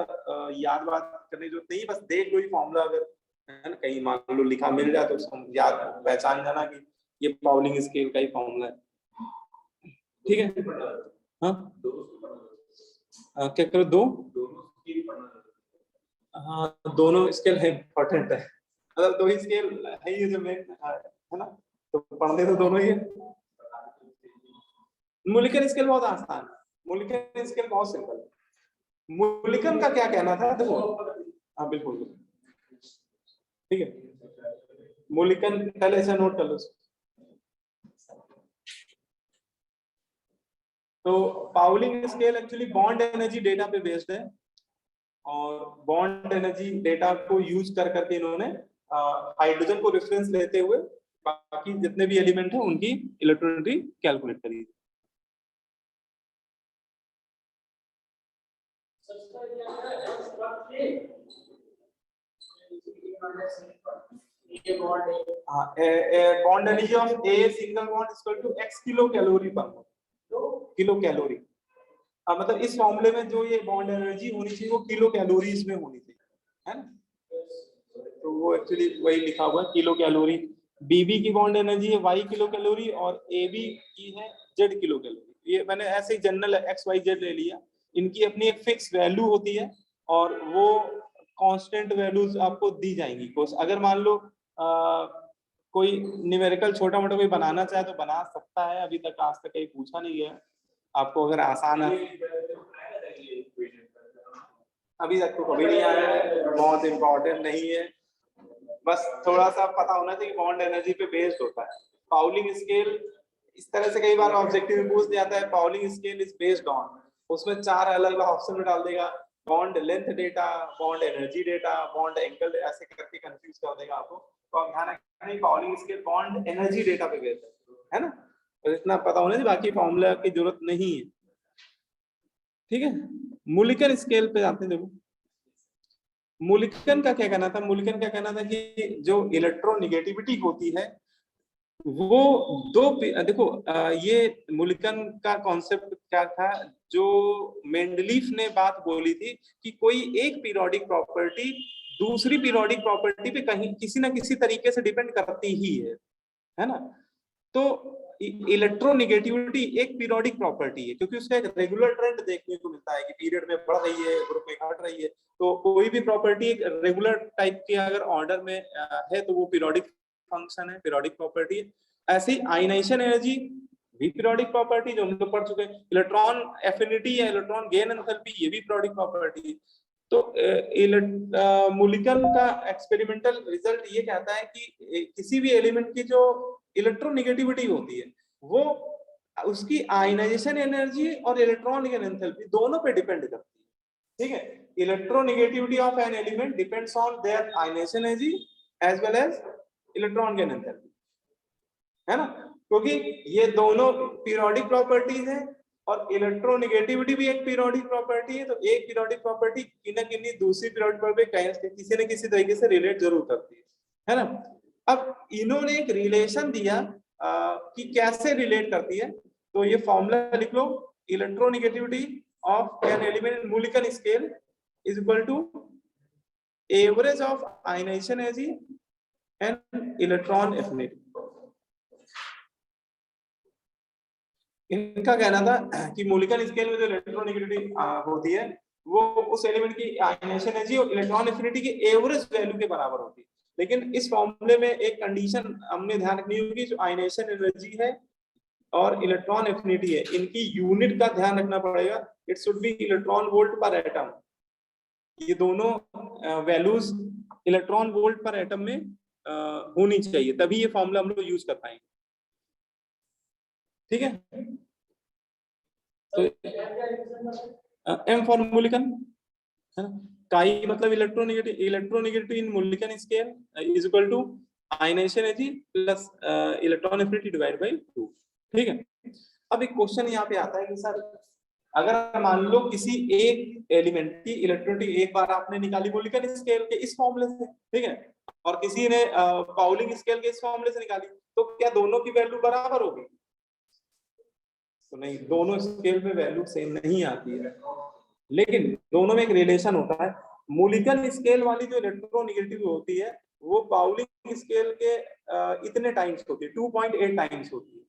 याद बात करने की जरूरत नहीं, बस देख लो ही फॉर्मूला, अगर है ना कहीं मान लो लिखा मिल जाए तो उसको याद पहचान जाना कि ये पाउलिंग स्केल का ही फॉर्मूला है। ठीक है, हाँ क्या करो, दो, हाँ दोनों स्केल है, इम्पोर्टेंट है, मतलब दो ही स्केल है ये जो मेन है ना, तो पढ़ने तो दोनों ही है। मूलिकन स्केल बहुत आसान है, मूलिकन स्केल बहुत सिंपल है। मूलिकन का क्या कहना था देखो, हाँ बिल्कुल ठीक है, मूलिकन पहले ऐसा नोट कर लो। तो Pauling scale actually bond energy data पे बेस्ड है, और बॉन्ड एनर्जी डेटा को यूज कर करके इन्होंने हाइड्रोजन को रेफरेंस लेते हुए बाकी जितने भी एलिमेंट हैं उनकी इलेक्ट्रोनेगेटिविटी कैलकुलेट करी। Bond energy of a single bond equal to x kilo calorie पर मोल, किलो कैलोरी। मतलब इस फॉर्मूले में जो ये बॉन्ड एनर्जी होनी चाहिए वो किलो कैलोरीज में होनी चाहिए, है ना, तो वो एक्चुअली वही लिखा हुआ है किलो कैलोरी। बीबी की बॉन्ड एनर्जी है y किलो कैलोरी और AB की है z किलो कैलोरी। ये मैंने ऐसे ही जनरल XYZ ले लिया, इनकी अपनी एक फिक्स वैल्यू होती है और वो कांस्टेंट वैल्यूज आपको दी जाएंगी। अगर मान लो कोई न्यूमेरिकल छोटा मोटा कोई बनाना चाहे तो बना सकता है, अभी तक आज तक कहीं पूछा नहीं गया आपको, अगर आसान है अभी तक तो कभी नहीं आया है, बहुत इंपॉर्टेंट नहीं है, बस थोड़ा सा पता होना चाहिए बॉन्ड एनर्जी पे बेस्ड होता है। पाउलिंग स्केल इस तरह से कई बार ऑब्जेक्टिव में पूछ जाता है, Pauling scale is based on, उसमें 4 अलग अलग ऑप्शन में डाल देगा, bond length data, bond energy data, bond angle, ऐसे करके कंफ्यूज कर देगा आपको। तो आप ध्यान रखना Pauling scale bond energy data पे बेस्ड है ना, और इतना पता होना चाहिए, बाकी फॉर्मूला की जरूरत नहीं है। ठीक है, मूलिकन स्केल पे आते हैं। देखो मूलिकन का क्या कहना था, मूलिकन क्या कहना था कि जो इलेक्ट्रोनेगेटिविटी होती है वो दो, देखो ये मूलिकन का कॉन्सेप्ट क्या था, जो मेंडलीफ ने बात बोली थी कि कोई एक पीरियोडिक प्रॉपर्टी दूसरी पीरियोडिक प्रॉपर्टी पे कहीं किसी ना किसी तरीके से डिपेंड करती ही है ना। तो इलेक्ट्रोनेगेटिविटी एक पीरियोडिक प्रॉपर्टी है क्योंकि उसका एक रेगुलर ट्रेंड देखने को मिलता है कि पीरियड में बढ़ रही है, ग्रुप में घट रही है। तो कोई भी प्रॉपर्टी एक रेगुलर टाइप के अगर ऑर्डर में है तो वो पीरियोडिक फंक्शन है, पीरियोडिक प्रॉपर्टी है। ऐसे ही आयनाइजेशन एनर्जी भी पीरियोडिक प्रॉपर्टी जो हम लोग पढ़ चुके हैं, इलेक्ट्रॉन एफिनिटी या इलेक्ट्रॉन गेन एंथैल्पी ये भी पीरियोडिक प्रॉपर्टी है। तो मूलिकन का एक्सपेरिमेंटल रिजल्ट ये कहता है कि किसी भी एलिमेंट की जो इलेक्ट्रोनेगेटिविटी होती है वो उसकी आयनाइजेशन एनर्जी और इलेक्ट्रॉन गेन एंथैल्पी दोनों पे डिपेंड करती है। ठीक है, electronegativity of an element depends on their ionization energy as well as electron gain enthalpy, है ना, क्योंकि ये दोनों पीरियोडिक प्रॉपर्टीज हैं और इलेक्ट्रोनेगेटिविटी भी एक पीरियोडिक प्रॉपर्टी है। तो एक पीरियोडिक प्रॉपर्टी किसी दूसरी पीरियोडिक प्रॉपर्टी किसी न किसी तरीके से रिलेट जरूर करती है ना। अब इन्होंने एक रिलेशन दिया कि कैसे रिलेट करती है, तो ये फॉर्मूला लिख लो, electronegativity of an element Mulliken scale is equal to average of ionization energy and electron affinity. इनका कहना था कि मूलिकन स्केल में जो इलेक्ट्रोनेगेटिविटी होती है वो उस एलिमेंट की आयनाइजेशन एनर्जी और इलेक्ट्रॉन एफिनिटी की एवरेज वैल्यू के बराबर होती है। लेकिन इस फॉर्मूले में एक कंडीशन हमने ध्यान रखनी होगी, जो आयनाइजेशन एनर्जी है और इलेक्ट्रॉन एफिनिटी है इनकी यूनिट का ध्यान रखना पड़ेगा। It should be electron volt पर एटम, ये दोनों वैल्यूज इलेक्ट्रॉन वोल्ट पर एटम में होनी चाहिए, तभी ये फॉर्मूला हम लोग यूज कर पाएंगे। ठीक है, तो एम फॉर मूलिकन है ना, काई मतलब electronegativity in Mulliken scale is equal to ionization energy plus electron affinity divide by 2। ठीक है, अब एक क्वेश्चन यहाँ पे आता है कि सर अगर मान लो किसी एक एलिमेंट की इलेक्ट्रोनेगेटिविटी एक बार आपने निकाली मूलिकन स्केल के इस फॉर्मूले से, ठीक है, और किसी ने पाउलिंग स्केल के इस फॉर्मूले से निकाली, तो क्या दोनों की वैल्यू बराबर होगी? तो नहीं, दोनों स्केल पे वैल्यू सेम नहीं आती है, लेकिन दोनों में एक रिलेशन होता है। मोलिकल स्केल वाली जो इलेक्ट्रोनेगेटिव होती है वो पाउलिंग स्केल के इतने टाइम्स होती है, 2.8 टाइम्स होती है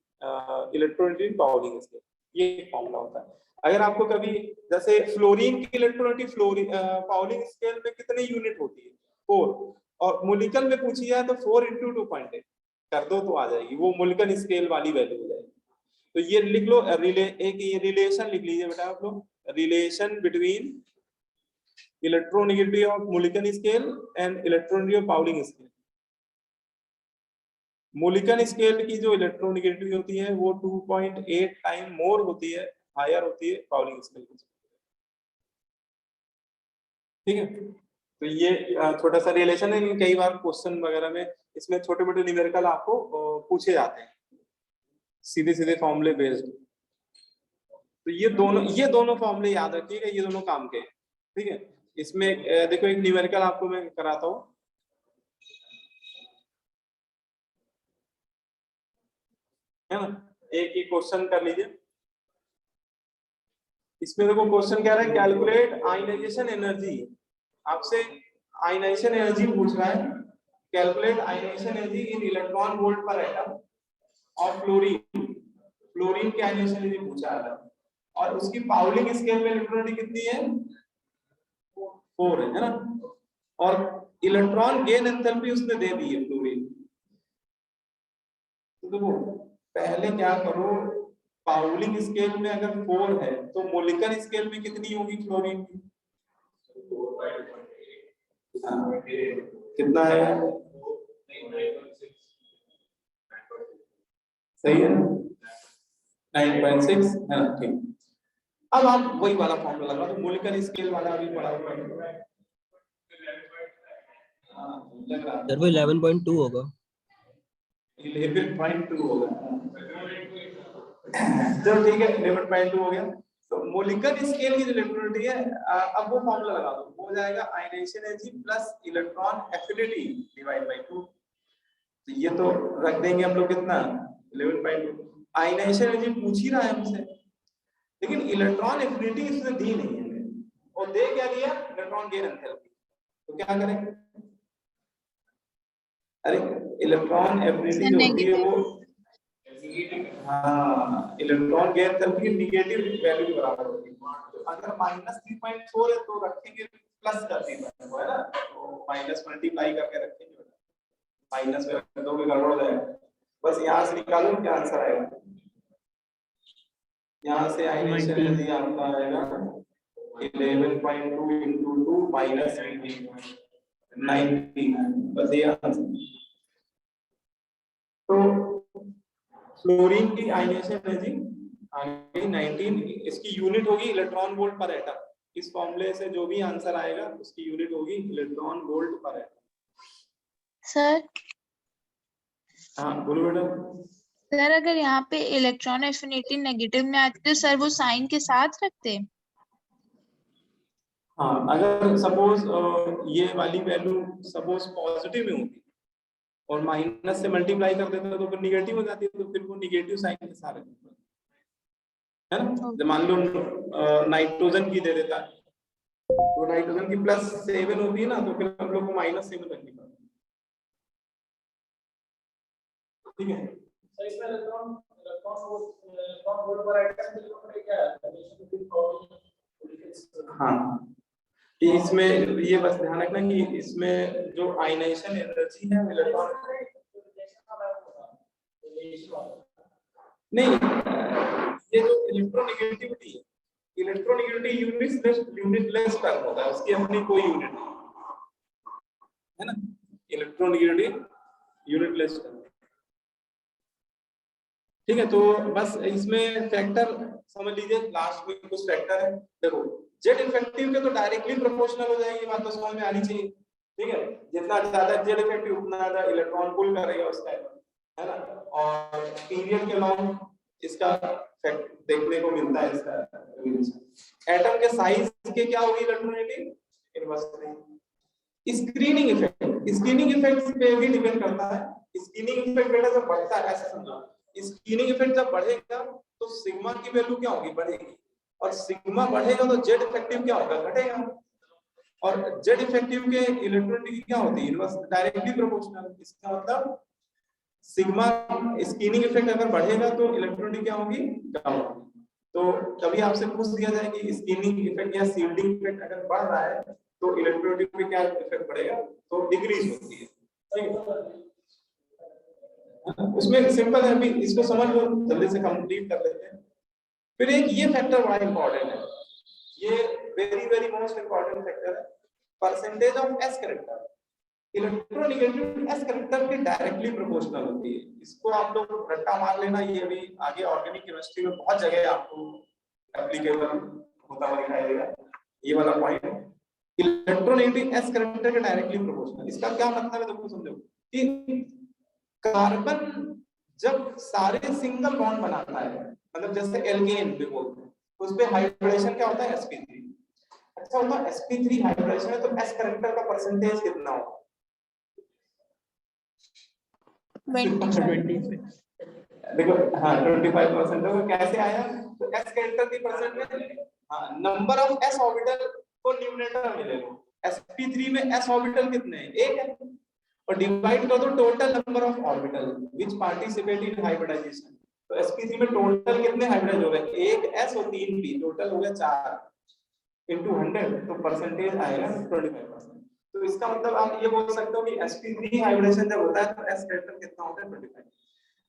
इलेक्ट्रोनेगेटिव पाउलिंग स्केल, ये फॉर्मूला होता है। अगर आपको कभी जैसे फ्लोरीन की इलेक्ट्रोनेगेटिव पाउलिंग स्केल में कितने यूनिट होती है, 4, और मोलिकल में पूछी है तो 4 × 2.8 कर दो तो आ जाएगी, वो मोलिकल स्केल वाली वैल्यू हो जाएगी। तो ये लिख लो, एक ये रिलेशन लिख लीजिए बेटा आप लोग, relation between electronegativity of Mulliken scale and electronegativity of Pauling scale. Mulliken scale की जो इलेक्ट्रोनेगेटिविटी होती है वो 2.8 टाइम मोर होती है, हायर होती है पाउलिंग स्केल की। ठीक है, तो ये छोटा सा रिलेशन है, कई बार क्वेश्चन वगैरह में इसमें छोटे मोटे न्यूमेरिकल आपको पूछे जाते हैं सीधे सीधे फॉर्मूले बेस्ड। तो ये दोनों फॉर्मूले याद रखिएगा, ये दोनों काम के। ठीक है, इसमें देखो एक न्यूमेरिकल आपको मैं कराता हूँ, है ना, एक ही क्वेश्चन कर लीजिए। इसमें देखो क्वेश्चन क्या है, कैलकुलेट आयनाइजेशन एनर्जी, आपसे आयनाइजेशन एनर्जी पूछ रहा है, calculate ionization energy in electron volt पर एटम और फ्लोरीन की आयनाइजेशन एनर्जी पूछा है, और उसकी पाउलिंग स्केल में इलेक्ट्रॉनिटी कितनी है, 4 है ना, और इलेक्ट्रॉन गेन एंथैल्पी उसने दे दी है फ्लोरीन। तो देखो पहले क्या करो, पाउलिंग स्केल में अगर 4 है तो मोलिकुलर स्केल में कितनी होगी फ्लोरीन की, कितना है, सही है 9.6 है ना, ठीक। अब आप वही वाला फॉर्मूला लगा तो मोलिकुलर स्केल वाला भी पढ़ा हुआ है, सर वो 11.2 होगा, 11.2 होगा, चलो ठीक है 11.2 हो गया। तो मोलिकुलर स्केल की जो इलेक्ट्रोनेगेटिविटी है, अब वो फॉर्मूला लगा दो, वो हो जाएगा ionization energy plus electron affinity divide by 2। तो ये तो रख देंगे हम लोग कितना 11.2। आयनाइजेशन एनर्जी पूछ ही रहा है हमसे, लेकिन इलेक्ट्रॉन एफिनिटी इसने दी नहीं है, और दे क्या दिया, इलेक्ट्रॉन गेन एंथैल्पी। तो क्या करें, अरे इलेक्ट्रॉन एफिनिटी जो होती है वो, हाँ, electron gain enthalpy negative value के बराबर होती है। तो अगर -3.4 है तो रखेंगे प्लस कर देंगे, है ना, तो माइनस मल्टीप्लाई करके रखेंगे, माइनस में रख दोगे गड़बड़ हो जाएगा। बस यहाँ से निकालो क्या आंसर आएगा, यहाँ से आयनाइजेशन एनर्जी आपका आएगा 11.2 × 2 माइनस 90, बस ये आंसर। तो फ्लोरीन की आयनाइजेशन एनर्जी आ गई 19, इसकी यूनिट होगी इलेक्ट्रॉन वोल्ट पर एटम। इस फॉर्मूले से जो भी आंसर आएगा उसकी यूनिट होगी इलेक्ट्रॉन वोल्ट पर एटम। सर हाँ बोलो बेटा। सर अगर यहाँ पे इलेक्ट्रॉन एफिनिटी नेगेटिव में आती तो सर वो साइन के साथ रखते। हाँ, अगर सपोज ये वाली वैल्यू सपोज पॉजिटिव में होती और माइनस से मल्टीप्लाई कर देते तो फिर निगेटिव हो जाती है, तो फिर वो निगेटिव साइन के साथ है ना। जब मान लो नाइट्रोजन की दे देता है तो नाइट्रोजन की +7 होती है ना, तो फिर हम लोग को -7 रखनी पड़ती है। ठीक है, तो इसमें इलेक्ट्रॉन वोल्ट पर एटम क्या है, हाँ, कि इसमें ये बस ध्यान रखना कि इसमें जो आयनाइजेशन एनर्जी है इलेक्ट्रॉन नहीं, ये जो इलेक्ट्रोनेगेटिविटी है, इलेक्ट्रोनेगेटिविटी यूनिटलेस टर्म होता है, उसकी अपनी कोई यूनिट नहीं है ना, इलेक्ट्रोनेगेटिविटी यूनिटलेस टर्म। ठीक है, तो बस इसमें फैक्टर समझ लीजिए, लास्ट में कुछ फैक्टर है। देखो जेड इफेक्टिव के तो डायरेक्टली प्रोपोर्शनल हो जाएगी, बात तो समझ में आनी चाहिए। ठीक है, जितना ज्यादा जेड इफेक्टिव उतना ज्यादा इलेक्ट्रॉन पुल करेगा उसका, है ना, और पीरियड के लॉन्ग इसका फैक्ट देखने को मिलता है इसका। एटम के साइज के क्या होगी इलेक्ट्रोनेगेटिव इनवर्सली। स्क्रीनिंग इफेक्ट पे भी डिपेंड करता है। स्क्रीनिंग इफेक्ट बेटा जब बढ़ता है, ऐसे समझो स्क्रीनिंग इफेक्ट जब बढ़ेगा तो सिग्मा की वैल्यू क्या होगी, बढ़ेगी, और सिग्मा बढ़ेगा तो जेड इफेक्टिव क्या होगा, घटेगा, और जेड इफेक्टिव के इलेक्ट्रोनेगेटिविटी क्या होती है, इनवर्स डायरेक्टली प्रोपोर्शनल। इसका मतलब सिग्मा स्क्रीनिंग इफेक्ट अगर बढ़ेगा तो इलेक्ट्रोनेगेटिविटी क्या होगी, कम होगी। तो कभी आपसे पूछ दिया जाए कि स्क्रीनिंग इफेक्ट या शील्डिंग इफेक्ट अगर बढ़ रहा है तो इलेक्ट्रोनेगेटिविटी पे क्या इफेक्ट पड़ेगा, तो डिक्रीज होती है, ठीक है। उसमें सिंपल है, अभी इसको समझ लो, जल्दी से कंप्लीट कर लेते हैं। फिर एक ये फैक्टर बड़ा इंपॉर्टेंट है, ये very very most important factor है, percentage of S character. Electronegativity S character के डायरेक्टली प्रोपोर्शनल होती है। इसको आप लोग रट्टा मार लेना, ये अभी आगे ऑर्गेनिक केमिस्ट्री में बहुत जगह आपको एप्लीकेबल होता हुआ दिखाई देगा ये वाला पॉइंट। इलेक्ट्रोनेगेटिविटी एस कैरेक्टर के डायरेक्टली प्रोपोर्शनल, इसका क्या मतलब है देखो समझो कि कार्बन जब सारे सिंगल बॉन्ड बनाता है, मतलब जैसे एल्केन भी बोलते हैं, तो उस पे हाइब्रिडेशन क्या होता है, sp3। अच्छा होता है sp3 हाइब्रिडेशन है तो एस कैरेक्टर का परसेंटेज कितना होगा, 20 देखो हाँ 25% होगा। कैसे आया, तो एस कैरेक्टर की परसेंटेज, हाँ नंबर ऑफ एस ऑर्बिटल को न्यूमरेटर में ले लो, sp3 में एस ऑर्बिटल कितने हैं, एक है, और डिवाइड कर दो total number of orbital which participate in hybridization. तो sp3 में टोटल कितने हाइब्रिडाइज हो गए, एक s और 3 p, टोटल हो गया 4 into 100, तो परसेंटेज आएगा 25%। तो इसका मतलब आप ये बोल सकते हो कि sp3 हाइब्रिडेशन जब होता है तो s कैरेक्टर कितना होता है, 25।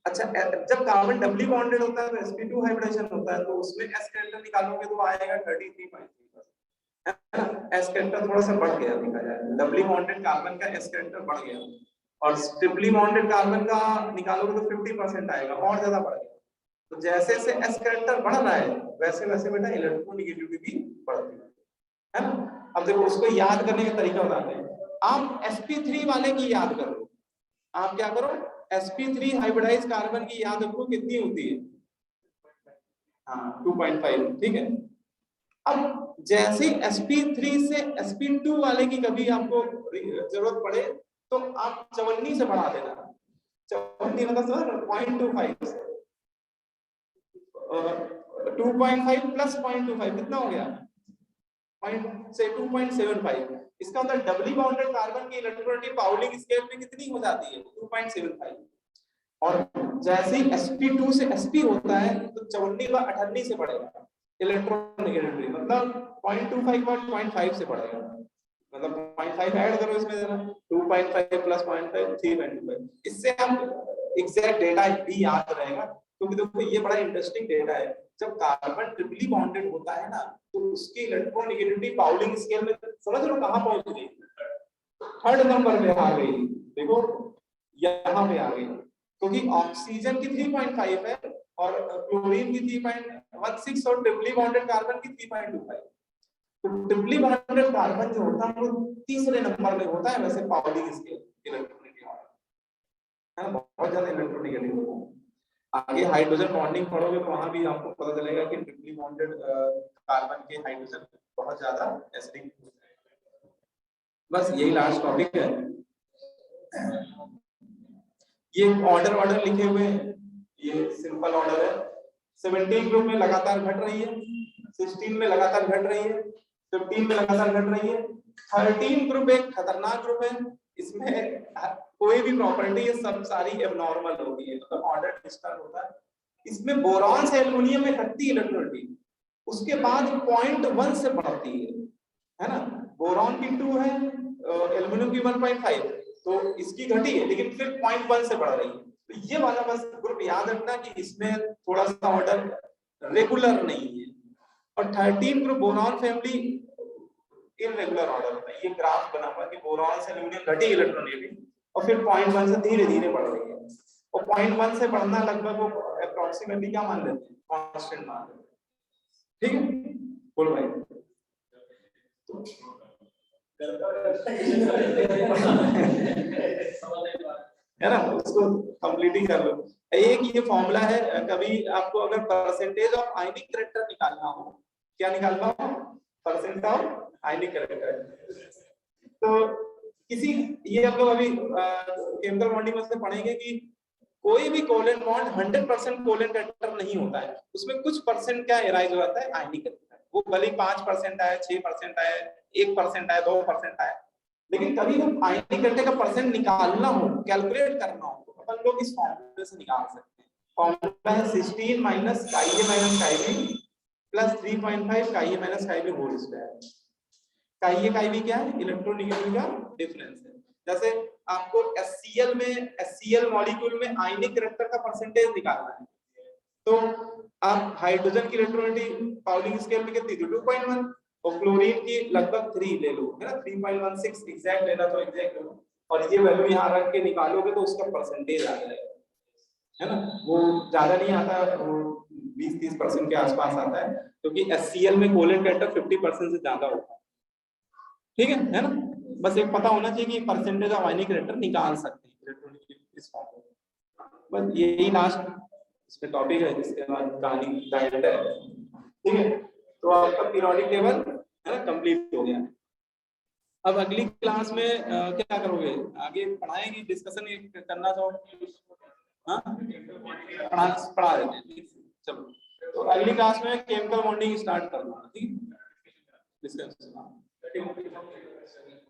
अच्छा जब कार्बन डबली बॉन्डेड होता है तो sp2 हाइब्रिडेशन होता है, तो उसमें s कैरेक्टर निकालोगे तो आएगा 33.3%। एस कैरेक्टर थोड़ा सा बढ़ गया, देखा जाए डबली बॉन्डेड कार्बन का एस कैरेक्टर बढ़ गया, और ट्रिपली बॉन्डेड कार्बन का निकालोगे तो 50% आएगा, और ज्यादा बढ़ गया। तो जैसे जैसे एस कैरेक्टर बढ़ रहा है वैसे वैसे बेटा इलेक्ट्रोनेगेटिविटी भी बढ़ती है ना। अब देखो उसको याद करने का तरीका बताते हैं। आप sp3 वाले की याद करो, आप क्या करो, sp3 हाइब्रिडाइज कार्बन की याद रखो कितनी होती है, हाँ 2.5, ठीक है। अब जैसे sp3 से sp2 वाले की कभी आपको जरूरत पड़े तो आप 54 से बढ़ा देना, 54 मतलब 0.25 से 2.5 प्लस 0.25 कितना हो गया, पॉइंट से 2.75। इसका मतलब डबली बॉन्डेड कार्बन की इलेक्ट्रोनेगेटिविटी पाउलिंग स्केल पे कितनी हो जाती है, 2.75। और जैसे ही sp2 से sp होता है तो 54 का 98 से बढ़ेगा इलेक्ट्रोनेगेटिविटी, मतलब 0.25 का 0.5 से बढ़ेगा, मतलब 0.5 ऐड करो इसमें जरा, 2.5 प्लस 0.5 3.25। इससे हम एग्जैक्ट डेटा भी याद रहेगा, क्योंकि देखो ये बड़ा इंटरेस्टिंग डेटा है। जब कार्बन ट्रिपली बॉन्डेड होता है ना तो उसकी इलेक्ट्रोनेगेटिविटी पाउलिंग स्केल में समझ लो कहां पहुंच गई, 3rd नंबर पे आ गई, देखो यहां पे आ गई, क्योंकि ऑक्सीजन की 3.5 है और क्लोरीन की 3.16 और ट्रिपली बॉन्डेड कार्बन की 3.25। तो ट्रिपली बॉन्डेड कार्बन जो होता है वो 3रे नंबर में होता है वैसे पाउलिंग स्केल इलेक्ट्रोनेगेटिविटी है, बहुत ज्यादा इलेक्ट्रोनेगेटिव होता है। आगे हाइड्रोजन बॉन्डिंग पढ़ोगे तो वहां भी आपको पता चलेगा कि ट्रिपली बॉन्डेड कार्बन के हाइड्रोजन बहुत ज्यादा एसिडिक होते हैं। बस यही लास्ट टॉपिक है। ये ऑर्डर लिखे हुए हैं, ये सिंपल ऑर्डर है। 17 ग्रुप में लगातार घट रही है, 16 में लगातार घट रही है, 15 में लगातार घट रही है, 13 ग्रुप एक खतरनाक ग्रुप है, इसमें कोई भी प्रॉपर्टी ये सब सारी एबनॉर्मल होगी, मतलब ऑर्डर डिस्टर्ब होता है। इसमें बोरॉन से एल्युमिनियम में घटती इलेक्ट्रोनेगेटिविटी, उसके बाद 0.1 से बढ़ती है ना। बोरॉन की 2 है, एल्युमिनियम की 1.5, तो इसकी घटी है लेकिन फिर 0.1 से बढ़ रही है। तो ये वाला बस ग्रुप याद रखना कि इसमें थोड़ा सा ऑर्डर रेगुलर नहीं है। और 13 group boron family irregular order होता है। ये ग्राफ बना हुआ है कि बोरॉन से एल्युमिनियम घटी इलेक्ट्रोनेगेटिविटी और फिर 0.1 से धीरे धीरे बढ़ रही है, और 0.1 से बढ़ना लगभग वो अप्रोक्सीमेटली क्या मान लेते हैं, कांस्टेंट मान लेते हैं, ठीक है। बोल भाई है ना, उसको कंप्लीट ही कर लो। एक ये फॉर्मूला है, कभी आपको अगर परसेंटेज ऑफ आयनिक कैरेक्टर निकालना हो, क्या निकालना हो, परसेंट ऑफ आयनिक कैरेक्टर, तो किसी ये हम लोग अभी केमिकल बॉन्डिंग में से पढ़ेंगे कि कोई भी कोवेलेंट बॉन्ड 100% कोवेलेंट कैरेक्टर नहीं होता है, उसमें कुछ परसेंट क्या एराइज हो जाता है, आयनिक कैरेक्टर। वो भले 5% आए, 6% आए, 1% आए, 2% आए, लेकिन कभी वो आयनिक कैरेक्टर का परसेंट निकालना हो, कैलकुलेट करना हो, तो अपन लोग इस फॉर्मूले से निकाल सकते हैं। फॉर्मूला है 16 minus Ka minus Kb plus 3.5 Ka minus Kb whole square. Kb क्या है, इलेक्ट्रोनेगेटिविटी का डिफरेंस है। जैसे आपको HCl मॉलिक्यूल में आयनिक कैरेक्टर का परसेंटेज निकालना है, तो आप हाइड्रोजन की इलेक्ट्रोनेगेटिविटी पाउलिंग स्केल में कितनी थी, 2.1, और क्लोरीन की लगभग 3 ले लो, है ना, 3.16 एग्जैक्ट लेना तो एग्जैक्ट लो, और ये वैल्यू यहाँ रख के निकालोगे तो उसका परसेंटेज आ जाएगा, है ना। वो ज्यादा नहीं आता, वो 20-30% के आसपास आता है, क्योंकि HCl में कोवेलेंट कैरेक्टर 50% से ज्यादा होता है, ठीक है ना। बस एक पता होना चाहिए कि परसेंटेज ऑफ आयनिक कैरेक्टर निकाल सकते हैं इलेक्ट्रॉनिक इस फॉर्म में। बस यही लास्ट इसमें टॉपिक है, जिसके बाद कहानी डायरेक्ट है, ठीक है। तो आपका पीरियोडिक टेबल है ना कंप्लीट हो गया। अब अगली क्लास में क्या करोगे, आगे पढ़ाएंगे, डिस्कशन करना तो हाँ पढ़ा देते हैं, चलो। तो अगली क्लास में केमिकल बॉन्डिंग स्टार्ट करना, ठीक है।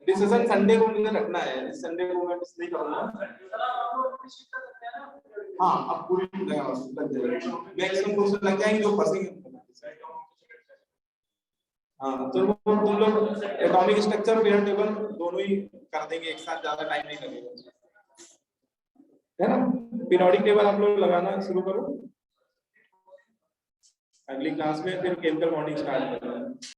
डिस्कशन संडे को मुझे रखना है, संडे को मैं नहीं करूंगा। हाँ, अब पूरी लग जाएगी, मैक्सिमम क्वेश्चन लग जाएंगे जो फंसेंगे। हाँ, तो तुम लोग एटॉमिक स्ट्रक्चर पीरियड टेबल दोनों ही कर देंगे एक साथ, ज्यादा टाइम नहीं लगेगा, है ना। पीरियोडिक टेबल आप लोग लगाना शुरू करो, अगली क्लास में फिर केमिकल बॉन्डिंग स्टार्ट करना है।